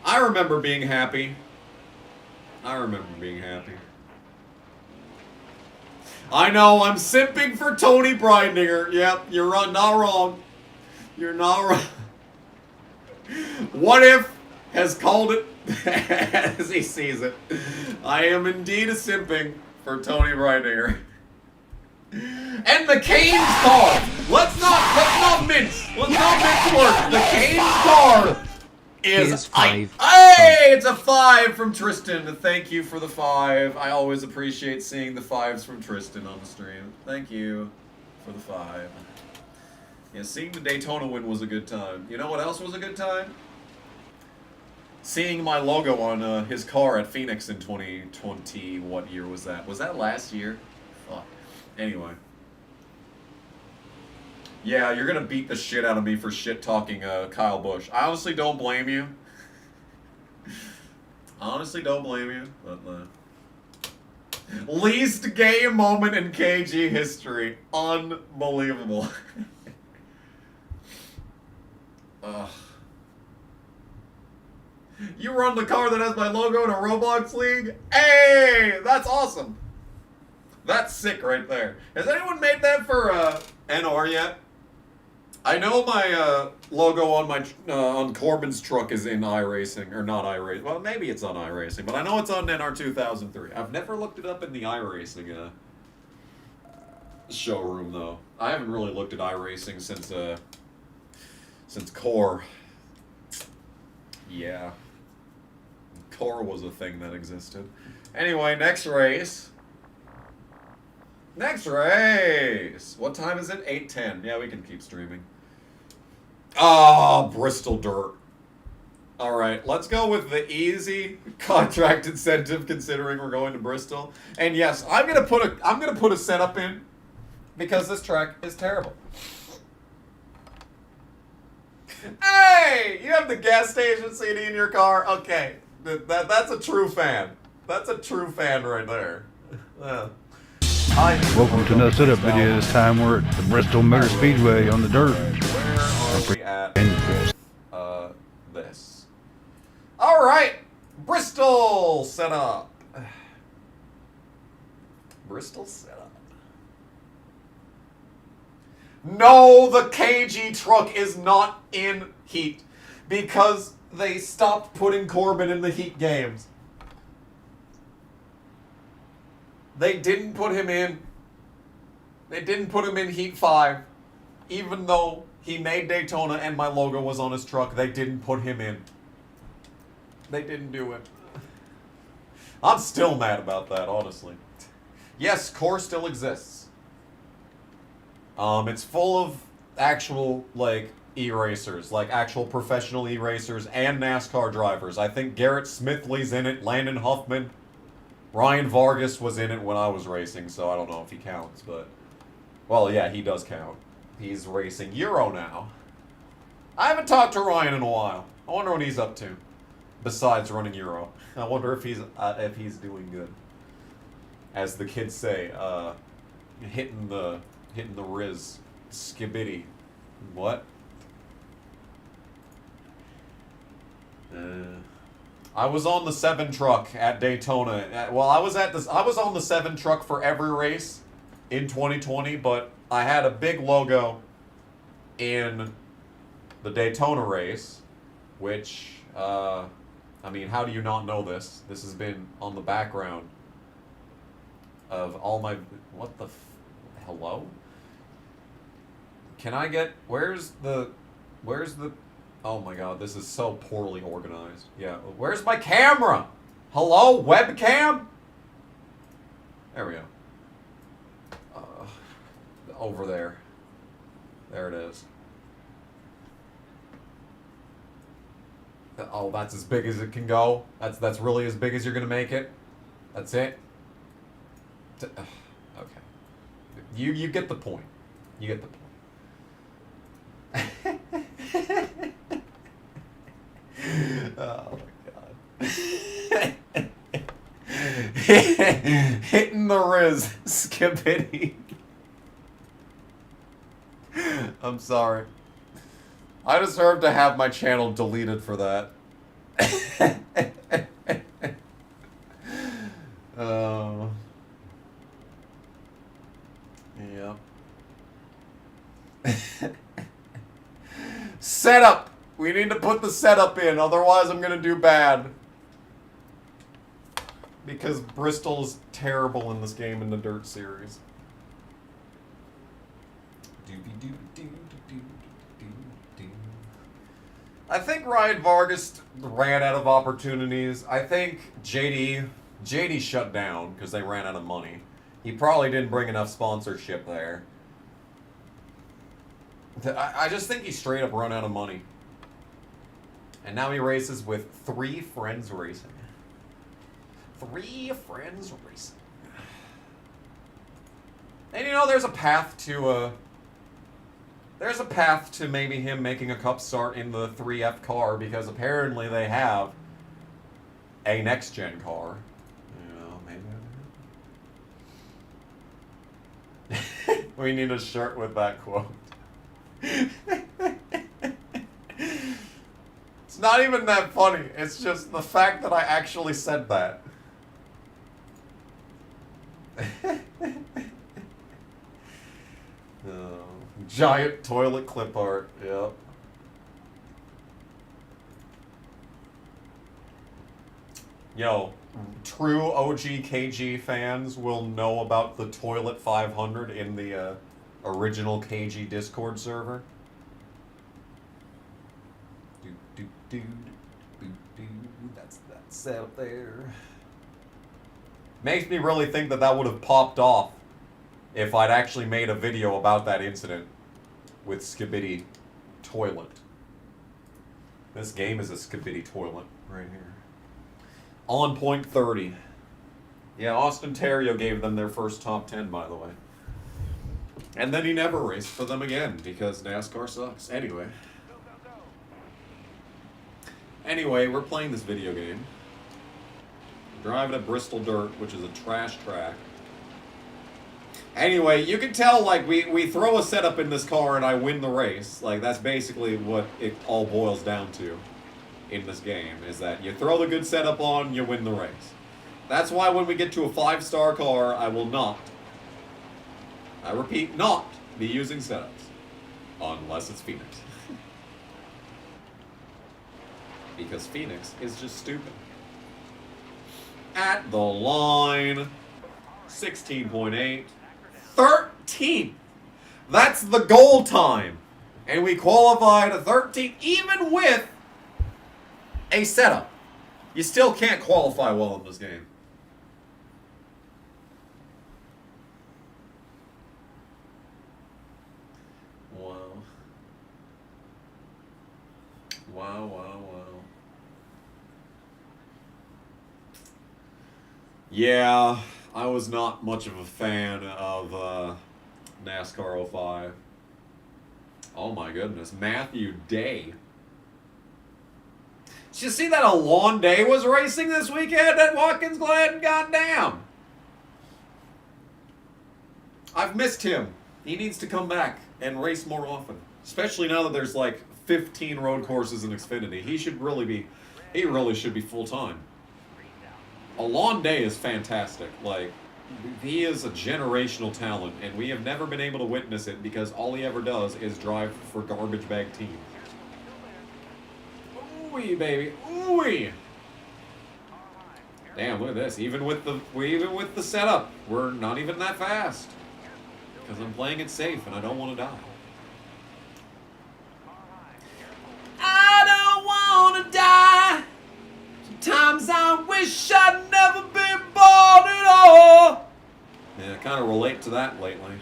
I remember being happy. I know, I'm simping for Tony Breidinger. Yep, you're not wrong. You're not wrong. What If has called it as he sees it. I am indeed a simping for Tony Breidinger. And the Canes car. Let's not mince words. The Canes car is 5. Hey, it's a 5 from Tristan. Thank you for the 5. I always appreciate seeing the 5s from Tristan on the stream. Thank you for the 5. Yeah, seeing the Daytona win was a good time. You know what else was a good time? Seeing my logo on his car at Phoenix in 2020. What year was that? Was that last year? Fuck. Anyway. Yeah, you're gonna beat the shit out of me for shit-talking Kyle Busch. I honestly don't blame you. But, Least gay moment in KG history. Unbelievable. Ugh. You run the car that has my logo in a Roblox league? Hey! That's awesome. That's sick right there. Has anyone made that for NR yet? I know my logo on my on Corbin's truck is in iRacing, or not iRacing. Well, maybe it's on iRacing, but I know it's on NR 2003. I've never looked it up in the iRacing showroom though. I haven't really looked at iRacing since Core. Yeah, Core was a thing that existed. Anyway, next race. Next race! What time is it? 8:10. Yeah, we can keep streaming. Oh, Bristol dirt. Alright, let's go with the easy contract incentive considering we're going to Bristol. And yes, I'm gonna put a setup in because this track is terrible. Hey! You have the gas station CD in your car? Okay. That's a true fan. That's a true fan right there. Welcome to another setup video. This time we're at the Bristol Motor Speedway on the dirt. Where are we at this? Alright! Bristol set up. Bristol set up. No, the KG truck is not in heat because they stopped putting Corbin in the heat games. They didn't put him in. They didn't put him in Heat 5. Even though he made Daytona and my logo was on his truck, they didn't put him in. They didn't do it. I'm still mad about that, honestly. Yes, Core still exists. It's full of actual, like, e-racers. Like, actual professional e-racers and NASCAR drivers. I think Garrett Smithley's in it, Landon Huffman. Ryan Vargas was in it when I was racing, so I don't know if he counts, but... Well, yeah, he does count. He's racing Euro now. I haven't talked to Ryan in a while. I wonder what he's up to, besides running Euro. I wonder if he's doing good. As the kids say, hitting the Riz. Skibidi. What? I was on the 7 truck at Daytona. Well, I was on the 7 truck for every race in 2020, but I had a big logo in the Daytona race, which, I mean, how do you not know this? This has been on the background of all my... What the... Hello? Can I get... Where's the... Oh my god, this is so poorly organized. Yeah, where's my camera? Hello, webcam? There we go. Over there. There it is. Oh, that's as big as it can go? That's really as big as you're gonna make it? That's it? Okay. You get the point. You get the point. Oh my god. Hitting the Riz. Skibidi. I'm sorry. I deserve to have my channel deleted for that. Yeah. Setup! We need to put the setup in, otherwise I'm gonna do bad. Because Bristol's terrible in this game in the Dirt Series. I think Ryan Vargas ran out of opportunities. I think JD shut down because they ran out of money. He probably didn't bring enough sponsorship there. I just think he straight up run out of money. And now he races with 3 Friends Racing. 3 Friends Racing. And you know, there's a path to maybe him making a cup start in the 3F car, because apparently they have a next-gen car. You know, maybe. We need a shirt with that quote. It's not even that funny. It's just the fact that I actually said that. Oh, giant toilet clip art. Yep. Yo, true OG KG fans will know about the Toilet 500 in the original KG Discord server. That's that setup there. Makes me really think that that would have popped off if I'd actually made a video about that incident with Skibidi Toilet. This game is a Skibidi Toilet right here. On point 30. Yeah, Austin Terrio gave them their first top 10, by the way. And then he never raced for them again because NASCAR sucks. Anyway, we're playing this video game. Driving at Bristol Dirt, which is a trash track. Anyway, you can tell, like, we throw a setup in this car and I win the race. Like, that's basically what it all boils down to in this game, is that you throw the good setup on, you win the race. That's why when we get to a 5-star car, I will not, I repeat, not be using setups. Unless it's Phoenix. Because Phoenix is just stupid. At the line, 16.8. 13th! That's the goal time! And we qualified a 13th, even with a setup. You still can't qualify well in this game. Wow. Wow, wow, wow. Yeah, I was not much of a fan of NASCAR 05. Oh my goodness, Matthew Day. Did you see that Alon Day was racing this weekend at Watkins Glen? Goddamn. I've missed him. He needs to come back and race more often. Especially now that there's like 15 road courses in Xfinity. He really should be full-time. Alon Day is fantastic. Like, he is a generational talent, and we have never been able to witness it because all he ever does is drive for garbage bag teams. Ooh-wee, baby. Ooh-wee. Damn, look at this. Even with the setup, we're not even that fast. Because I'm playing it safe, and I don't want to die. I don't want to die. Sometimes I wish I'd never been born at all. Yeah, I kind of relate to that lately.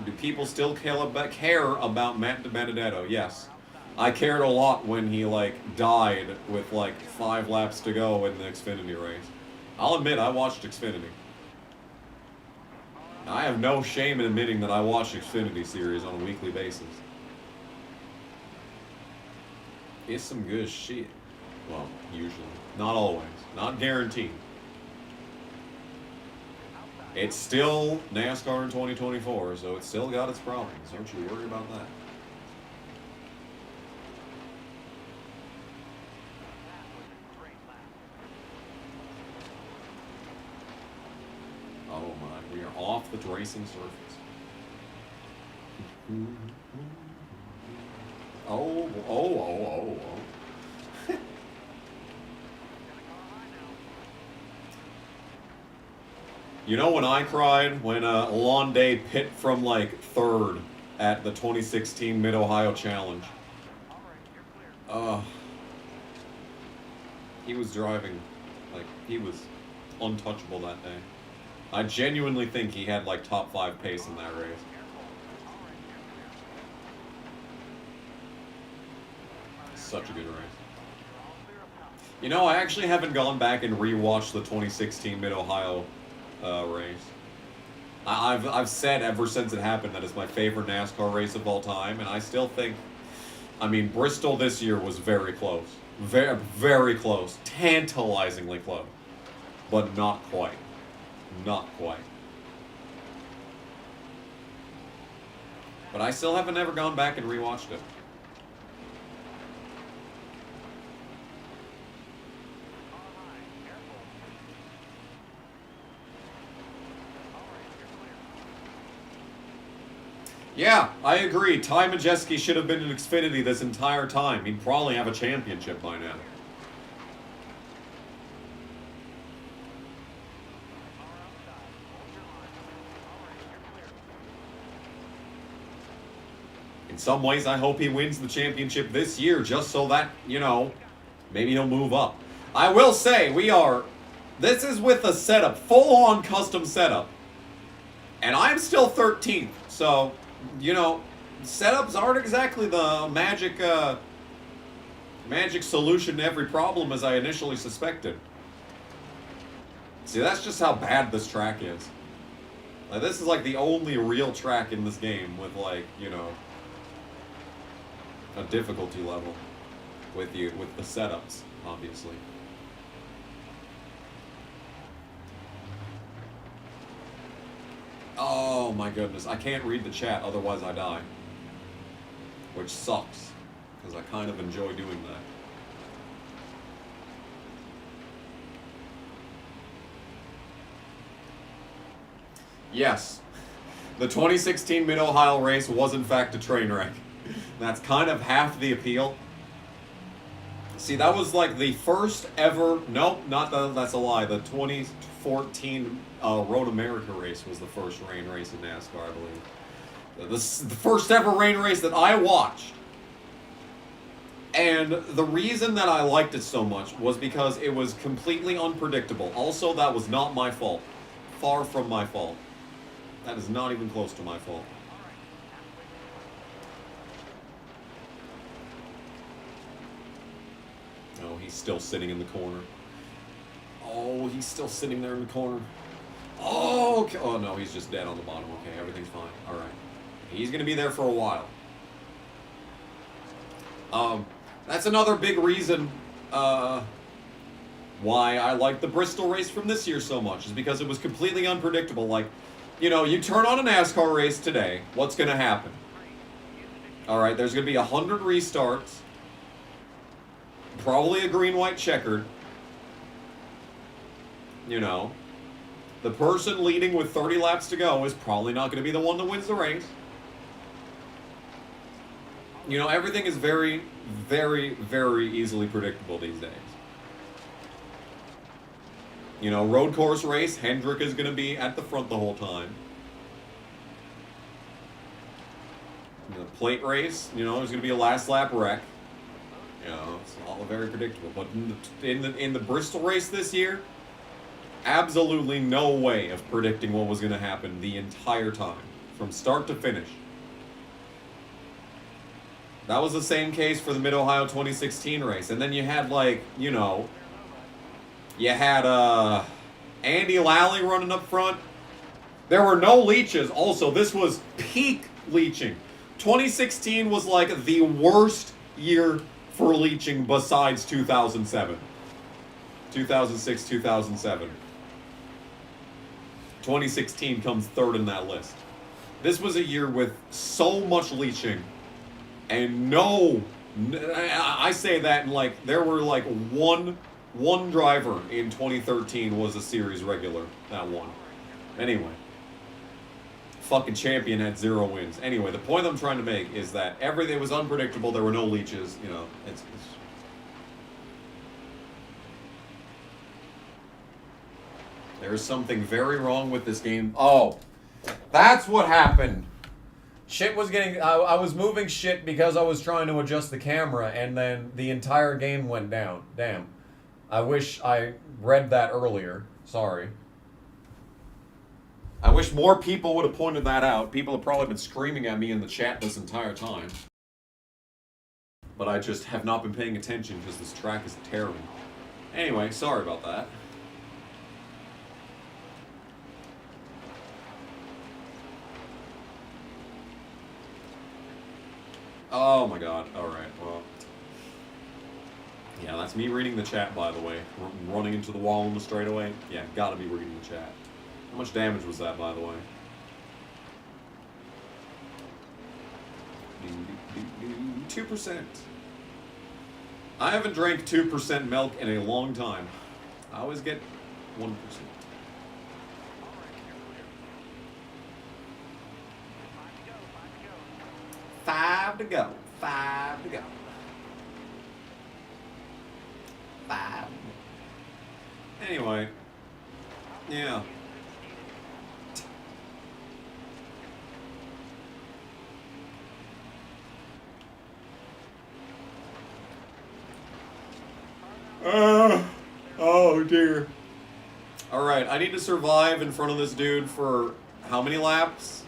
Do people still care about Matt DiBenedetto? Yes. I cared a lot when he, like, died with, like, 5 laps to go in the Xfinity race. I'll admit, I watched Xfinity. I have no shame in admitting that I watch Xfinity series on a weekly basis. It's some good shit. Well, usually. Not always. Not guaranteed. It's still NASCAR in 2024, so it's still got its problems. Don't you worry about that. Oh my, we are off the racing surface. Oh. You know when I cried? When Alon Day pit from, like, 3rd at the 2016 Mid-Ohio Challenge. He was driving, like, he was untouchable that day. I genuinely think he had, like, top 5 pace in that race. Such a good race. You know, I actually haven't gone back and rewatched the 2016 Mid-Ohio race. I've said ever since it happened that it's my favorite NASCAR race of all time, and I still think, I mean, Bristol this year was very close. Very, very close. Tantalizingly close. But not quite. Not quite. But I still haven't ever gone back and rewatched it. Yeah, I agree. Ty Majeski should have been in Xfinity this entire time. He'd probably have a championship by now. In some ways, I hope he wins the championship this year just so that, you know, maybe he'll move up. I will say, this is with a setup, full-on custom setup. And I'm still 13th, so, you know, setups aren't exactly the magic solution to every problem as I initially suspected. See, that's just how bad this track is. Like, this is like the only real track in this game with, like, you know, a difficulty level with the setups, obviously. Oh my goodness, I can't read the chat, otherwise I die. Which sucks, because I kind of enjoy doing that. Yes, the 2016 Mid-Ohio race was in fact a train wreck. That's kind of half the appeal. See, that was like the first ever... Nope, that's a lie. The 2014 Road America race was the first rain race in NASCAR, I believe. The first ever rain race that I watched. And the reason that I liked it so much was because it was completely unpredictable. Also, that was not my fault. Far from my fault. That is not even close to my fault. Oh, he's still sitting in the corner. Oh, he's still sitting there in the corner. Oh, okay. Oh no, he's just dead on the bottom. Okay, everything's fine. All right. He's going to be there for a while. That's another big reason why I like the Bristol race from this year so much, is because it was completely unpredictable. Like, you know, you turn on a NASCAR race today, what's going to happen? All right, there's going to be 100 restarts. Probably a green-white checkered. You know. The person leading with 30 laps to go is probably not going to be the one that wins the race. You know, everything is very, very, very easily predictable these days. You know, road course race, Hendrick is going to be at the front the whole time. The plate race, you know, there's going to be a last lap wreck. You know, it's all very predictable. But in the Bristol race this year, absolutely no way of predicting what was going to happen the entire time, from start to finish. That was the same case for the Mid-Ohio 2016 race. And then you had, like, you know, you had Andy Lally running up front. There were no leeches. Also, this was peak leeching. 2016 was like the worst year for leeching besides 2007. 2006, 2007. 2016 comes third in that list. This was a year with so much leeching and I say that, and like, there were like one driver in 2013 was a series regular that won. Anyway. Fucking champion had 0 wins. Anyway, the point I'm trying to make is that everything was unpredictable. There were no leeches. You know, there's something very wrong with this game. Oh, that's what happened. Shit was getting... I was moving shit because I was trying to adjust the camera, and then the entire game went down. Damn. I wish I read that earlier. Sorry. I wish more people would have pointed that out. People have probably been screaming at me in the chat this entire time. But I just have not been paying attention because this track is terrible. Anyway, sorry about that. Oh my god. Alright, well. Yeah, that's me reading the chat, by the way. Running into the wall in the straightaway. Yeah, gotta be reading the chat. How much damage was that, by the way? 2%. I haven't drank 2% milk in a long time. I always get 1%. Five to go. 5 to go. 5. Anyway. Yeah. Oh dear. Alright, I need to survive in front of this dude for how many laps?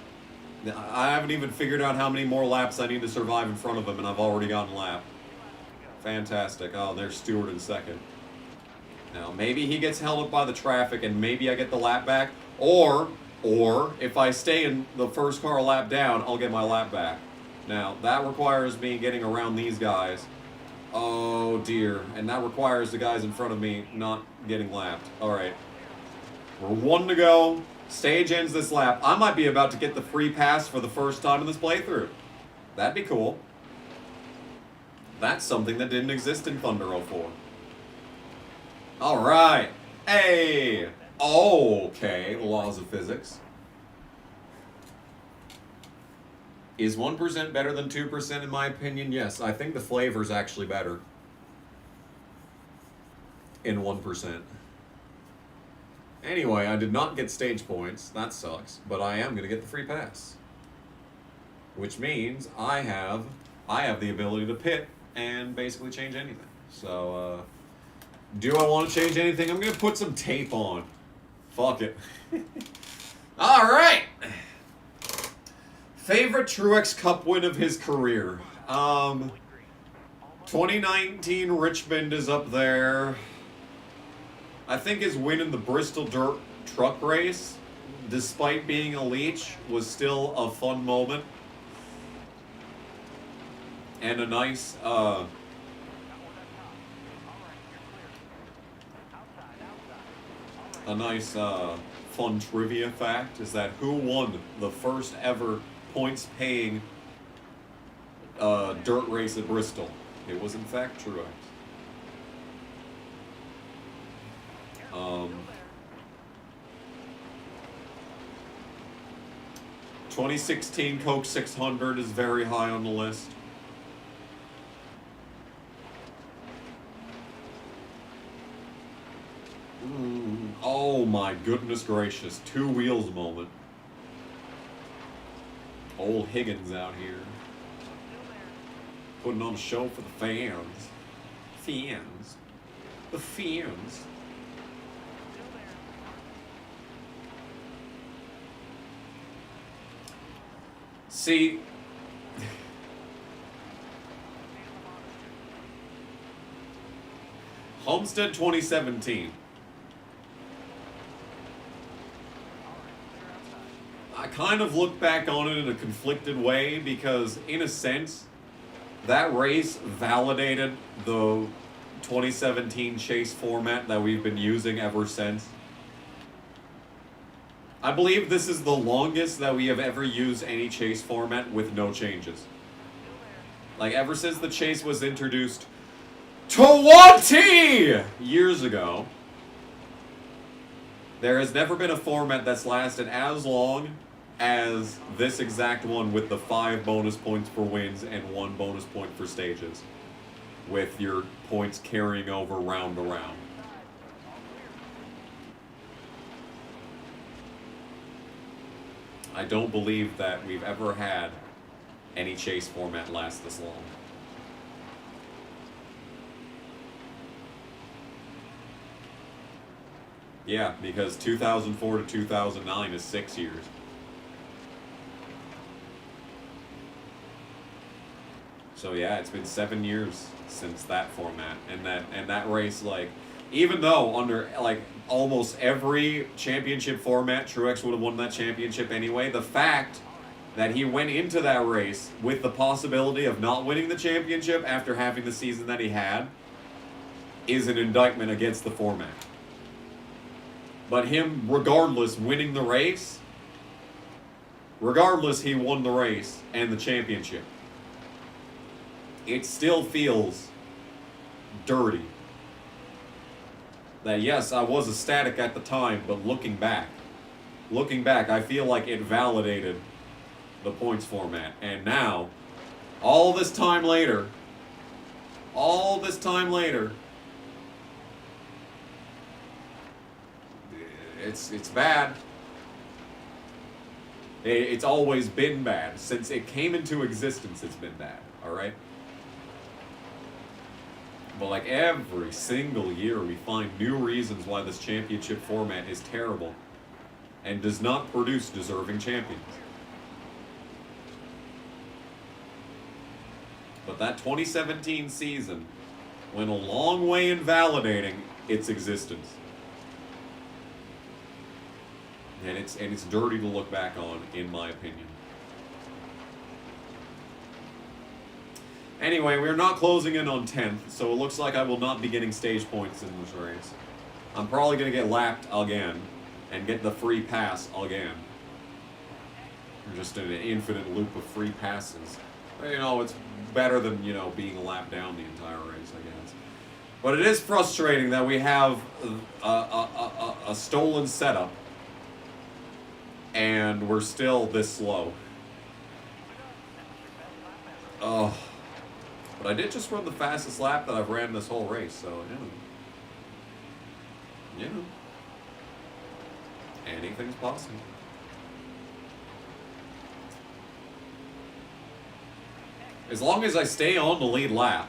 I haven't even figured out how many more laps I need to survive in front of him, and I've already gotten lap. Fantastic. Oh, there's Stewart in second. Now, maybe he gets held up by the traffic, and maybe I get the lap back. Or if I stay in the first car a lap down, I'll get my lap back. Now, that requires me getting around these guys. Oh, dear. And that requires the guys in front of me not getting lapped. Alright. We're 1 to go. Stage ends this lap. I might be about to get the free pass for the first time in this playthrough. That'd be cool. That's something that didn't exist in Thunder 04. Alright. Hey! Okay, the laws of physics. Is 1% better than 2% in my opinion? Yes, I think the flavor's actually better. In 1%. Anyway, I did not get stage points. That sucks. But I am going to get the free pass. Which means I have the ability to pit and basically change anything. So, do I want to change anything? I'm going to put some tape on. Fuck it. Alright! Favorite Truex Cup win of his career? 2019 Richmond is up there. I think his win in the Bristol dirt truck race, despite being a leech, was still a fun moment. And a nice, fun trivia fact is that who won the first ever points-paying dirt race at Bristol? It was in fact Truex. 2016 Coke 600 is very high on the list. Oh my goodness gracious, 2 wheels moment. Old Higgins out here. Putting on a show for the fans. Fans. The fans. See, Homestead 2017. I kind of look back on it in a conflicted way because, in a sense, that race validated the 2017 chase format that we've been using ever since. I believe this is the longest that we have ever used any chase format with no changes. Like, ever since the chase was introduced 20 years ago, there has never been a format that's lasted as long as this exact one, with the 5 bonus points for wins and 1 bonus point for stages, with your points carrying over round to round. I don't believe that we've ever had any chase format last this long. Yeah, because 2004 to 2009 is 6 years. So yeah, it's been 7 years since that format, and that race, like, even though under like almost every championship format Truex would have won that championship anyway, the fact that he went into that race with the possibility of not winning the championship after having the season that he had is an indictment against the format. But him, regardless, winning the race, regardless, he won the race and the championship. it still feels dirty. That yes, I was ecstatic at the time, but looking back, I feel like it validated the points format. And now, all this time later, it's bad. It's always been bad. Since it came into existence, it's been bad, alright? But like every single year, we find new reasons why this championship format is terrible and does not produce deserving champions. But that 2017 season went a long way in validating its existence. And it's dirty to look back on, in my opinion. Anyway, we're not closing in on 10th, so it looks like I will not be getting stage points in this race. I'm probably going to get lapped again, and get the free pass again. Just an infinite loop of free passes. You know, it's better than, you know, being lapped down the entire race, I guess. But it is frustrating that we have a stolen setup, and we're still this slow. Oh. But I did just run the fastest lap that I've ran this whole race, so, you know. Anything's possible. As long as I stay on the lead lap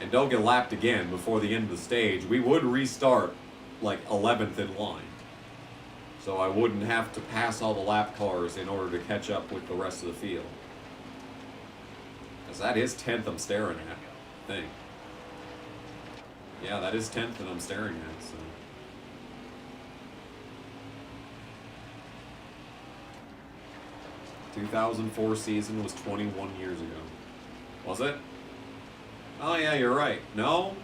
and don't get lapped again before the end of the stage, we would restart like 11th in line. So I wouldn't have to pass all the lap cars in order to catch up with the rest of the field. Because that is 10th I'm staring at, I think. Yeah, that is 10th that I'm staring at, so. The 2004 season was 21 years ago. Was it? Oh yeah, you're right. No?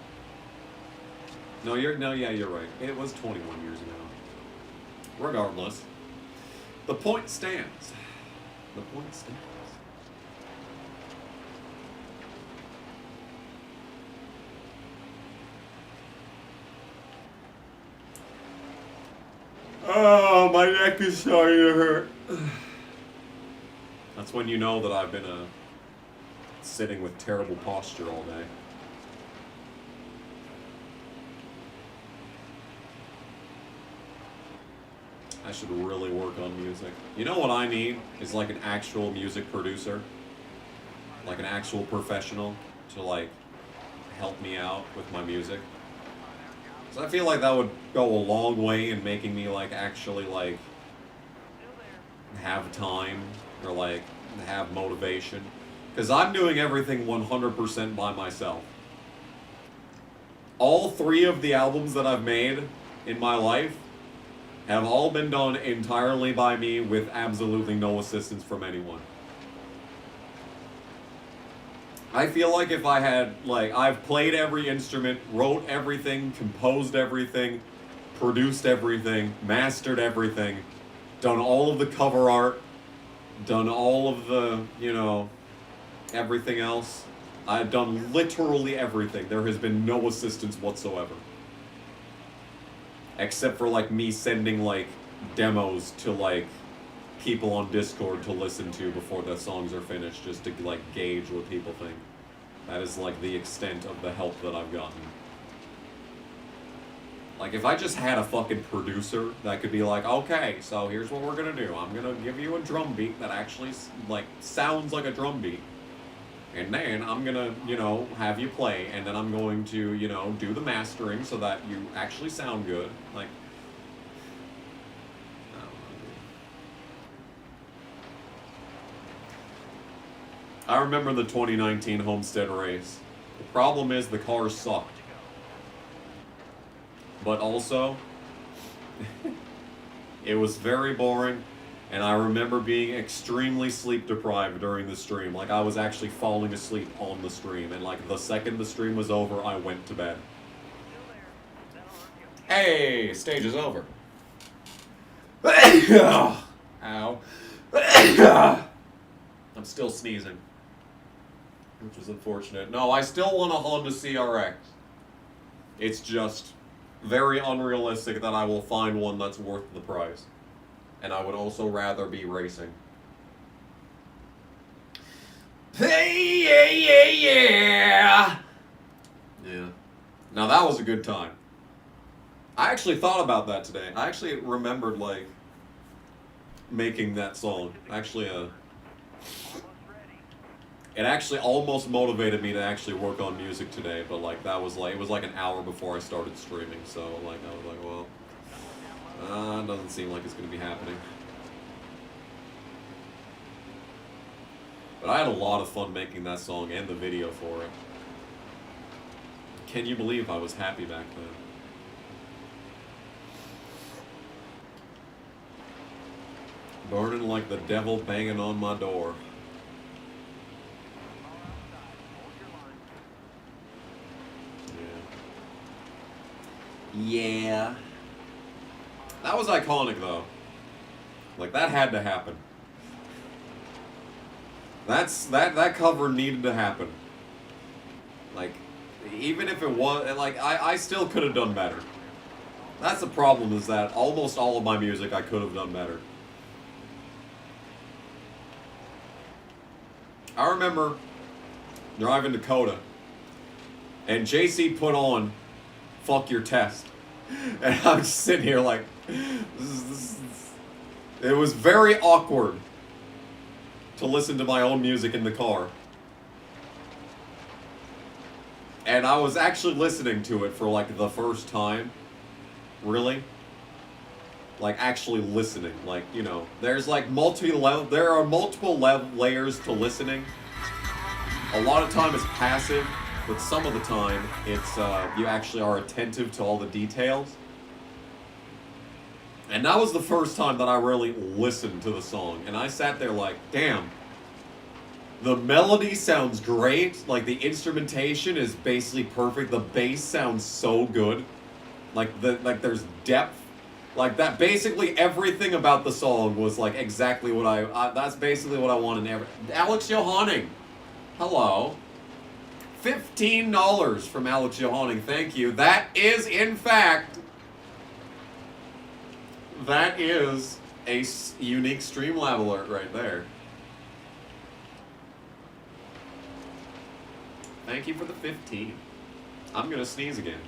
Yeah, you're right. It was 21 years ago. Regardless, the point stands. The point stands. Oh, my neck is starting to hurt. That's when you know that I've been sitting with terrible posture all day. I should really work on music. You know what I need is like an actual music producer, like an actual professional to like help me out with my music. So I feel like that would go a long way in making me like actually like have time or like have motivation. Because I'm doing everything 100% by myself. All 3 of the albums that I've made in my life have all been done entirely by me with absolutely no assistance from anyone. I feel like if I had, like, I've played every instrument, wrote everything, composed everything, produced everything, mastered everything, done all of the cover art, done all of the, you know, everything else. I've done literally everything. There has been no assistance whatsoever. Except for, like, me sending, like, demos to, like, people on Discord to listen to before the songs are finished, just to, like, gauge what people think. That is, like, the extent of the help that I've gotten. Like, if I just had a fucking producer that could be like, okay, so here's what we're gonna do. I'm gonna give you a drum beat that actually, like, sounds like a drum beat. And then I'm gonna, you know, have you play, and then I'm going to, you know, do the mastering so that you actually sound good. Like, I don't know. I remember the 2019 Homestead race. The problem is the cars sucked. But also, it was very boring. And I remember being extremely sleep deprived during the stream. Like, I was actually falling asleep on the stream. And, like, the second the stream was over, I went to bed. Hey, stage is over. Ow. I'm still sneezing. which is unfortunate. No, I still want a Honda CRX. It's just very unrealistic that I will find one that's worth the price. And I would also rather be racing. Hey, yeah. Now that was a good time. I actually thought about that today. I actually remembered, like, making that song. Actually, it actually almost motivated me to actually work on music today, but, like, that was, like, it was, like, an hour before I started streaming, so, like, I was like, well, it doesn't seem like it's going to be happening. But I had a lot of fun making that song and the video for it. Can you believe I was happy back then? Burning like the devil banging on my door. Yeah. That was iconic, though. Like, that had to happen. That cover needed to happen. Like, even if it was, like, I still could have done better. That's the problem, is that almost all of my music I could have done better. I remember driving to Coda, and JC put on Fuck Your Test. And I'm just sitting here like, it was very awkward to listen to my own music in the car. And I was actually listening to it for like the first time. Really? Like, actually listening. Like, you know, there's like there are multiple layers to listening. A lot of time it's passive, but some of the time it's you actually are attentive to all the details. And that was the first time that I really listened to the song, and I sat there like, damn, the melody sounds great, like the instrumentation is basically perfect, the bass sounds so good, like there's depth. Like, that, basically everything about the song was, like, exactly what that's basically what I wanted. Alex Johanning. Hello. $15 from Alex Johanning. Thank you. That is, in fact, that is a unique Streamlab alert right there. Thank you for the 15. I'm gonna sneeze again.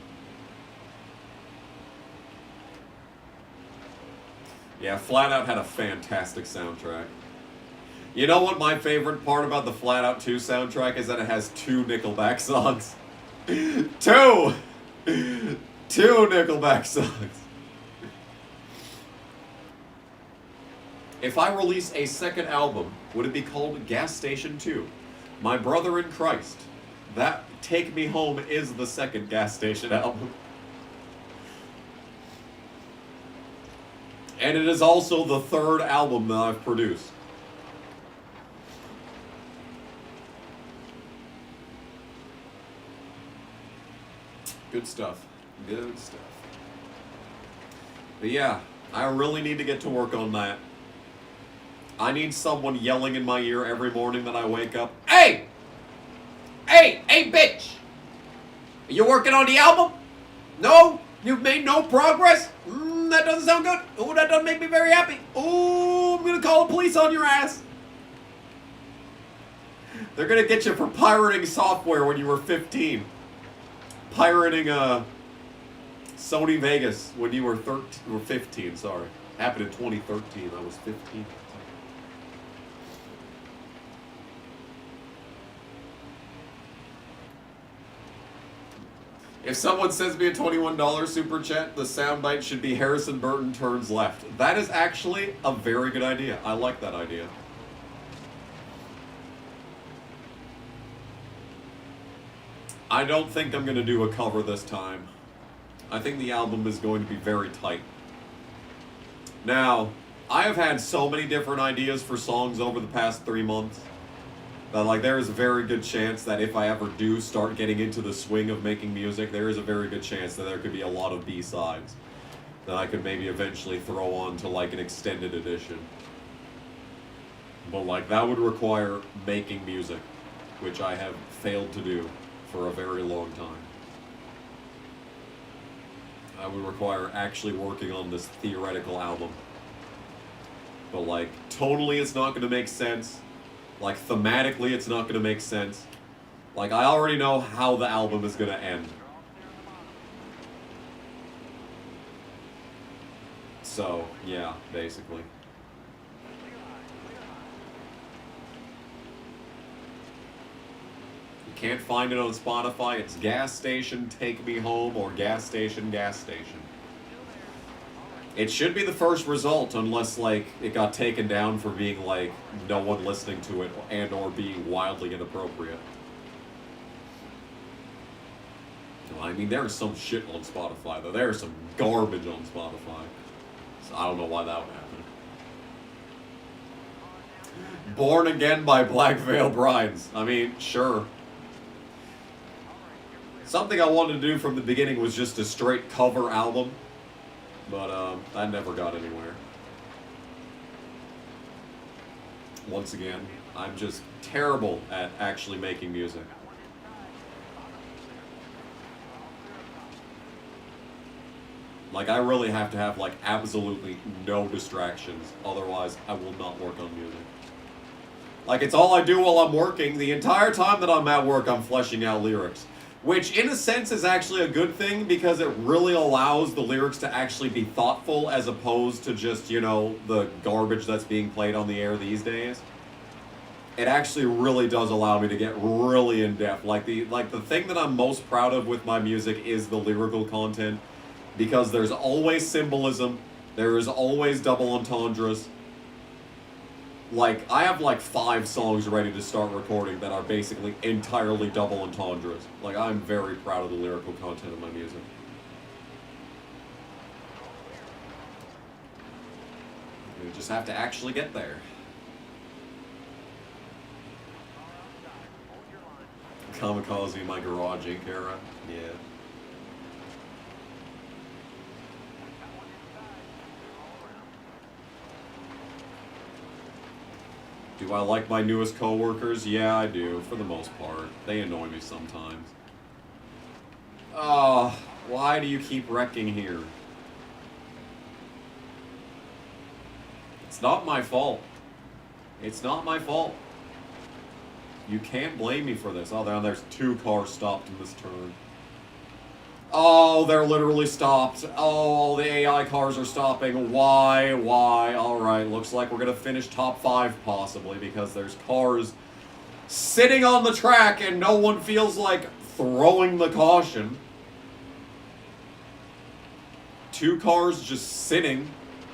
Yeah, Flat Out had a fantastic soundtrack. You know what my favorite part about the Flat Out 2 soundtrack is? That it has 2 Nickelback songs. 2! 2 Nickelback songs. If I release a second album, would it be called Gas Station 2? My Brother in Christ. That Take Me Home is the second Gas Station album. And it is also the third album that I've produced. Good stuff. Good stuff. But yeah, I really need to get to work on that. I need someone yelling in my ear every morning that I wake up. Hey! Hey! Hey, bitch! Are you working on the album? No? You've made no progress? That doesn't sound good. Oh, that doesn't make me very happy. Oh, I'm gonna call the police on your ass. They're gonna get you for pirating software when you were 15. Pirating Sony Vegas when you were 15, sorry. Happened in 2013, I was 15. If someone sends me a $21 super chat, the soundbite should be Harrison Burton turns left. That is actually a very good idea. I like that idea. I don't think I'm going to do a cover this time. I think the album is going to be very tight. Now, I have had so many different ideas for songs over the past 3 months. That, like, there is a very good chance that if I ever do start getting into the swing of making music, there is a very good chance that there could be a lot of B-sides that I could maybe eventually throw on to, like, an extended edition. But, like, that would require making music. which I have failed to do for a very long time. I would require actually working on this theoretical album. But, like, tonally it's not going to make sense. Like, thematically it's not going to make sense. Like, I already know how the album is going to end. So, yeah, basically. You can't find it on Spotify. It's Gas Station, Take Me Home, or Gas Station, Gas Station. It should be the first result, unless, like, it got taken down for being, like, no one listening to it and or being wildly inappropriate. I mean, there's some shit on Spotify, though. There's some garbage on Spotify. So I don't know why that would happen. Born Again by Black Veil Brides. I mean, sure. Something I wanted to do from the beginning was just a straight cover album. But, that never got anywhere. Once again, I'm just terrible at actually making music. Like, I really have to have, like, absolutely no distractions. Otherwise, I will not work on music. Like, it's all I do while I'm working. The entire time that I'm at work, I'm fleshing out lyrics. Which, in a sense, is actually a good thing because it really allows the lyrics to actually be thoughtful as opposed to just, you know, the garbage that's being played on the air these days. It actually really does allow me to get really in-depth. Like the thing that I'm most proud of with my music is the lyrical content. Because there's always symbolism, there is always double entendres. Like, I have like 5 songs ready to start recording that are basically entirely double entendres. Like, I'm very proud of the lyrical content of my music. You just have to actually get there. Kamikaze in my garage ink era, yeah. Do I like my newest coworkers? Yeah, I do, for the most part. They annoy me sometimes. Oh, why do you keep wrecking here? It's not my fault. It's not my fault. You can't blame me for this. Oh, there's 2 cars stopped in this turn. Oh, they're literally stopped. Oh, the AI cars are stopping. Why? Alright, looks like we're going to finish top 5 possibly because there's cars sitting on the track and no one feels like throwing the caution. 2 cars just sitting.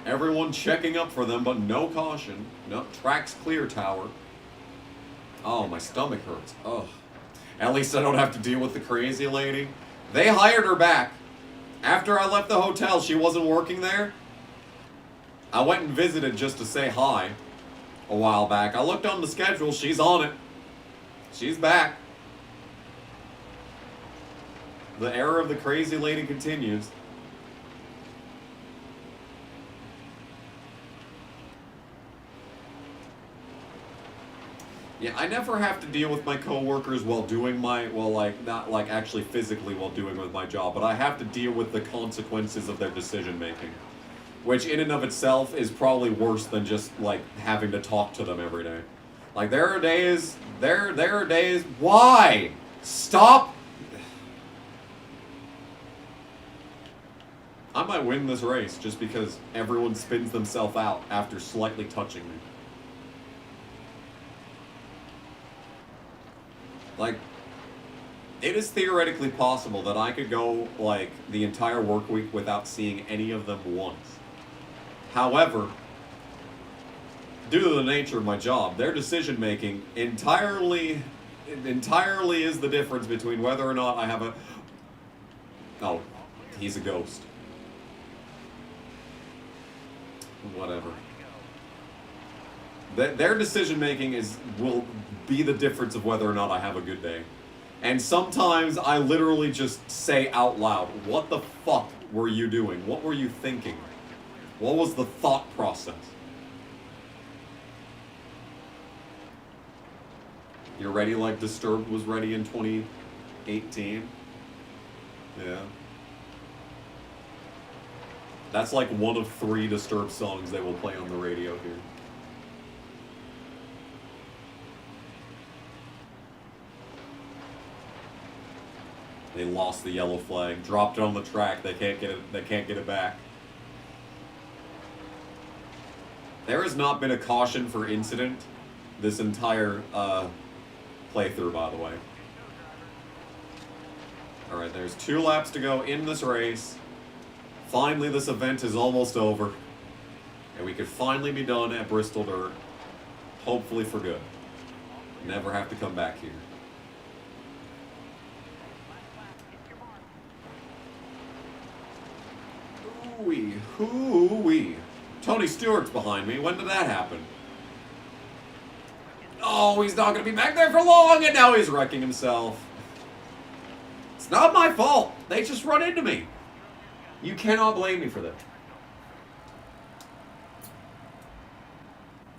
Everyone checking up for them, but no caution. No, track's clear, tower. Oh, my stomach hurts. Ugh. At least I don't have to deal with the crazy lady. They hired her back. After I left the hotel, she wasn't working there. I went and visited just to say hi a while back. I looked on the schedule. She's on it. She's back. The era of the crazy lady continues. Yeah, I never have to deal with my coworkers while doing my, well, like, not like actually physically while doing with my job, but I have to deal with the consequences of their decision making. Which in and of itself is probably worse than just, like, having to talk to them every day. Like, there are days, why? Stop! I might win this race just because everyone spins themselves out after slightly touching me. Like, it is theoretically possible that I could go, like, the entire work week without seeing any of them once. However, due to the nature of my job, their decision-making entirely is the difference between whether or not I have a... Oh, he's a ghost. Whatever. Their decision-making will be the difference of whether or not I have a good day. And sometimes I literally just say out loud, what the fuck were you doing? What were you thinking? What was the thought process? You're ready like Disturbed was ready in 2018? Yeah. That's like one of 3 Disturbed songs they will play on the radio here. They lost the yellow flag, dropped it on the track. They can't get it. They can't get it back. There has not been a caution for incident this entire playthrough, by the way. All right, there's 2 laps to go in this race. Finally, this event is almost over, and we could finally be done at Bristol Dirt, hopefully for good. Never have to come back here. Ooh-wee, ooh-wee. Tony Stewart's behind me. When did that happen? Oh, he's not going to be back there for long, and now he's wrecking himself. It's not my fault. They just run into me. You cannot blame me for that.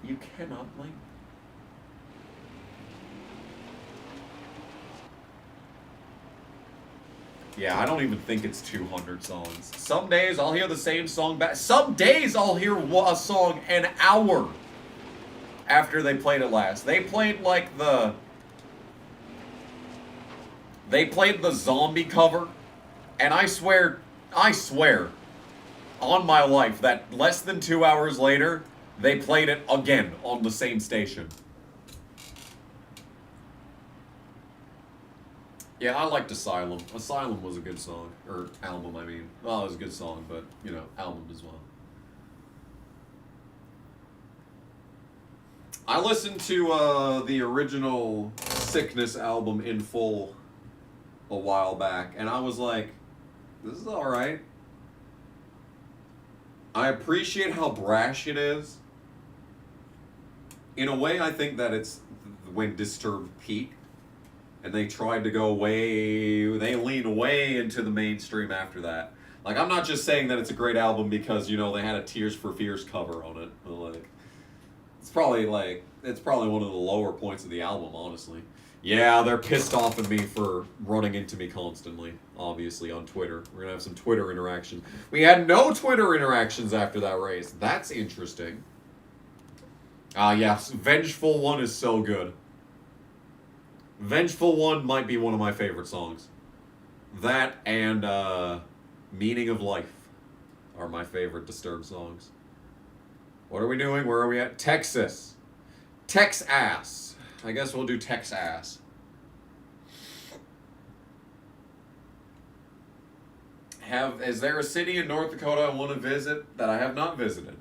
You cannot blame me. Yeah, I don't even think it's 200 songs. Some days I'll hear the same song back. Some days I'll hear a song an hour after they played it last. They played like the zombie cover, and I swear on my life that less than 2 hours later, they played it again on the same station. Yeah, I liked Asylum. Asylum was a good song. Or album, I mean. Well, it was a good song, but, you know, album as well. I listened to the original Sickness album in full a while back, and I was like, this is alright. I appreciate how brash it is. In a way, I think that it's when Disturbed peaked, and they tried to go they leaned way into the mainstream after that. Like, I'm not just saying that it's a great album because, you know, they had a Tears for Fears cover on it. But, like, it's probably one of the lower points of the album, honestly. Yeah, they're pissed off at me for running into me constantly, obviously, on Twitter. We're gonna have some Twitter interaction. We had no Twitter interactions after that race. That's interesting. Yes, Vengeful One is so good. Vengeful One might be one of my favorite songs. That and Meaning of Life are my favorite Disturbed songs. What are we doing? Where are we at? Texas. Texas. I guess we'll do Texas. Is there a city in North Dakota I want to visit that I have not visited?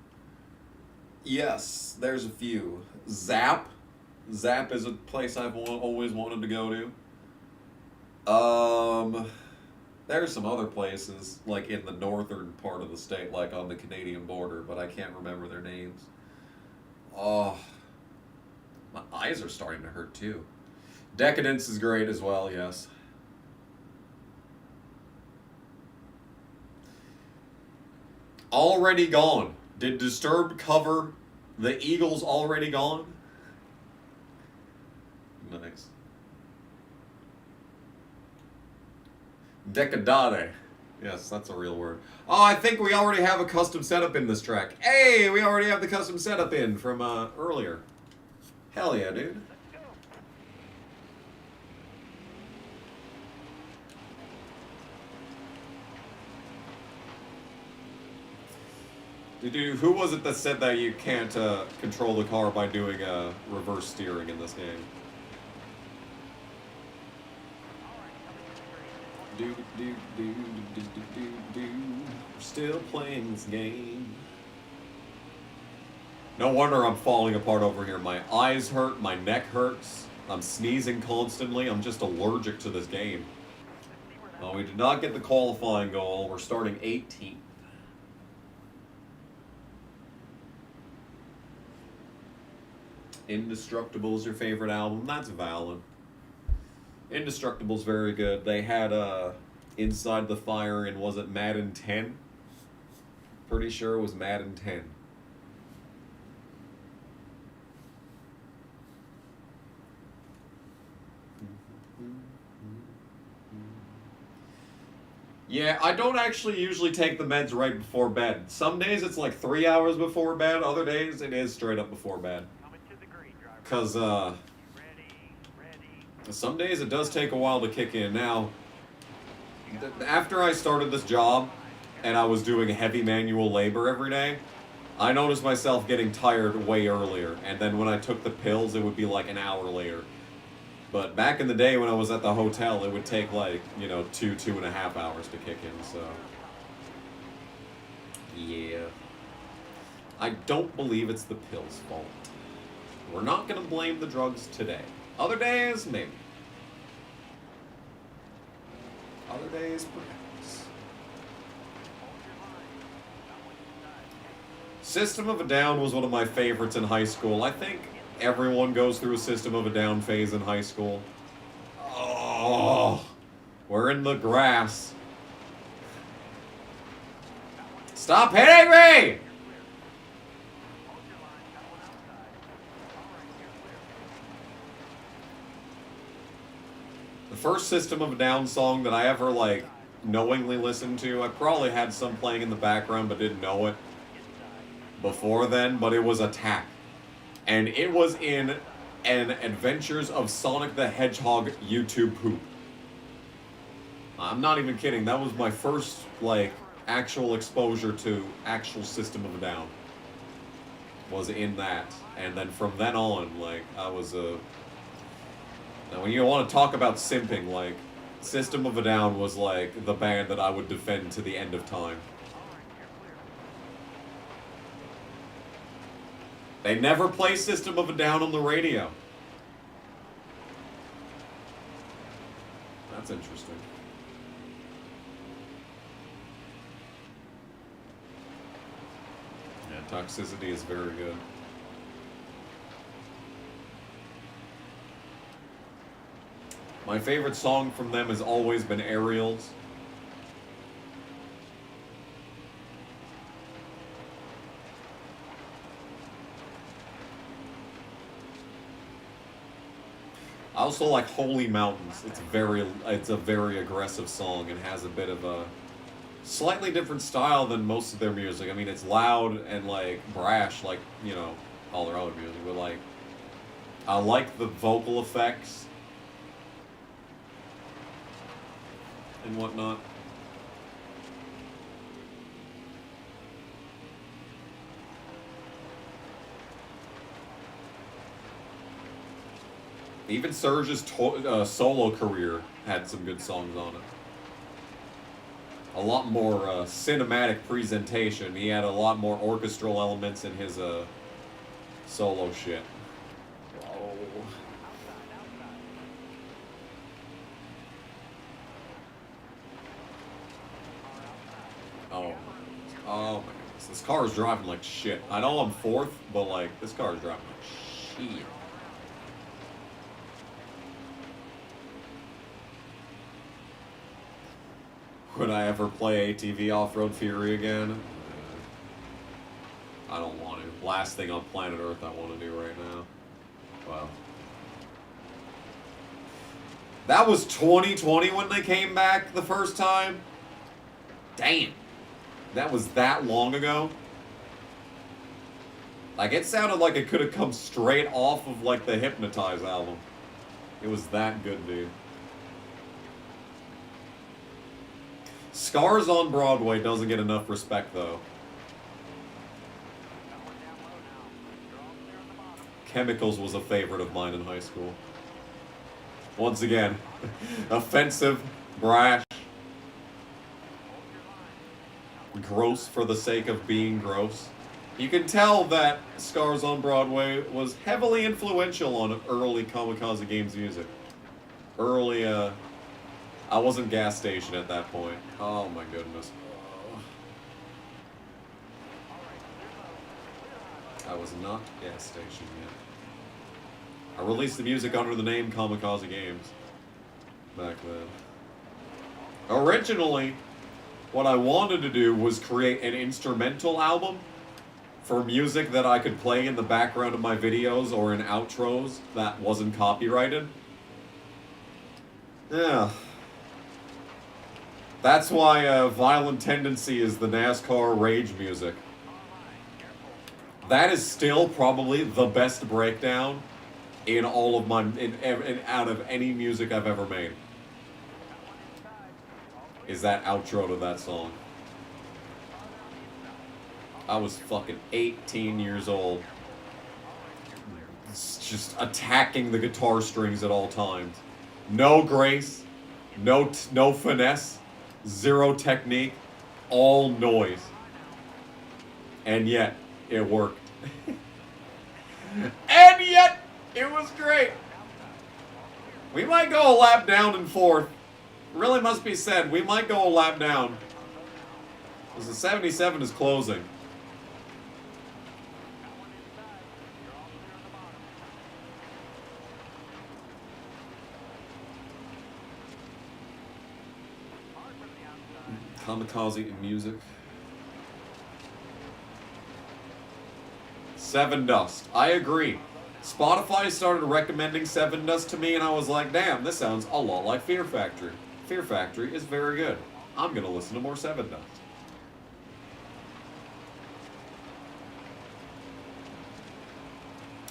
Yes, there's a few. Zap. Zap is a place I've always wanted to go to. There's some other places, like in the northern part of the state, like on the Canadian border, but I can't remember their names. Oh, my eyes are starting to hurt too. Decadence is great as well, yes. Already Gone. Did Disturbed cover the Eagles' Already Gone? Nice. Decadare. Yes, that's a real word. Oh, I think we already have a custom setup in this track. Hey, we already have the custom setup in from earlier. Hell yeah, dude. Who was it that said that you can't control the car by doing reverse steering in this game? We're still playing this game. No wonder I'm falling apart over here. My eyes hurt, my neck hurts. I'm sneezing constantly. I'm just allergic to this game. We did not get the qualifying goal. We're starting 18th. Indestructible is your favorite album? That's valid. Indestructible's very good. They had Inside the Fire in, was it Madden 10? Pretty sure it was Madden 10. Yeah, I don't actually usually take the meds right before bed. Some days it's like 3 hours before bed, other days it is straight up before bed. Because, some days it does take a while to kick in. Now, after I started this job, and I was doing heavy manual labor every day, I noticed myself getting tired way earlier, and then when I took the pills, it would be like an hour later. But back in the day when I was at the hotel, it would take like, you know, 2.5 hours to kick in, so. Yeah. I don't believe it's the pills' fault. We're not gonna blame the drugs today. Other days, maybe. Other days, perhaps. System of a Down was one of my favorites in high school. I think everyone goes through a System of a Down phase in high school. Oh, we're in the grass. Stop hitting me! The first System of a Down song that I ever, like, knowingly listened to, I probably had some playing in the background but didn't know it before then, but it was Attack. And it was in an Adventures of Sonic the Hedgehog YouTube poop. I'm not even kidding, that was my first, like, actual exposure to actual System of a Down. Was in that. And then from then on, like, I was a... Now, when you want to talk about simping, like, System of a Down was, like, the band that I would defend to the end of time. They never play System of a Down on the radio. That's interesting. Yeah, Toxicity is very good. My favorite song from them has always been Aerials. I also like Holy Mountains. It's a very aggressive song and has a bit of a slightly different style than most of their music. I mean, it's loud and like brash, like, you know, all their other music, but like, I like the vocal effects and whatnot. Even Surge's solo career had some good songs on it. A lot more cinematic presentation. He had a lot more orchestral elements in his solo shit. Oh. Oh. Oh my goodness. This car is driving like shit. I know I'm fourth, but like, this car is driving like shit. Would I ever play ATV Off-Road Fury again? I don't want to. Last thing on planet Earth I want to do right now. Wow. That was 2020 when they came back the first time? Damn. That was that long ago? Like, it sounded like it could have come straight off of, like, the Hypnotize album. It was that good, dude. Scars on Broadway doesn't get enough respect, though. Chemicals was a favorite of mine in high school. Once again, offensive, brash, gross for the sake of being gross. You can tell that Scars on Broadway was heavily influential on early Kamikaze Games music. Early, I wasn't Gas Station at that point. Oh my goodness. I was not Gas Station yet. I released the music under the name Kamikaze Games back then. Originally, what I wanted to do was create an instrumental album for music that I could play in the background of my videos or in outros that wasn't copyrighted. Yeah. That's why Violent Tendency is the NASCAR rage music. That is still probably the best breakdown in all of my out of any music I've ever made. Is that outro to that song? I was fucking 18 years old, just attacking the guitar strings at all times. No grace, no finesse, zero technique, all noise. And yet, it worked. And yet, it was great. We might go a lap down in fourth. Really must be said, we might go a lap down. Because the 77 is closing. Kamikaze music. Seven Dust. I agree. Spotify started recommending Seven Dust to me, and I was like, damn, this sounds a lot like Fear Factory. Fear Factory is very good. I'm going to listen to more Seven Dust.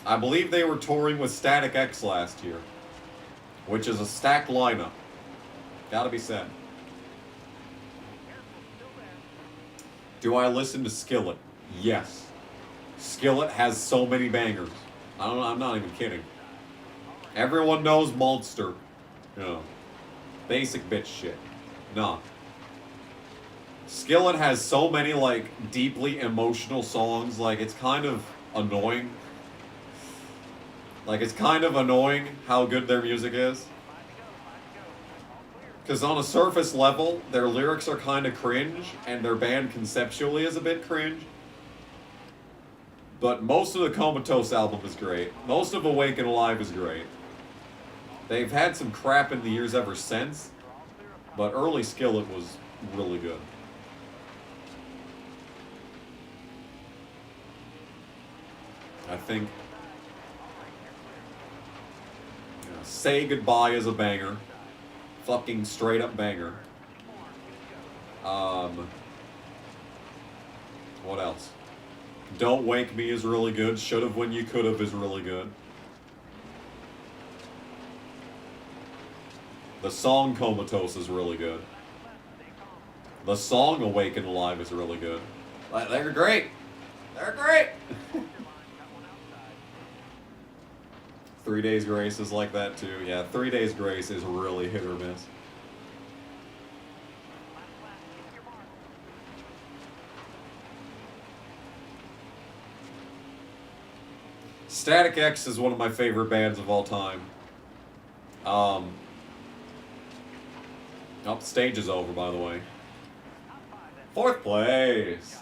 I believe they were touring with Static X last year, which is a stacked lineup. Gotta be said. Do I listen to Skillet? Yes. Skillet has so many bangers. I'm not even kidding. Everyone knows Monster. You know, basic bitch shit. Nah. Skillet has so many, like, deeply emotional songs, like, it's kind of annoying. Like, it's kind of annoying how good their music is. Because on a surface level, their lyrics are kind of cringe, and their band conceptually is a bit cringe. But most of the Comatose album is great. Most of Awaken Alive is great. They've had some crap in the years ever since, but early Skillet was really good. I think Say Goodbye is a banger. Fucking straight up banger. What else? Don't Wake Me is really good. Should've When You Could've is really good. The song Comatose is really good. The song Awaken Alive is really good. They're great. They're great. 3 Days Grace is like that too. Yeah, 3 Days Grace is really hit or miss. Static X is one of my favorite bands of all time. Oh, the stage is over, by the way. 4th place.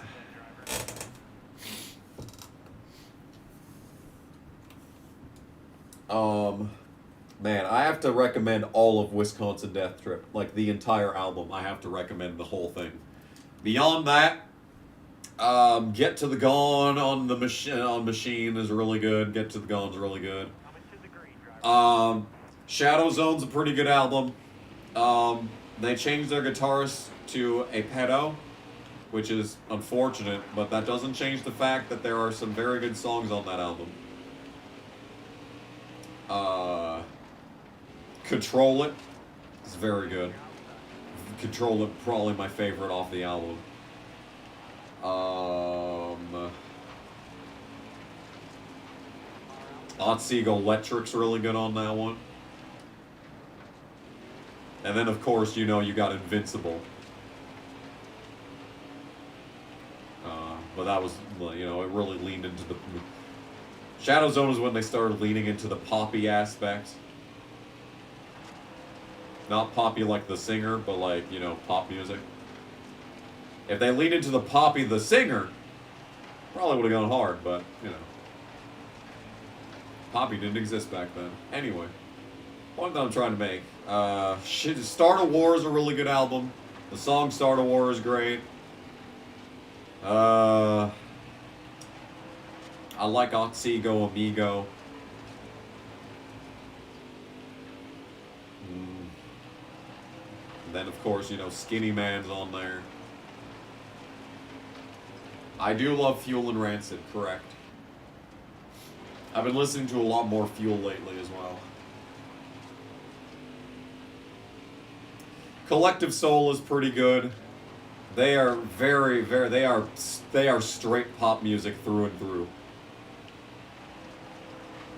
Man, I have to recommend all of Wisconsin Death Trip. Like, the entire album. I have to recommend the whole thing. Beyond that, Get to the Gone on the Machine is really good. Get to the Gone's really good. Shadow Zone's a pretty good album. They changed their guitarist to a pedo, which is unfortunate, but that doesn't change the fact that there are some very good songs on that album. Control It is very good. Control It, probably my favorite off the album. Otsego Electric's really good on that one. And then, of course, you know, you got Invincible. But that was, you know, it really leaned into the... Shadow Zone is when they started leaning into the poppy aspect. Not poppy like the singer, but like, you know, pop music. If they leaned into the poppy the singer, probably would have gone hard, but, you know. Poppy didn't exist back then. Anyway, point that I'm trying to make. Start of War is a really good album. The song Start of War is great. I like Otsego Amigo. And then, of course, you know, Skinny Man's on there. I do love Fuel and Rancid, correct. I've been listening to a lot more Fuel lately as well. Collective Soul is pretty good. They are they are straight pop music through and through.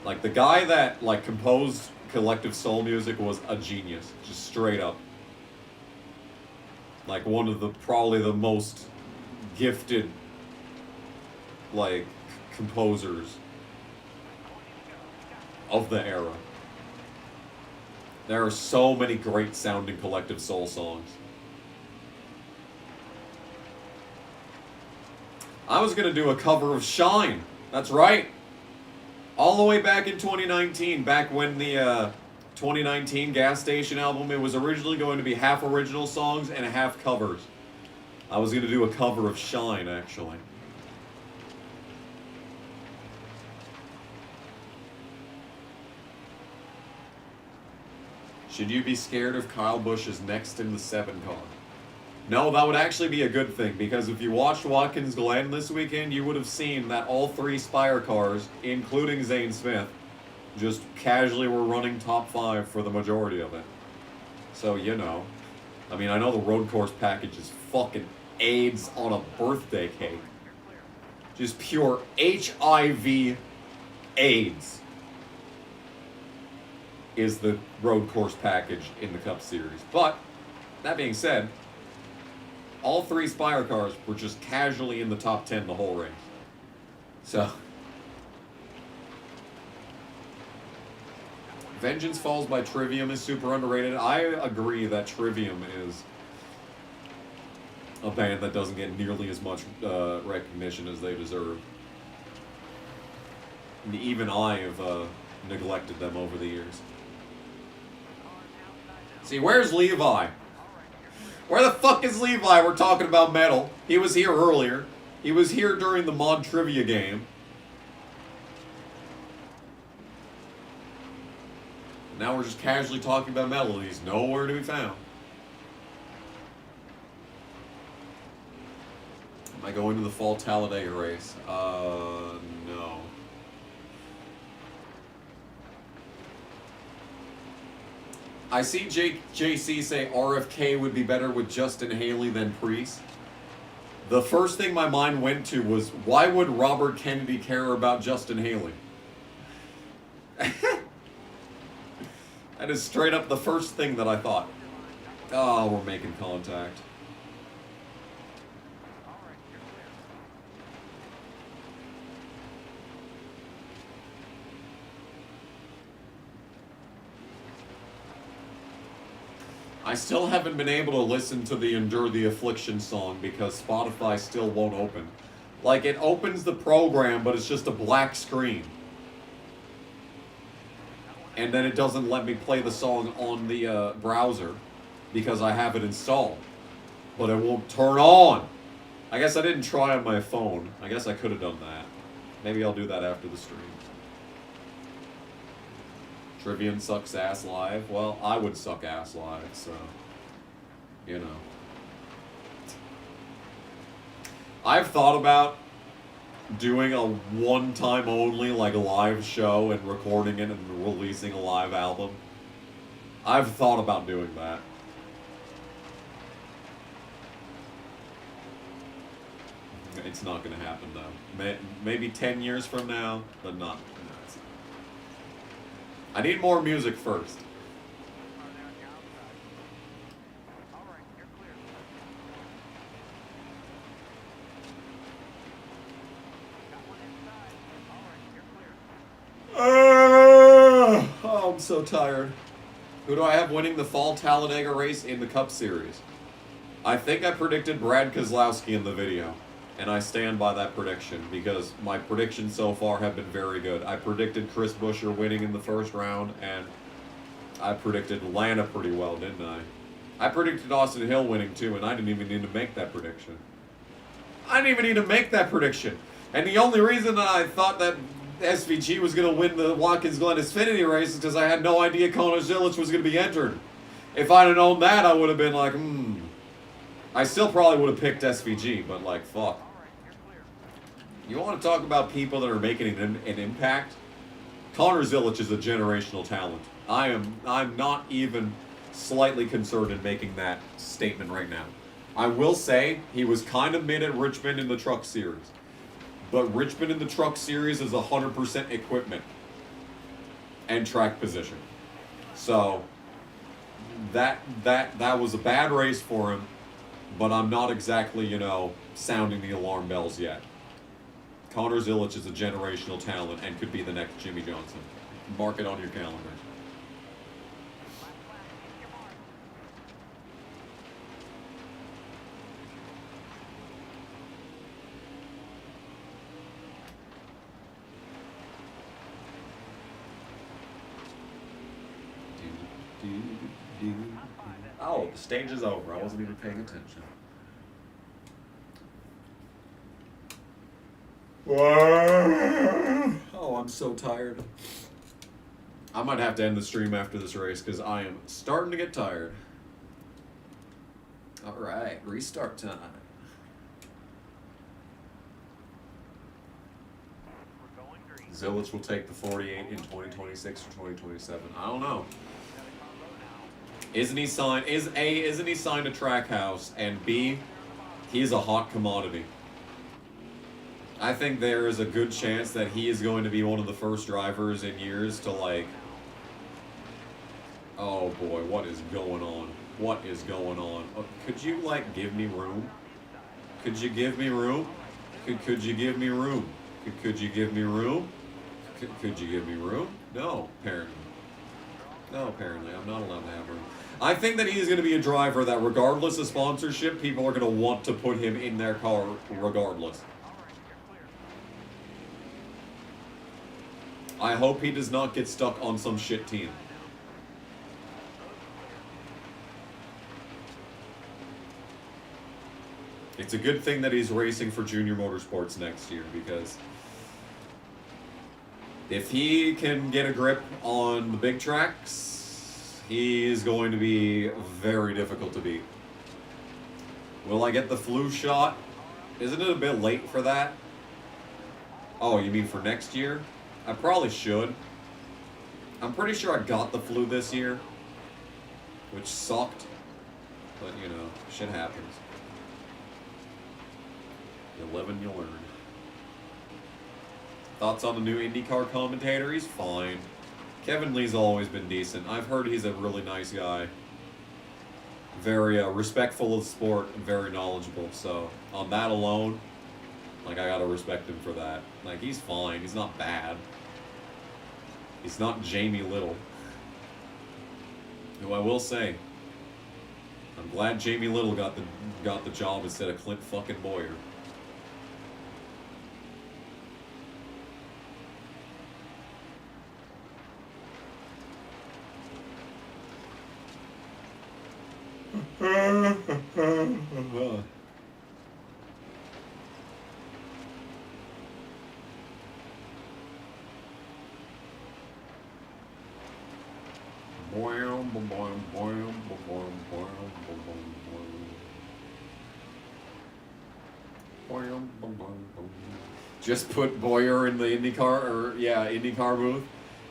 Like, the guy that, like, composed Collective Soul music was a genius. Just straight up. Like, one of the, probably the most gifted, like, composers of the era. There are so many great sounding Collective Soul songs. I was going to do a cover of Shine. That's right. All the way back in 2019, back when the 2019 Gas Station album, it was originally going to be half original songs and half covers. I was going to do a cover of Shine, actually. Should you be scared if Kyle Busch is next in the 7 car? No, that would actually be a good thing, because if you watched Watkins Glen this weekend, you would have seen that all 3 Spire cars, including Zane Smith, just casually were running top 5 for the majority of it. So, you know. I mean, I know the road course package is fucking AIDS on a birthday cake. Just pure HIV AIDS is the road course package in the Cup Series. But, that being said, all 3 Spire cars were just casually in the top 10 the whole race. So, Vengeance Falls by Trivium is super underrated. I agree that Trivium is a band that doesn't get nearly as much recognition as they deserve. And even I have neglected them over the years. See, where's Levi? Where the fuck is Levi? We're talking about metal. He was here earlier. He was here during the mod trivia game. Now we're just casually talking about metal, and he's nowhere to be found. Am I going to the fall Talladega race? No. I see JC say RFK would be better with Justin Haley than Priest. The first thing my mind went to was, why would Robert Kennedy care about Justin Haley? That is straight up the first thing that I thought. Oh, we're making contact. I still haven't been able to listen to the Endure the Affliction song because Spotify still won't open. Like, it opens the program, but it's just a black screen. And then it doesn't let me play the song on the browser because I have it installed. But it won't turn on. I guess I didn't try on my phone. I guess I could have done that. Maybe I'll do that after the stream. Trivium sucks ass live. Well, I would suck ass live, so, you know. I've thought about doing a one-time only, like, live show and recording it and releasing a live album. I've thought about doing that. It's not going to happen, though. Maybe 10 years from now, but not. I need more music first. Oh, I'm so tired. Who do I have winning the fall Talladega race in the Cup Series? I think I predicted Brad Keselowski in the video. And I stand by that prediction because my predictions so far have been very good. I predicted Chris Buescher winning in the first round, and I predicted Lana pretty well, didn't I? I predicted Austin Hill winning too, and I didn't even need to make that prediction. And the only reason that I thought that SVG was going to win the Watkins Glen Xfinity race is because I had no idea Connor Zilic was going to be entered. If I'd have known that, I would have been like, I still probably would have picked SVG, but like, fuck. You want to talk about people that are making an impact? Connor Zilic is a generational talent. I'm not even slightly concerned in making that statement right now. I will say he was kind of mid at Richmond in the Truck Series. But Richmond in the Truck Series is 100% equipment and track position. So that was a bad race for him, but I'm not exactly, you know, sounding the alarm bells yet. Connor Zilic is a generational talent and could be the next Jimmy Johnson. Mark it on your calendar. Oh, the stage is over. I wasn't even paying attention. Oh, I'm so tired. I might have to end the stream after this race because I am starting to get tired. All right, restart time. Zilic will take the 48 in 2026 or 2027. I don't know. Isn't he signed? Isn't he signed to Trackhouse? And B, he's a hot commodity. I think there is a good chance that he is going to be one of the first drivers in years to like. Oh boy, what is going on? What is going on? Could you like give me room? Could you give me room? Could you give me room? Could you give me room? Could you give me room? No, apparently. No, apparently. I'm not allowed to have room. I think that he's going to be a driver that regardless of sponsorship, people are going to want to put him in their car regardless. I hope he does not get stuck on some shit team. It's a good thing that he's racing for Junior Motorsports next year because if he can get a grip on the big tracks, he is going to be very difficult to beat. Will I get the flu shot? Isn't it a bit late for that? Oh, you mean for next year? I probably should. I'm pretty sure I got the flu this year, which sucked. But, you know, shit happens. You live and you learn. Thoughts on the new IndyCar commentator? He's fine. Kevin Lee's always been decent. I've heard he's a really nice guy. Very respectful of the sport and very knowledgeable. So, on that alone, like, I gotta respect him for that. Like, he's fine. He's not bad. He's not Jamie Little. Who I will say, I'm glad Jamie Little got the job instead of Clint fucking Boyer. Just put Boyer in the IndyCar, or yeah, IndyCar booth.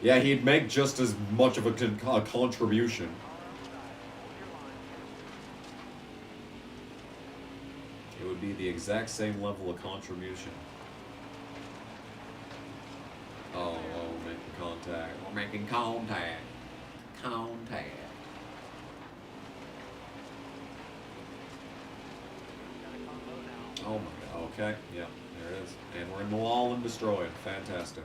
Yeah, he'd make just as much of a contribution. It would be the exact same level of contribution. Oh, we're making contact. We're making contact. Contact. Oh my god, okay, yeah, there it is. And we're in the wall and destroyed. Fantastic.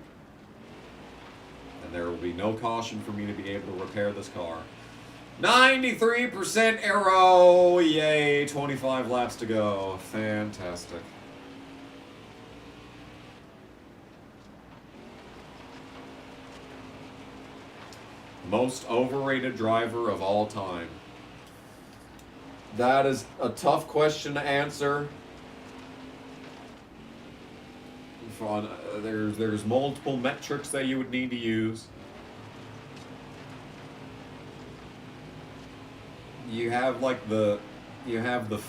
And there will be no caution for me to be able to repair this car. 93% aero! Yay, 25 laps to go. Fantastic. Most overrated driver of all time. That is a tough question to answer. There's multiple metrics that you would need to use. you have like the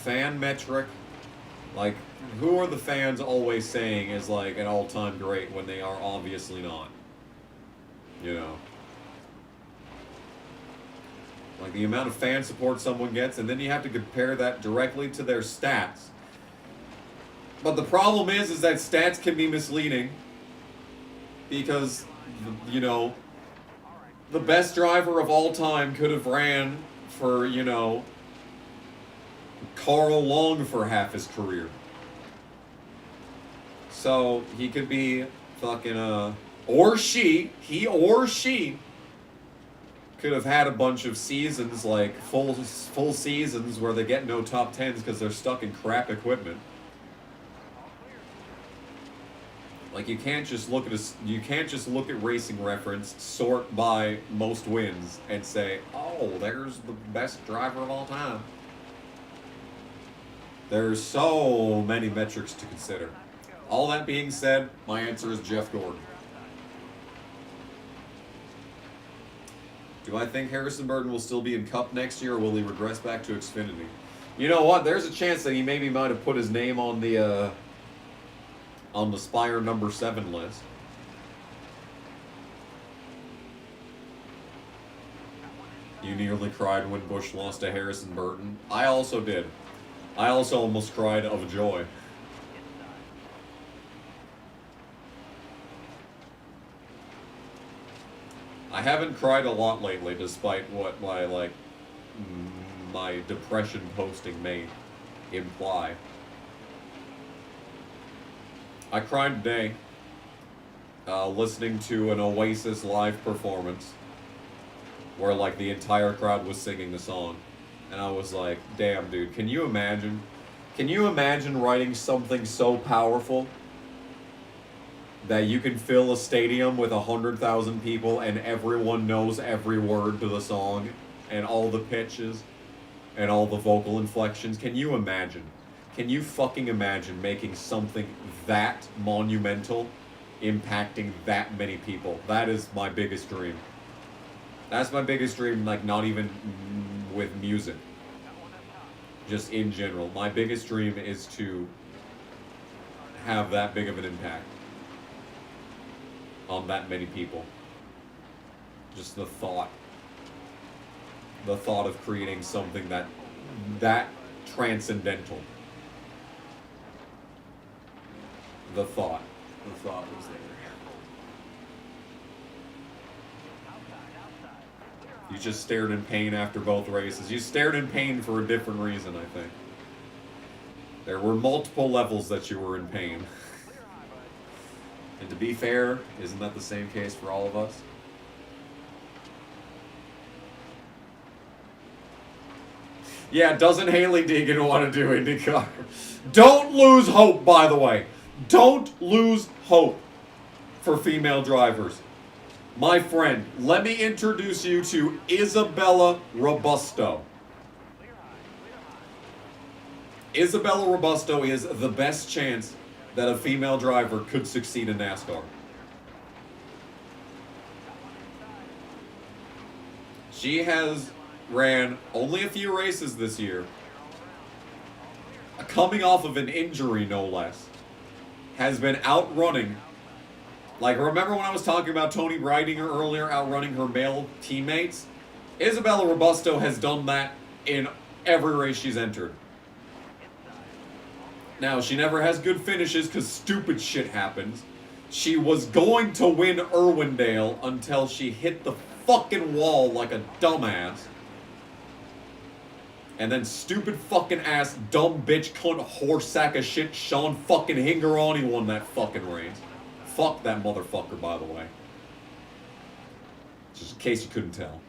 fan metric. Like, who are the fans always saying is like an all-time great when they are obviously not? You know. Like the amount of fan support someone gets, and then you have to compare that directly to their stats. But the problem is that stats can be misleading. Because, you know, the best driver of all time could have ran for, you know, Carl Long for half his career. So, he could be fucking, or she could have had a bunch of seasons, like full seasons where they get no top 10s because they're stuck in crap equipment. Like you can't just look at Racing Reference, sort by most wins, and say, oh, there's the best driver of all time. There's so many metrics to consider. All that being said, my answer is Jeff Gordon. Do I think Harrison Burton will still be in Cup next year, or will he regress back to Xfinity? You know what? There's a chance that he maybe might have put his name on the Spire number 7 list. You nearly cried when Busch lost to Harrison Burton. I also did. I also almost cried of joy. I haven't cried a lot lately, despite what my depression posting may imply. I cried today, listening to an Oasis live performance, where like the entire crowd was singing the song, and I was like, damn dude, can you imagine? Can you imagine writing something so powerful that you can fill a stadium with 100,000 people and everyone knows every word to the song and all the pitches and all the vocal inflections? Can you imagine? Can you fucking imagine making something that monumental impacting that many people? That is my biggest dream. That's my biggest dream, like not even with music. Just in general. My biggest dream is to have that big of an impact on that many people. Just the thought of creating something that transcendental. The thought was there. You just stared in pain after both races. You stared in pain for a different reason, I think. There were multiple levels that you were in pain. And to be fair, isn't that the same case for all of us? Yeah, doesn't Hailie Deegan want to do IndyCar? Don't lose hope, by the way. Don't lose hope for female drivers. My friend, let me introduce you to Isabella Robusto. Isabella Robusto is the best chance that a female driver could succeed in NASCAR. She has ran only a few races this year, coming off of an injury no less, has been outrunning. Like, remember when I was talking about Tony Breidinger earlier outrunning her male teammates? Isabella Robusto has done that in every race she's entered. Now, she never has good finishes because stupid shit happens. She was going to win Irwindale until she hit the fucking wall like a dumbass. And then stupid fucking ass, dumb bitch, cunt, horse sack of shit, Sean fucking Hingorani won that fucking race. Fuck that motherfucker, by the way. Just in case you couldn't tell.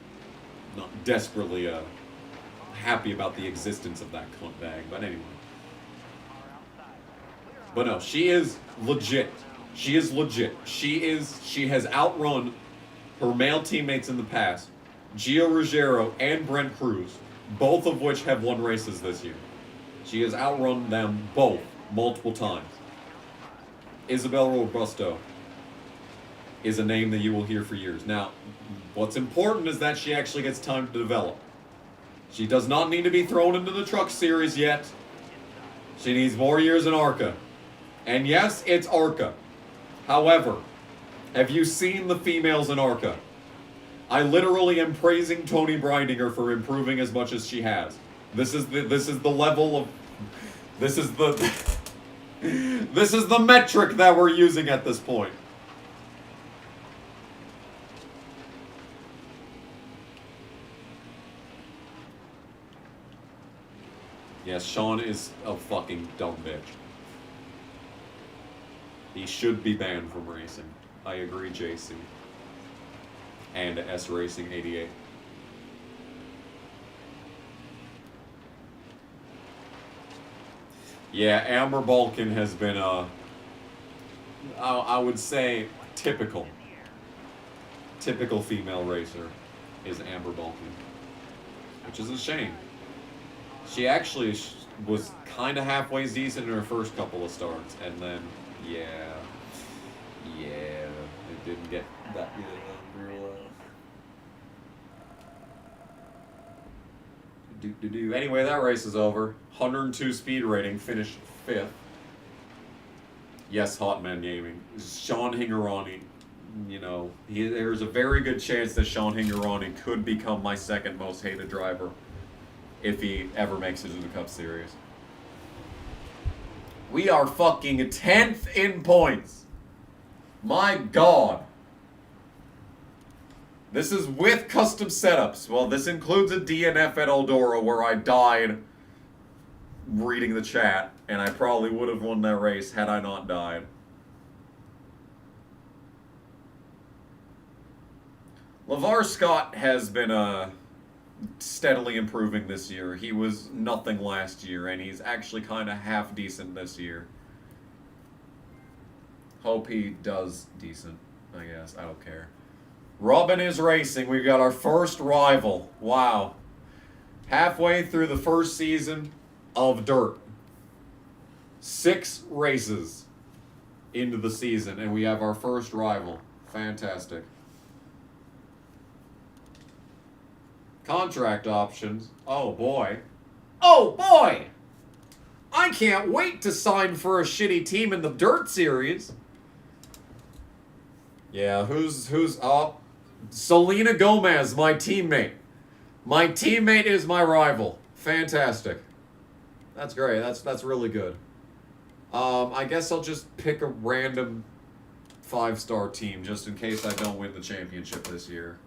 Not desperately happy about the existence of that cunt bag, but anyway. But no, she is legit. She is legit. She has outrun her male teammates in the past, Gio Ruggiero and Brent Cruz, both of which have won races this year. She has outrun them both multiple times. Isabella Robusto is a name that you will hear for years. Now, what's important is that she actually gets time to develop. She does not need to be thrown into the truck series yet. She needs more years in ARCA. And yes, it's ARCA. However, have you seen the females in ARCA? I literally am praising Tony Breidinger for improving as much as she has. This is the level of... This is the... This is the metric that we're using at this point. Yes, Sean is a fucking dumb bitch. He should be banned from racing. I agree, JC. And S Racing 88. Yeah, Amber Balkan has been I would say typical female racer is Amber Balkan, which is a shame. She actually was kind of halfway decent in her first couple of starts, and then yeah, it didn't get that real. Anyway, that race is over. 102 speed rating, finished 5th. Yes, Hotman Gaming. Sean Hingarani, you know, there's a very good chance that Sean Hingarani could become my second most hated driver if he ever makes it to the Cup Series. We are fucking 10th in points. My God. This is with custom setups. Well, this includes a DNF at Eldora where I died reading the chat, and I probably would have won that race had I not died. LeVar Scott has been steadily improving this year. He was nothing last year, and he's actually kind of half decent this year. Hope he does decent, I guess. I don't care. Robin is racing. We've got our first rival. Wow. Halfway through the first season of Dirt. 6 races into the season, and we have our first rival. Fantastic. Contract options. Oh, boy. Oh, boy! I can't wait to sign for a shitty team in the Dirt Series. Yeah, who's up? Selena Gomez, my teammate. My teammate is my rival. Fantastic. That's great. That's really good. I guess I'll just pick a random 5-star team just in case I don't win the championship this year.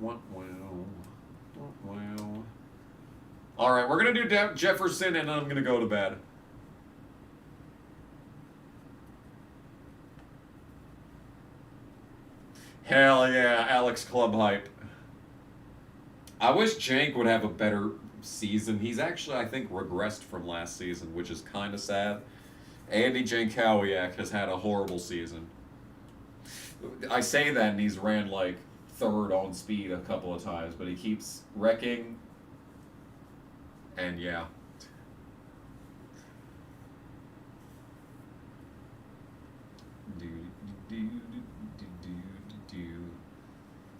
Wow. Alright, we're going to do Jefferson and then I'm going to go to bed. Hell yeah, Alex Club hype. I wish Jank would have a better season. He's actually, I think, regressed from last season, which is kind of sad. Andy Jankowiak has had a horrible season. I say that and he's ran like 3rd on speed a couple of times, but he keeps wrecking. And yeah.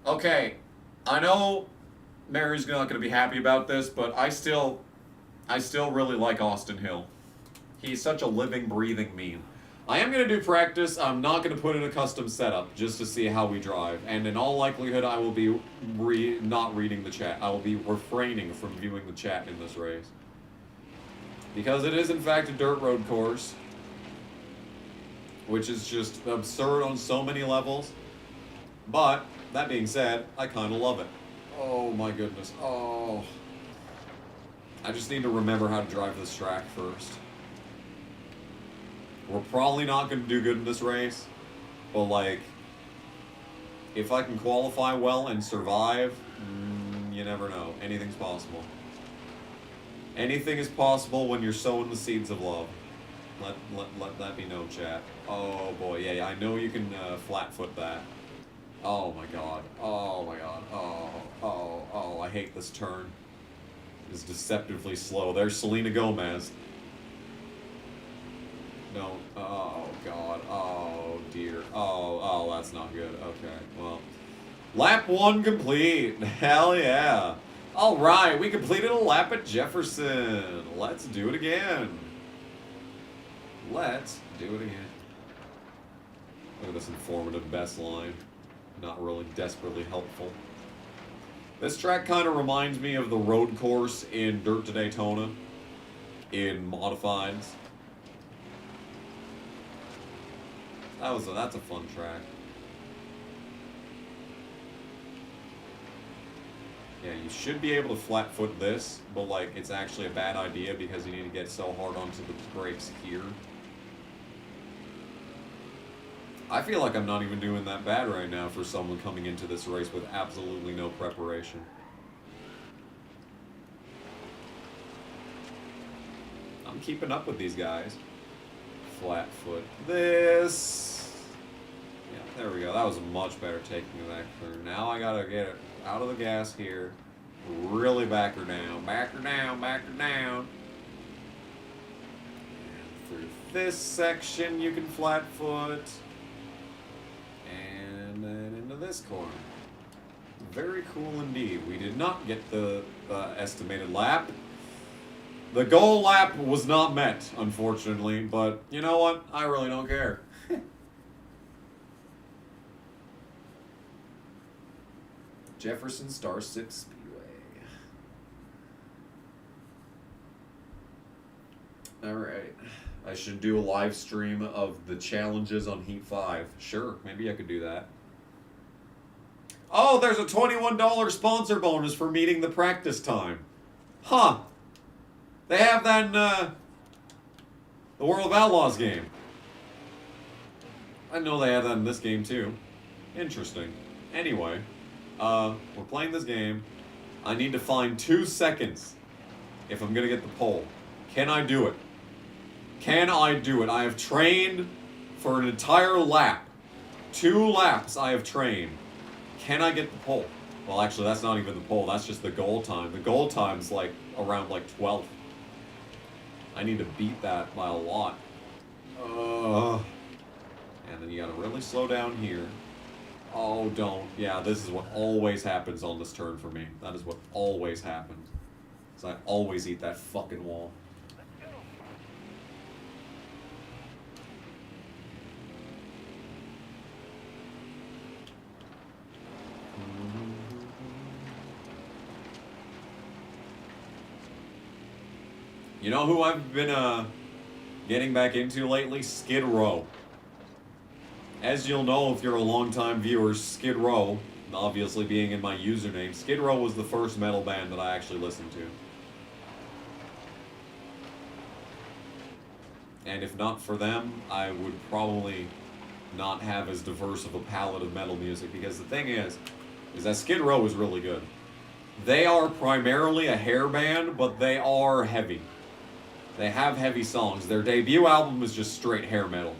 Okay, I know Mary's not going to be happy about this, but I still really like Austin Hill. He's such a living, breathing meme. I am going to do practice. I'm not going to put in a custom setup just to see how we drive. And in all likelihood, I will be not reading the chat. I will be refraining from viewing the chat in this race. Because it is, in fact, a dirt road course. Which is just absurd on so many levels. But, that being said, I kind of love it. Oh my goodness. Oh. I just need to remember how to drive this track first. We're probably not going to do good in this race. But, like, if I can qualify well and survive, you never know. Anything's possible. Anything is possible when you're sowing the seeds of love. Let that be known, chat. Oh boy, yeah, I know you can flat foot that. Oh my god. Oh my god. Oh, I hate this turn. It's deceptively slow. There's Selena Gomez. No. Oh god. Oh dear. Oh, that's not good. Okay, well. Lap 1 complete. Hell yeah. Alright, we completed a lap at Jefferson. Let's do it again. Let's do it again. Look at this informative best line. Not really desperately helpful. This track kind of reminds me of the road course in Dirt to Daytona in Modifieds. That's a fun track. Yeah, you should be able to flat foot this, but like it's actually a bad idea because you need to get so hard onto the brakes here. I feel like I'm not even doing that bad right now for someone coming into this race with absolutely no preparation. I'm keeping up with these guys. Flat foot this. Yeah, there we go. That was a much better taking of that curve. Now I gotta get it out of the gas here. Really back her down. Back her down, back her down. And through this section you can flat foot. And then into this corner. Very cool indeed. We did not get the estimated lap. The goal lap was not met, unfortunately, but you know what? I really don't care. Jefferson Star 6 Speedway. Alright. I should do a live stream of the challenges on Heat 5. Sure, maybe I could do that. Oh, there's a $21 sponsor bonus for meeting the practice time. Huh. They have that in the World of Outlaws game. I know they have that in this game too. Interesting. Anyway, we're playing this game. I need to find 2 seconds if I'm going to get the pole. Can I do it? Can I do it? I have trained for an entire lap. 2 laps I have trained. Can I get the pole? Well, actually, that's not even the pole. That's just the goal time. The goal time's like around like 12th. I need to beat that by a lot. And then you gotta really slow down here. Oh, don't. Yeah, this is what always happens on this turn for me. That is what always happens. So I always eat that fucking wall. You know who I've been getting back into lately? Skid Row. As you'll know if you're a longtime viewer, Skid Row, obviously being in my username, Skid Row was the first metal band that I actually listened to. And if not for them, I would probably not have as diverse of a palette of metal music, because the thing is that Skid Row is really good. They are primarily a hair band, but they are heavy. They have heavy songs. Their debut album is just straight hair metal.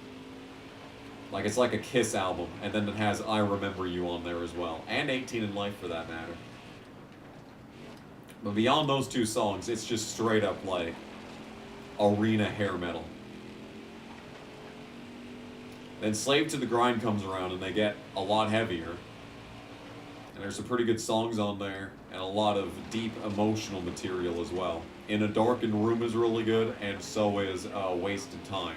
Like, it's like a Kiss album, and then it has I Remember You on there as well. And 18 in Life, for that matter. But beyond those 2 songs, it's just straight up, like, arena hair metal. Then Slave to the Grind comes around, and they get a lot heavier. And there's some pretty good songs on there, and a lot of deep emotional material as well. In a Darkened Room is really good, and so is Wasted Time.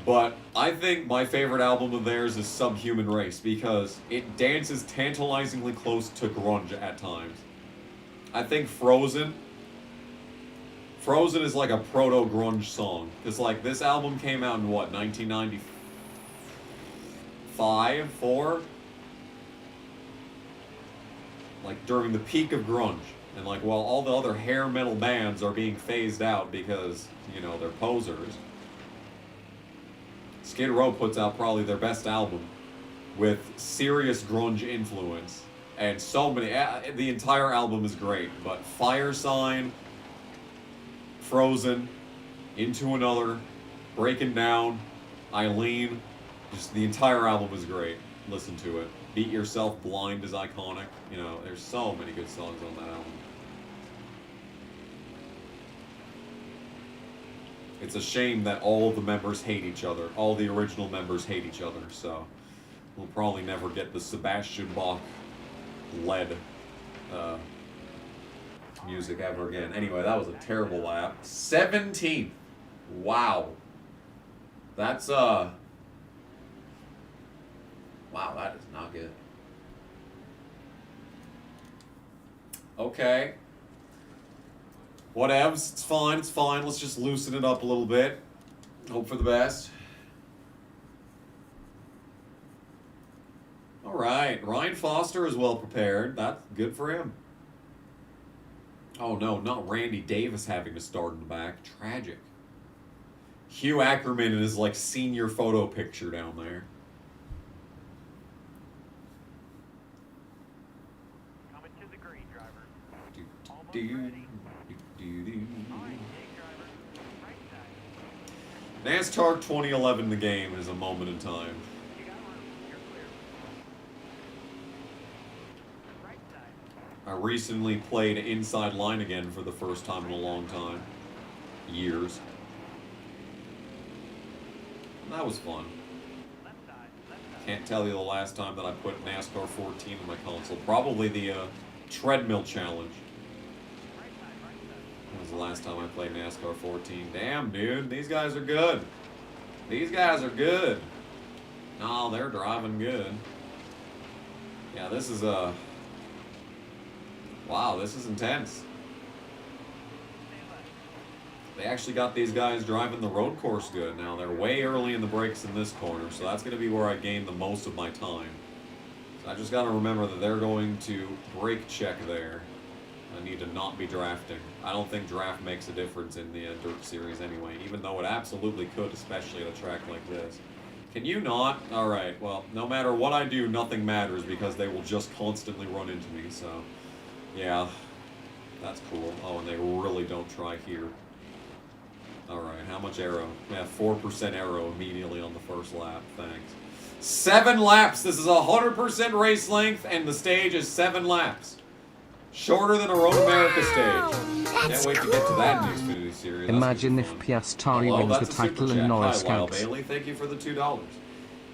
But I think my favorite album of theirs is Subhuman Race, because it dances tantalizingly close to grunge at times. I think Frozen is like a proto-grunge song. Because like this album came out in what, 1995, 4? Like during the peak of grunge. And like while all the other hair metal bands are being phased out because, you know, they're posers, Skid Row puts out probably their best album with serious grunge influence. And so many, the entire album is great, but Fire Sign, Frozen, Into Another, Breaking Down, Eileen, just the entire album is great. Listen to it. Beat Yourself Blind is iconic. You know, there's so many good songs on that album. It's a shame that all the members hate each other. All the original members hate each other, so We'll probably never get the Sebastian Bach led music ever again. Anyway, that was a terrible lap. 17th. Wow. That's wow, that is not good. Okay. Whatevs. It's fine. It's fine. Let's just loosen it up a little bit. Hope for the best. All right. Ryan Foster is well prepared. That's good for him. Oh, no. Not Randy Davis having to start in the back. Tragic. Hugh Ackerman in his, like, senior photo picture down there. Coming to the green, driver. Almost Do, ready. do. All right, take driver. Right side. NASCAR 2011 the game is a moment in time. You got room. You're clear. Right side. I recently played Inside Line again for the first time in a long time. Years. That was fun. Left side. Left side. Can't tell you the last time that I put NASCAR 14 in my console. Probably the treadmill challenge. Right side. Right side. That was the last time I played NASCAR 14. Damn, dude. These guys are good. These guys are good. No, they're driving good. Yeah, this is wow, this is intense. Stay left. They actually got these guys driving the road course good now. They're way early in the brakes in this corner, so that's going to be where I gain the most of my time. So I just got to remember that they're going to brake check there. I need to not be drafting. I don't think draft makes a difference in the Dirt Series anyway, even though it absolutely could, especially at a track like this. Can you not? Alright, well, no matter what I do, nothing matters because they will just constantly run into me, so... Yeah, that's cool. Oh, and they really don't try here. Alright, how much aero? Yeah, 4% aero immediately on the first lap. Thanks. 7 laps! This is 100% race length, and the stage is 7 laps. Shorter than a Road America stage. Can't wait to get to that in the Xfinity Series. That's Imagine gonna if be fun. Piastri Hello, wins the that's a super title chat. and Norris Hi, Lyle counts. Bailey. Thank you for the $2.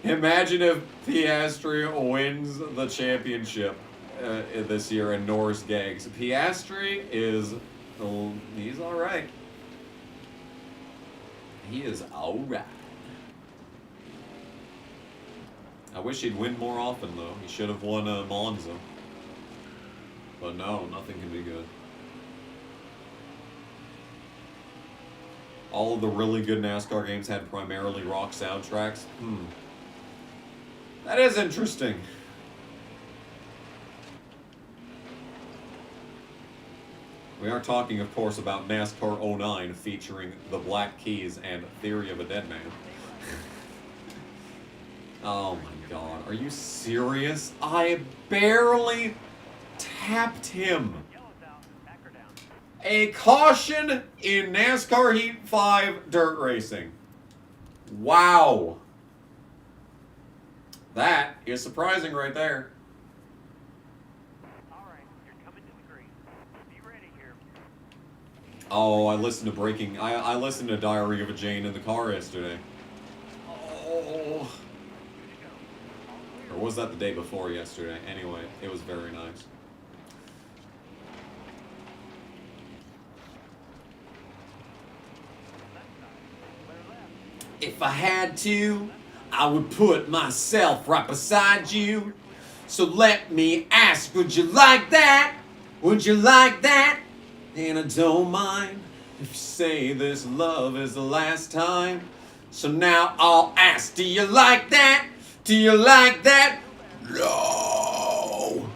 Imagine if Piastri wins the championship this year and Norris gags. Piastri is... he's alright. He is alright. I wish he'd win more often, though. He should have won Monza. But no, nothing can be good. All of the really good NASCAR games had primarily rock soundtracks. That is interesting. We are talking, of course, about NASCAR 09 featuring the Black Keys and Theory of a Dead Man. Oh my god, are you serious? I barely tapped him. Yellow's out. Back or down. A caution in NASCAR Heat 5 dirt racing. Wow. That is surprising right there. All right. You're coming to the green. Be ready here. Oh, I listened to I listened to Diary of a Jane in the car yesterday. Oh. Good to go. All clear. Or was that the day before yesterday? Anyway, it was very nice. Left side. Clear left. If I had to, I would put myself right beside you. So let me ask, would you like that? Would you like that? And I don't mind if you say this love is the last time. So now I'll ask, do you like that? Do you like that? No.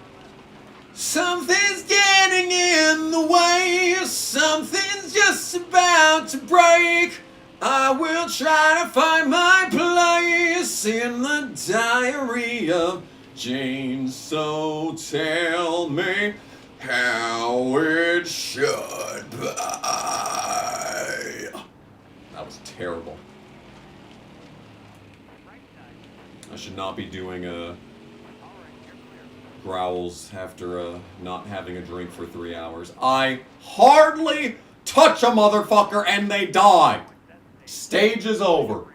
Something's getting in the way. Something's just about to break. I will try to find my place in the diary of Jane. So tell me how it should be. That was terrible. Right side. I should not be doing All right. You're clear. growls after not having a drink for 3 hours. I hardly touch a motherfucker and they die. Stage is over.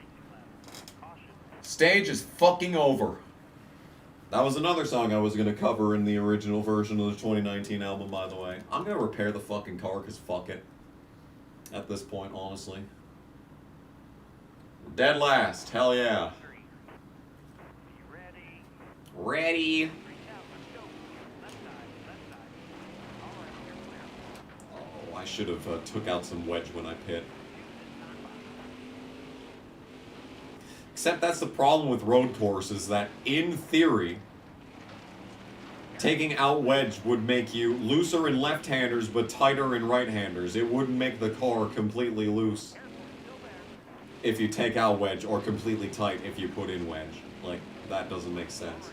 Caution. Stage is fucking over. That was another song I was going to cover in the original version of the 2019 album, by the way. I'm going to repair the fucking car, because fuck it. At this point, honestly. Dead last. Hell yeah. Ready. Oh, I should have took out some wedge when I pit. Except that's the problem with road courses, that in theory, taking out wedge would make you looser in left-handers but tighter in right-handers. It wouldn't make the car completely loose if you take out wedge, or completely tight if you put in wedge. Like, that doesn't make sense.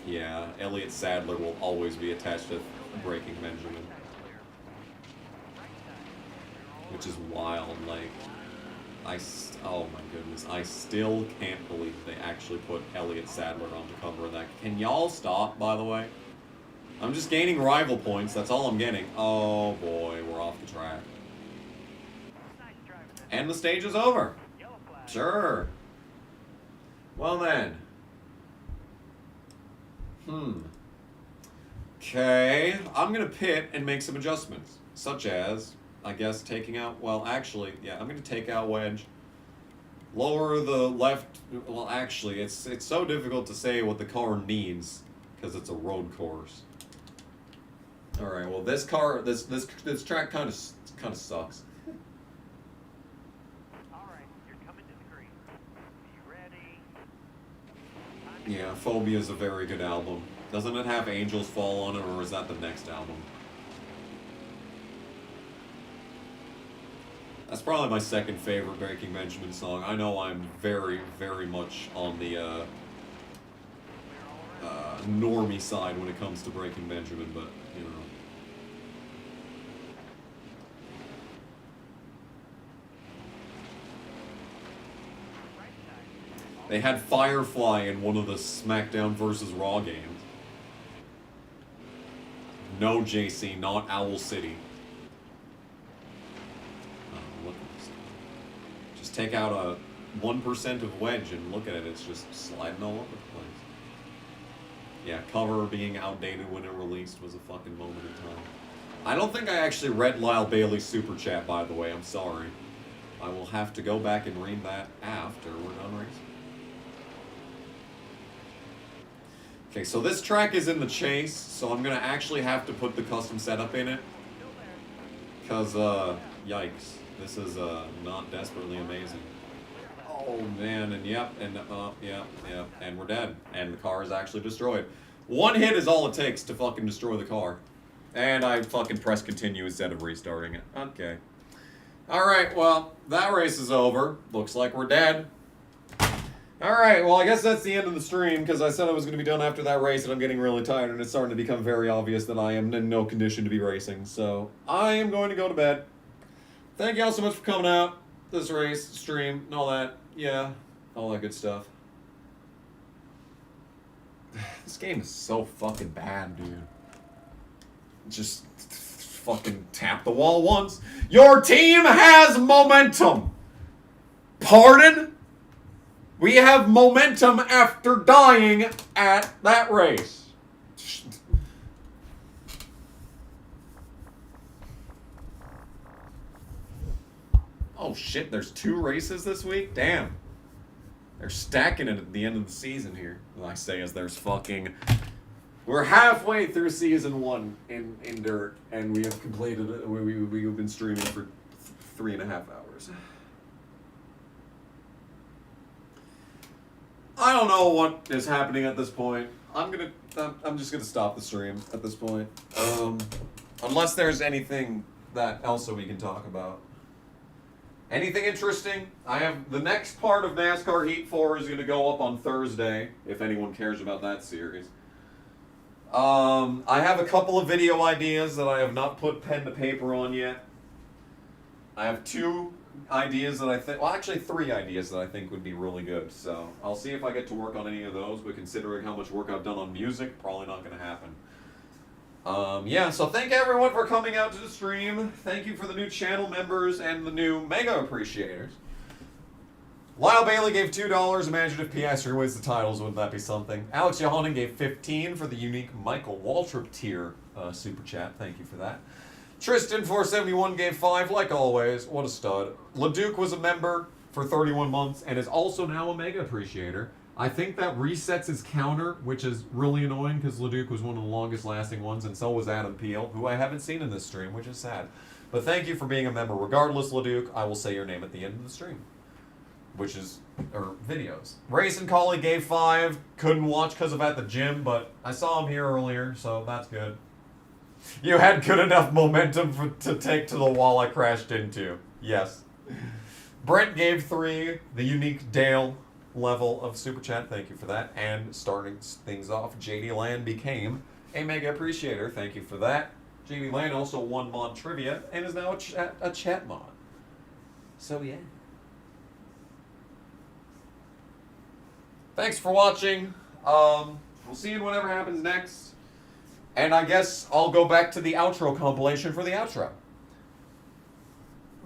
Yeah, Elliott Sadler will always be attached to Breaking Benjamin. Which is wild, like, oh my goodness, I still can't believe they actually put Elliott Sadler on the cover of that. Can y'all stop, by the way? I'm just gaining rival points, that's all I'm getting. Oh boy, we're off the track. And the stage is over. Sure. Well then. Okay, I'm gonna pit and make some adjustments, such as, I guess, taking out, well, actually, yeah, I'm going to take out wedge, lower the left, well, actually, it's so difficult to say what the car needs, because it's a road course. Alright, well, this car, this track kind of sucks. Alright, you're coming to the green. You ready? Yeah, Phobia is a very good album. Doesn't it have Angels Fall on it, or is that the next album? That's probably my second favorite Breaking Benjamin song. I know I'm very, very much on the normie side when it comes to Breaking Benjamin, but, you know. They had Firefly in one of the SmackDown vs. Raw games. No, JC, not Owl City. Take out a 1% of wedge and look at it, it's just sliding all over the place. Yeah, cover being outdated when it released was a fucking moment in time. I don't think I actually read Lyle Bailey's super chat, by the way, I'm sorry. I will have to go back and read that after we're done racing. Okay, so this track is in the chase, so I'm gonna actually have to put the custom setup in it. Because, yikes. This is not desperately amazing. Oh man, and yep, and we're dead. And the car is actually destroyed. One hit is all it takes to fucking destroy the car. And I fucking press continue instead of restarting it. Okay. Alright, well, that race is over. Looks like we're dead. Alright, well I guess that's the end of the stream, because I said I was going to be done after that race, and I'm getting really tired, and it's starting to become very obvious that I am in no condition to be racing. So, I am going to go to bed. Thank y'all so much for coming out, this race, stream, and all that. Yeah, all that good stuff. This game is so fucking bad, dude. Just fucking tap the wall once. Your team has momentum! Pardon? We have momentum after dying at that race. Oh shit, there's 2 races this week? Damn. They're stacking it at the end of the season here. Well, I say as there's fucking... We're halfway through season 1 in Dirt, and we have completed it. We've been streaming for 3.5 hours. I don't know what is happening at this point. I'm just gonna stop the stream at this point. Unless there's anything that else that we can talk about. Anything interesting? I have the next part of NASCAR Heat 4 is going to go up on Thursday, if anyone cares about that series. I have a couple of video ideas that I have not put pen to paper on yet. I have 2 ideas that I think, well actually 3 ideas that I think would be really good. So I'll see if I get to work on any of those, but considering how much work I've done on music, probably not going to happen. Yeah, so thank everyone for coming out to the stream. Thank you for the new channel members and the new mega appreciators. Lyle Bailey gave $2. Imagine if Piastri wins the titles, wouldn't that be something? Alex Yohanan gave 15 for the unique Michael Waltrip tier super chat. Thank you for that. Tristan471 gave 5, like always. What a stud. LeDuc was a member for 31 months and is also now a mega appreciator. I think that resets his counter, which is really annoying because LeDuc was one of the longest lasting ones, and so was Adam Peel, who I haven't seen in this stream, which is sad. But thank you for being a member. Regardless, LeDuc, I will say your name at the end of the stream. Which is, or videos. Racing Collie gave 5. Couldn't watch because of at the gym, but I saw him here earlier, so that's good. You had good enough momentum to take to the wall I crashed into. Yes. Brent gave 3. The unique Dale level of super chat. Thank you for that. And starting things off, JD Land became a mega appreciator. Thank you for that. JD Land also won mod trivia and is now a chat mod. So yeah. Thanks for watching. We'll see you in whatever happens next. And I guess I'll go back to the outro compilation for the outro.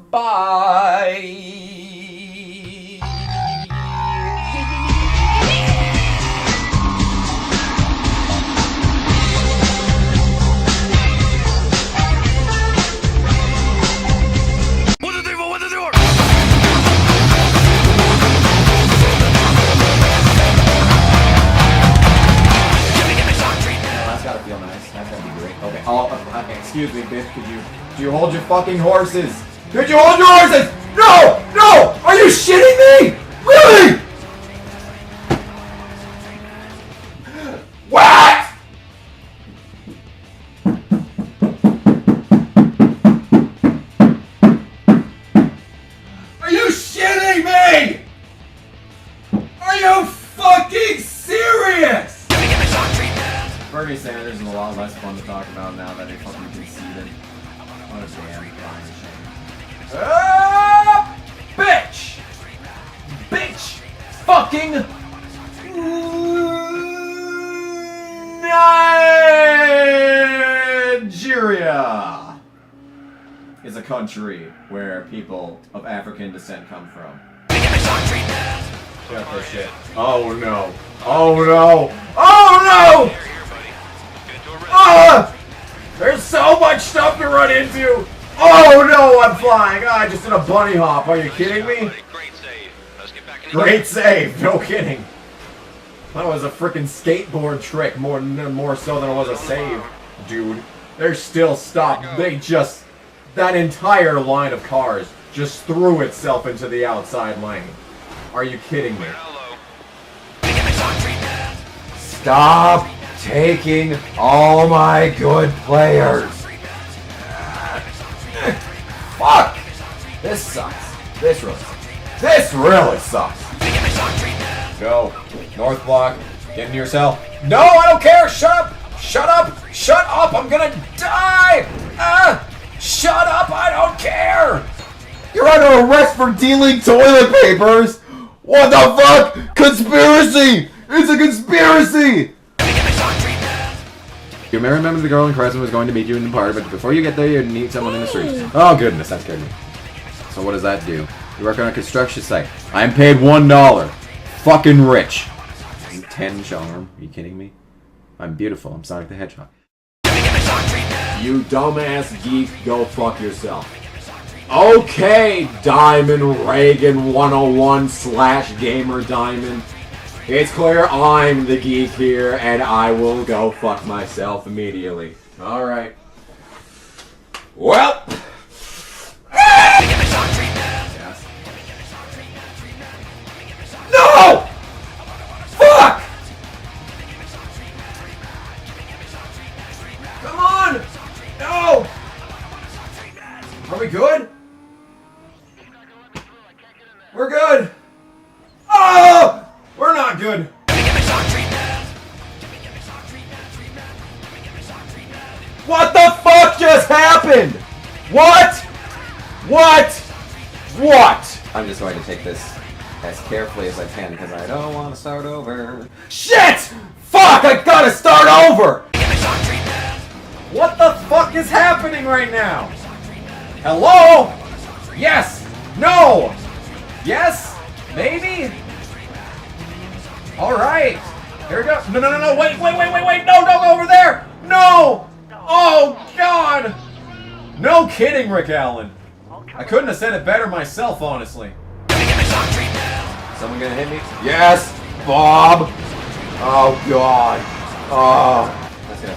Bye. Feel nice. That's gonna be great. Okay. Oh, okay. Excuse me, bitch. Do you hold your fucking horses? Could you hold your horses? No! No! Are you shitting me? Really? What? Are you shitting me? Are you fucking serious? Bernie Sanders is a lot less fun to talk about now that he fucking conceded. What a damn crying shame. Bitch! Bitch! Fucking Nigeria is a country where people of African descent come from. Got this shit. Oh no. Oh no. Oh no! There's so much stuff to run into! Oh no, I'm flying! I just did a bunny hop. Are you kidding me? Great save, no kidding. That was a freaking skateboard trick more so than it was a save, dude. They're still stopped. They just... That entire line of cars just threw itself into the outside lane. Are you kidding me? Stop taking all my good players. Fuck! This sucks. This really sucks. Go. North block. Get into yourself. No, I don't care! Shut up! Shut up! Shut up! I'm gonna die! Shut up! I don't care! You're under arrest for dealing toilet papers! What the fuck? Conspiracy! It's a conspiracy! You may remember the girl in Crescent was going to meet you in the park, but before you get there, you need someone in the street. Oh goodness, that scared me. So what does that do? You work on a construction site. I'm paid $1. Fucking rich. 10 charm. Are you kidding me? I'm beautiful. I'm Sonic the Hedgehog. You dumbass geek, go fuck yourself. Okay, Diamond Reagan 101 / Gamer Diamond. It's clear I'm the geek here, and I will go fuck myself immediately. Alright. Well. Yes. No! Fuck! Come on! No! Are we good? We're good! Oh! We're not good! What the fuck just happened? What? What? What? I'm just going to take this as carefully as I can because I don't want to start over. Shit! Fuck! I gotta start over! What the fuck is happening right now? Hello? Yes! No! Yes? Maybe? Alright. Here we go. No. Wait. No, don't go over there. No. Oh, God. No kidding, Rick Allen. I couldn't have said it better myself, honestly. Someone gonna hit me? Yes, Bob. Oh, God. Oh. That's gonna